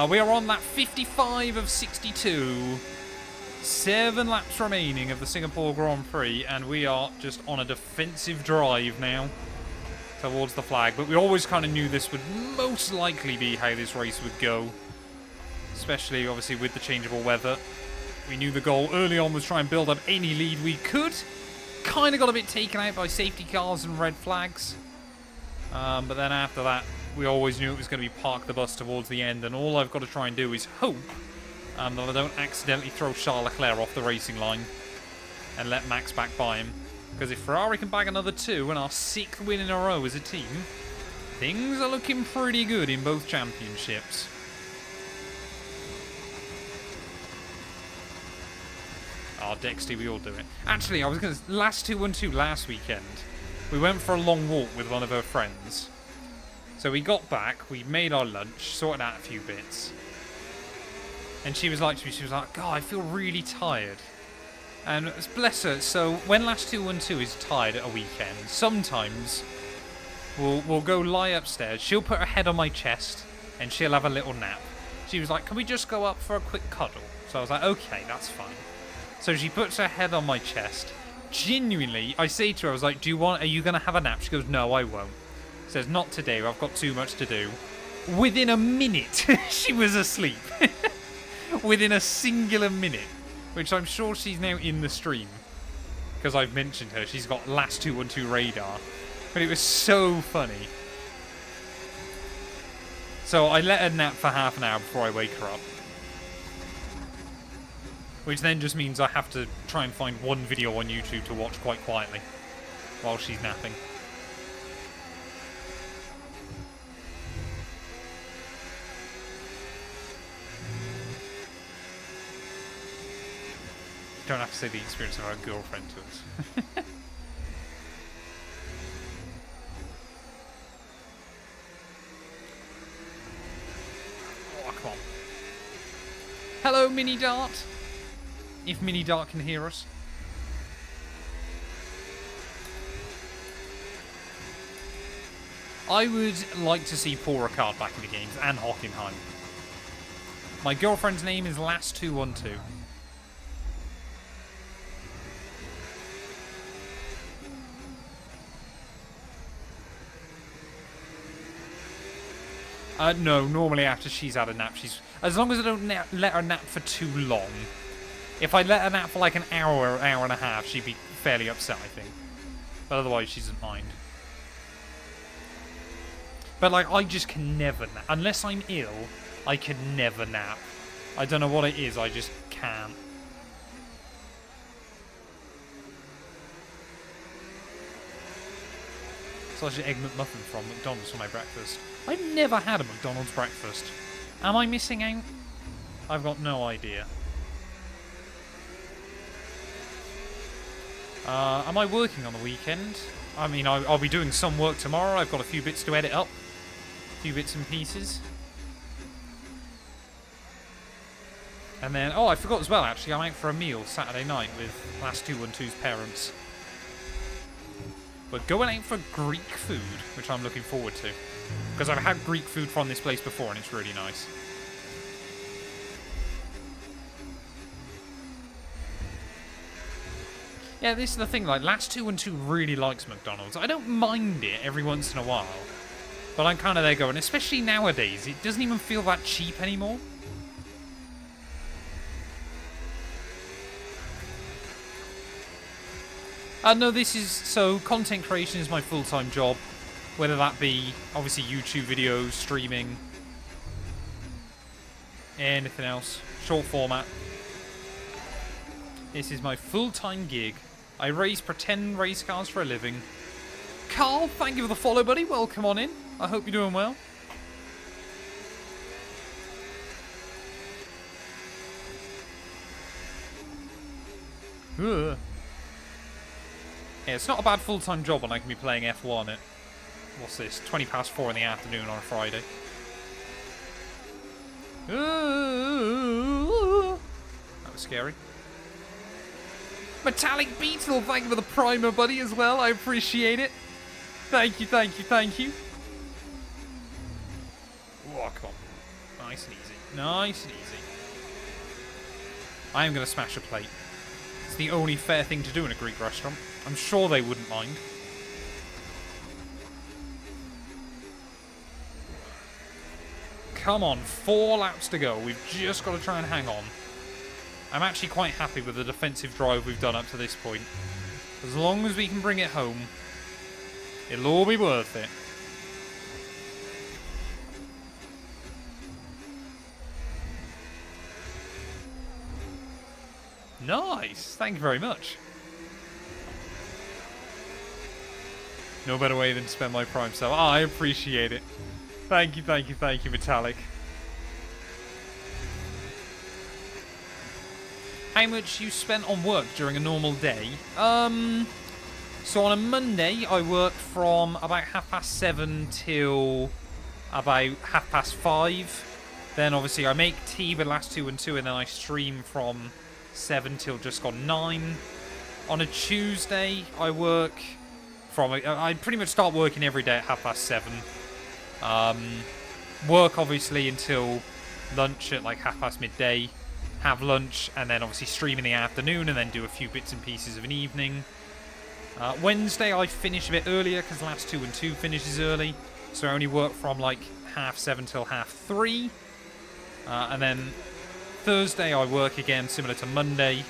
We are on lap 55 of 62. 7 laps remaining of the Singapore Grand Prix, and we are just on a defensive drive now towards the flag. But we always kind of knew this would most likely be how this race would go, especially obviously with the changeable weather. We knew the goal early on was try and build up any lead we could. Kind of got a bit taken out by safety cars and red flags. But then after that, we always knew it was going to be park the bus towards the end, and all I've got to try and do is hope that I don't accidentally throw Charles Leclerc off the racing line and let Max back by him. Because if Ferrari can bag another 2 and our 6th win in a row as a team, things are looking pretty good in both championships. Oh, Dexty, we all do it. Actually, I was going to... Last212 last weekend, we went for a long walk with one of her friends. So we got back, we made our lunch, sorted out a few bits. And she was like to me, she was like, God, I feel really tired. And bless her, so when Last212 is tired at a weekend, sometimes we'll go lie upstairs, she'll put her head on my chest, and she'll have a little nap. She was like, can we just go up for a quick cuddle? So I was like, okay, that's fine. So she puts her head on my chest. Genuinely, I say to her, I was like, are you going to have a nap? She goes, no, I won't. Says, not today, I've got too much to do. Within a minute, she was asleep. Within a singular minute. Which I'm sure she's now in the stream. Because I've mentioned her. She's got Last212 radar. But it was so funny. So I let her nap for half an hour before I wake her up. Which then just means I have to try and find one video on YouTube to watch quite quietly. While she's napping. Don't have to say the experience of our girlfriend to us. Oh, come on. Hello, Mini Dart. If Mini Dart can hear us. I would like to see Paul Ricard back in the games, and Hockenheim. My girlfriend's name is Last212. No, normally after she's had a nap, as long as I don't let her nap for too long. If I let her nap for like an hour, hour and a half, she'd be fairly upset, I think. But otherwise, she doesn't mind. But, like, I just can never nap. Unless I'm ill, I can never nap. I don't know what it is, I just can't. Sausage egg McMuffin from McDonald's for my breakfast. I've never had a McDonald's breakfast. Am I missing out? I've got no idea. Am I working on the weekend? I mean, I'll be doing some work tomorrow. I've got a few bits to edit up. A few bits and pieces. And then, oh, I forgot as well, actually. I'm out for a meal Saturday night with Matt212's parents. We're going out for Greek food, which I'm looking forward to. Because I've had Greek food from this place before, and it's really nice. Yeah, this is the thing, like, Matt212 really likes McDonald's. I don't mind it every once in a while. But I'm kind of there going, especially nowadays, it doesn't even feel that cheap anymore. No, this is, so content creation is my full-time job. Whether that be, obviously, YouTube videos, streaming, anything else, short format. This is my full-time gig. I race pretend race cars for a living. Carl, thank you for the follow, buddy. Welcome on in. I hope you're doing well. Ugh. Yeah, it's not a bad full-time job when I can be playing F1 at, what's this, 4:20 in the afternoon on a Friday. Ooh, that was scary. Metallic Beetle, thank you for the primer, buddy, as well. I appreciate it. Thank you, thank you, thank you. Oh, come on. Nice and easy. Nice and easy. I am going to smash a plate. It's the only fair thing to do in a Greek restaurant. I'm sure they wouldn't mind. Come on, 4 laps to go. We've just got to try and hang on. I'm actually quite happy with the defensive drive we've done up to this point. As long as we can bring it home, it'll all be worth it. Nice! Thank you very much. No better way than to spend my prime self. I appreciate it. Thank you, thank you, thank you, Metallic. How much you spent on work during a normal day? So on a Monday, I work from about 7:30 till about 5:30. Then obviously I make tea with Matt212, and then I stream from 7 till just gone 9. On a Tuesday, I work from... I pretty much start working every day at 7:30. Work obviously until lunch at like midday. Have lunch, and then obviously stream in the afternoon, and then do a few bits and pieces of an evening. Wednesday I finish a bit earlier because Matt212 finishes early, so I only work from like 7:30 till 3:30. And then Thursday I work again similar to Monday,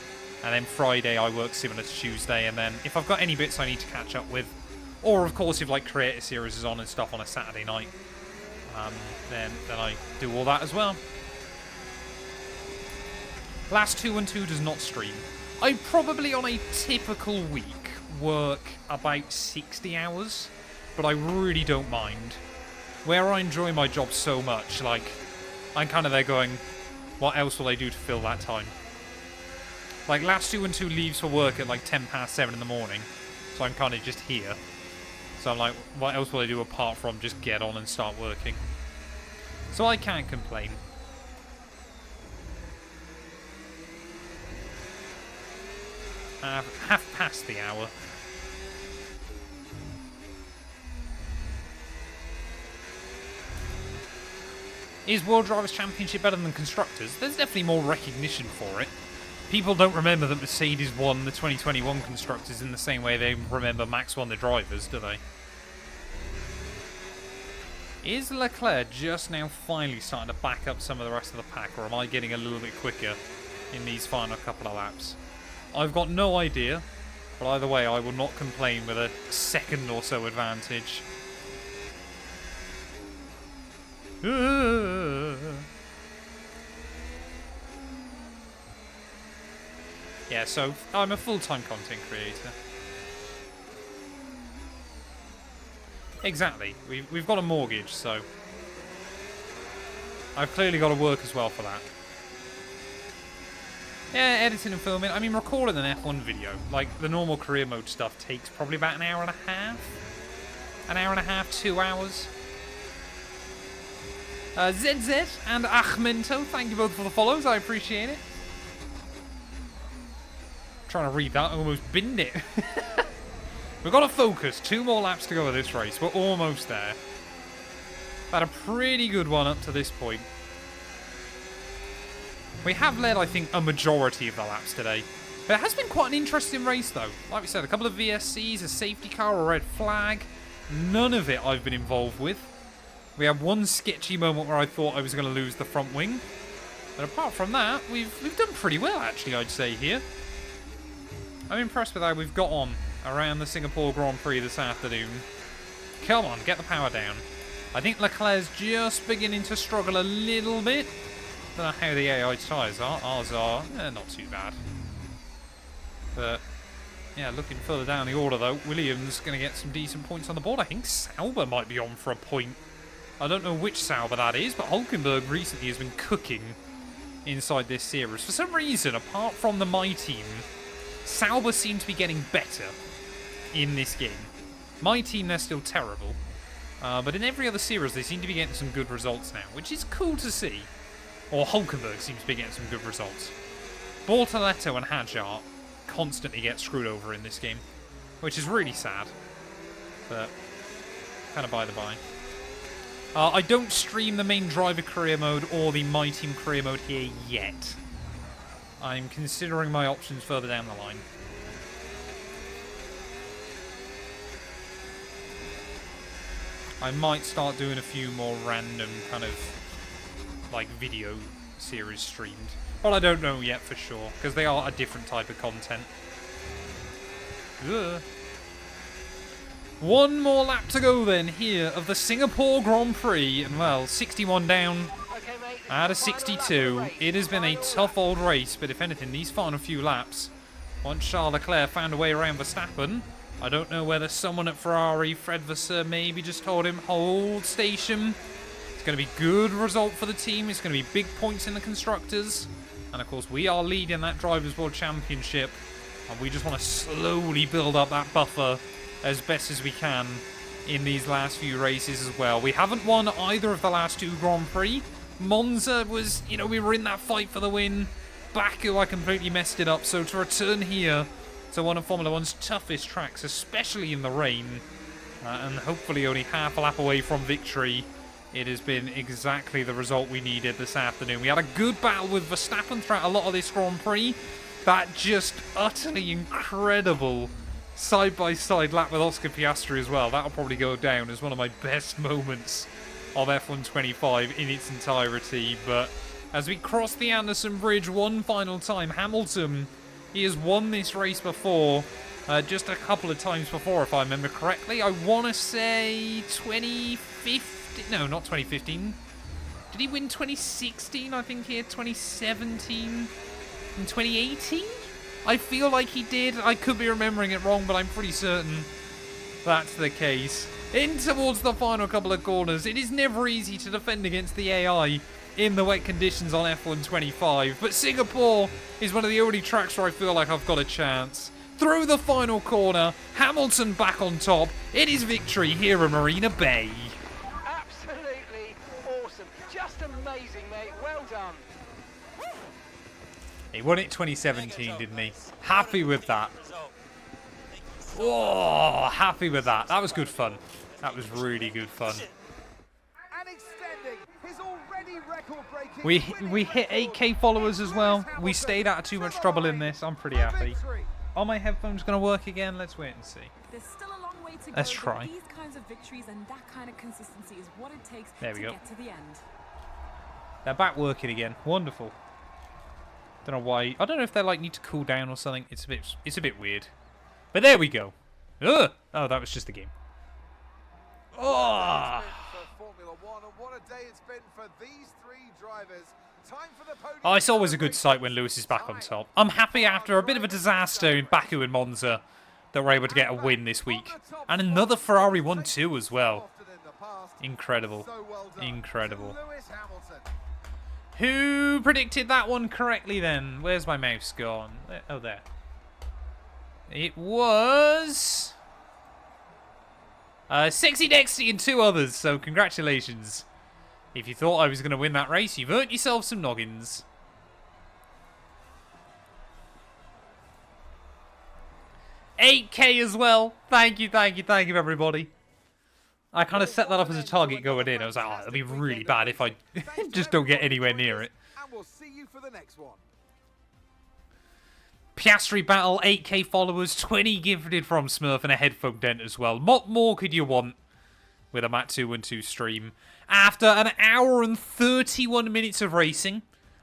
and then Friday I work similar to Tuesday. And then if I've got any bits I need to catch up with, or of course if like Creator Series is on and stuff on a Saturday night, then I do all that as well. Matt212 does not stream. I probably on a typical week work about 60 hours, but I really don't mind. Where I enjoy my job so much, like, I'm kind of there going, what else will I do to fill that time? Like, Matt212 leaves for work at like 7:10 in the morning, so I'm kind of just here. So I'm like, what else will I do apart from just get on and start working? So I can't complain. Half past the hour. Is World Drivers' Championship better than Constructors? There's definitely more recognition for it. People don't remember that Mercedes won the 2021 Constructors in the same way they remember Max won the Drivers, do they? Is Leclerc just now finally starting to back up some of the rest of the pack, or am I getting a little bit quicker in these final couple of laps? I've got no idea, But either way, I will not complain with a second or so advantage. Yeah, so I'm a full-time content creator. Exactly. We've got a mortgage, so I've clearly got to work as well for that. Yeah, editing and filming. I mean, recording an F1 video, like the normal career mode stuff, takes probably about an hour and a half. An hour and a half, 2 hours. ZZ and Achmento, thank you both for the follows. I appreciate it. Trying to read that, I almost binned it. We've got to focus. 2 more laps to go of this race. We're almost there. Had a pretty good one up to this point. We have led, I think, a majority of the laps today. But it has been quite an interesting race, though. Like we said, a couple of VSCs, a safety car, a red flag. None of it I've been involved with. We had one sketchy moment where I thought I was going to lose the front wing. But apart from that, we've done pretty well, actually, I'd say, here. I'm impressed with how we've got on around the Singapore Grand Prix this afternoon. Come on, get the power down. I think Leclerc's just beginning to struggle a little bit. Don't know how the AI tyres are. Ours are not too bad. But, yeah, looking further down the order, though, Williams going to get some decent points on the board. I think Sauber might be on for a point. I don't know which Sauber that is, but Hulkenberg recently has been cooking inside this series. For some reason, apart from the My Team, Sauber seem to be getting better in this game. My Team, they're still terrible. But in every other series, they seem to be getting some good results now, which is cool to see. Or Hulkenberg seems to be getting some good results. Bortoletto and Hadjar constantly get screwed over in this game, which is really sad. But, kind of by the by. I don't stream the main driver career mode or the My Team career mode here yet. I'm considering my options further down the line. I might start doing a few more random kind of like video series streamed. Well, I don't know yet for sure, because they are a different type of content. Ugh. One more lap to go then here of the Singapore Grand Prix. And well, 61 down out of 62. It has been a tough old race, but if anything, these final few laps, once Charles Leclerc found a way around Verstappen, I don't know whether someone at Ferrari, Fred Vasseur, maybe just told him, hold station. It's going to be good result for the team. It's going to be big points in the Constructors. And of course, we are leading that Drivers' World Championship. And we just want to slowly build up that buffer as best as we can in these last few races as well. We haven't won either of the last 2 Grand Prix. Monza was, you know, we were in that fight for the win. Baku, I completely messed it up. So to return here to one of Formula One's toughest tracks, especially in the rain, and hopefully only half a lap away from victory, it has been exactly the result we needed this afternoon. We had a good battle with Verstappen throughout a lot of this Grand Prix. That just utterly incredible side-by-side lap with Oscar Piastri as well. That'll probably go down as one of my best moments of F1 25 in its entirety. But as we cross the Anderson Bridge one final time, Hamilton, he has won this race before, just a couple of times before, if I remember correctly. I want to say 2015. No, not 2015. Did he win 2016? I think he had 2017 and 2018. I feel like he did. I could be remembering it wrong, but I'm pretty certain that's the case. In towards the final couple of corners. It is never easy to defend against the AI in the wet conditions on F1 25, but Singapore is one of the only tracks where I feel like I've got a chance. Through the final corner, Hamilton back on top. It is victory here in Marina Bay. Absolutely awesome. Just amazing, mate. Well done. He won it 2017, didn't he? Happy with that. Oh, happy with that. That was good fun. That was really good fun. And extending his already record-breaking We hit 8k followers as well. We stayed out of too much trouble in this. I'm pretty happy. Are my headphones going to work again? Let's wait and see. There's still a long way to go. Let's try. But these kinds of victories and that kind of consistency is what it takes There we to go. get to the end. They're back working again. Wonderful. Don't know why. I don't know if they like need to cool down or something. It's a bit weird. But there we go. Ugh. Oh, that was just the game. Oh. Formula One, and what a day it's been for these three drivers. Time for the podium. Oh, it's always a good sight when Lewis is back on top. I'm happy after a bit of a disaster in Baku and Monza that we're able to get a win this week. And another Ferrari 1-2 as well. Incredible. Incredible. Who predicted that one correctly then? Where's my mouse gone? Oh, there. It was... Sexy Dexty and two others, so congratulations. If you thought I was going to win that race, you've earned yourself some noggins. $8K as well. Thank you, thank you, thank you, everybody. I kind of set that up as a target going in. I was like, oh, it'll be really bad if I just don't get anywhere near it. And we'll see you for the next one. Piastri battle, 8K followers, 20 gifted from Smurf, and a headphone dent as well. What more could you want with a Matt212 stream? After an hour and 31 minutes of racing,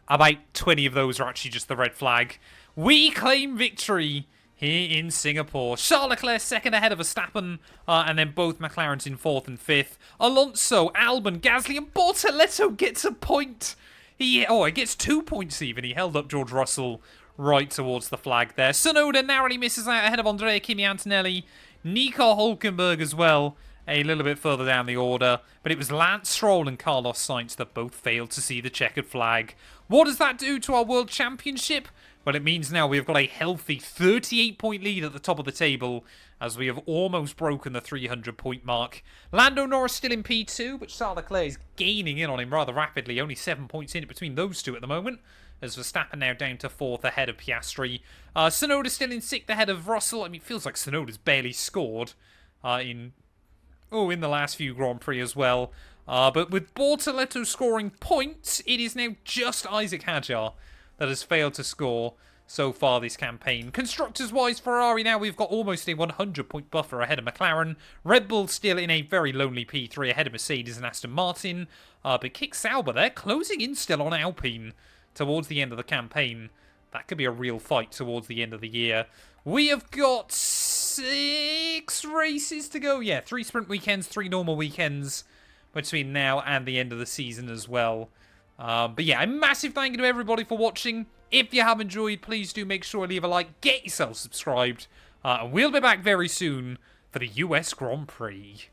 about 20 of those are actually just the red flag, we claim victory here in Singapore. Charles Leclerc second ahead of Verstappen, and then both McLarens in fourth and fifth. Alonso, Albon, Gasly, and Bortoletto gets a point. He gets 2 points even. He held up George Russell right towards the flag there. Tsunoda narrowly misses out ahead of Andrea Kimi Antonelli. Nico Hulkenberg as well, a little bit further down the order. But it was Lance Stroll and Carlos Sainz that both failed to see the checkered flag. What does that do to our World Championship? Well, it means now we've got a healthy 38-point lead at the top of the table, as we have almost broken the 300-point mark. Lando Norris still in P2, but Charles Leclerc is gaining in on him rather rapidly. Only 7 points in between those two at the moment, as Verstappen now down to fourth ahead of Piastri. Tsunoda still in sixth ahead of Russell. I mean, it feels like Tsunoda's barely scored in the last few Grand Prix as well. But with Bortoletto scoring points, it is now just Isaac Hadjar that has failed to score so far this campaign. Constructors-wise, Ferrari now, we've got almost a 100-point buffer ahead of McLaren. Red Bull still in a very lonely P3 ahead of Mercedes and Aston Martin. But Kick Sauber, they're closing in still on Alpine towards the end of the campaign. That could be a real fight towards the end of the year. We have got 6 races to go. Yeah, 3 sprint weekends, 3 normal weekends between now and the end of the season as well. But yeah, a massive thank you to everybody for watching. If you have enjoyed, please do make sure to leave a like, get yourself subscribed, and we'll be back very soon for the US Grand Prix.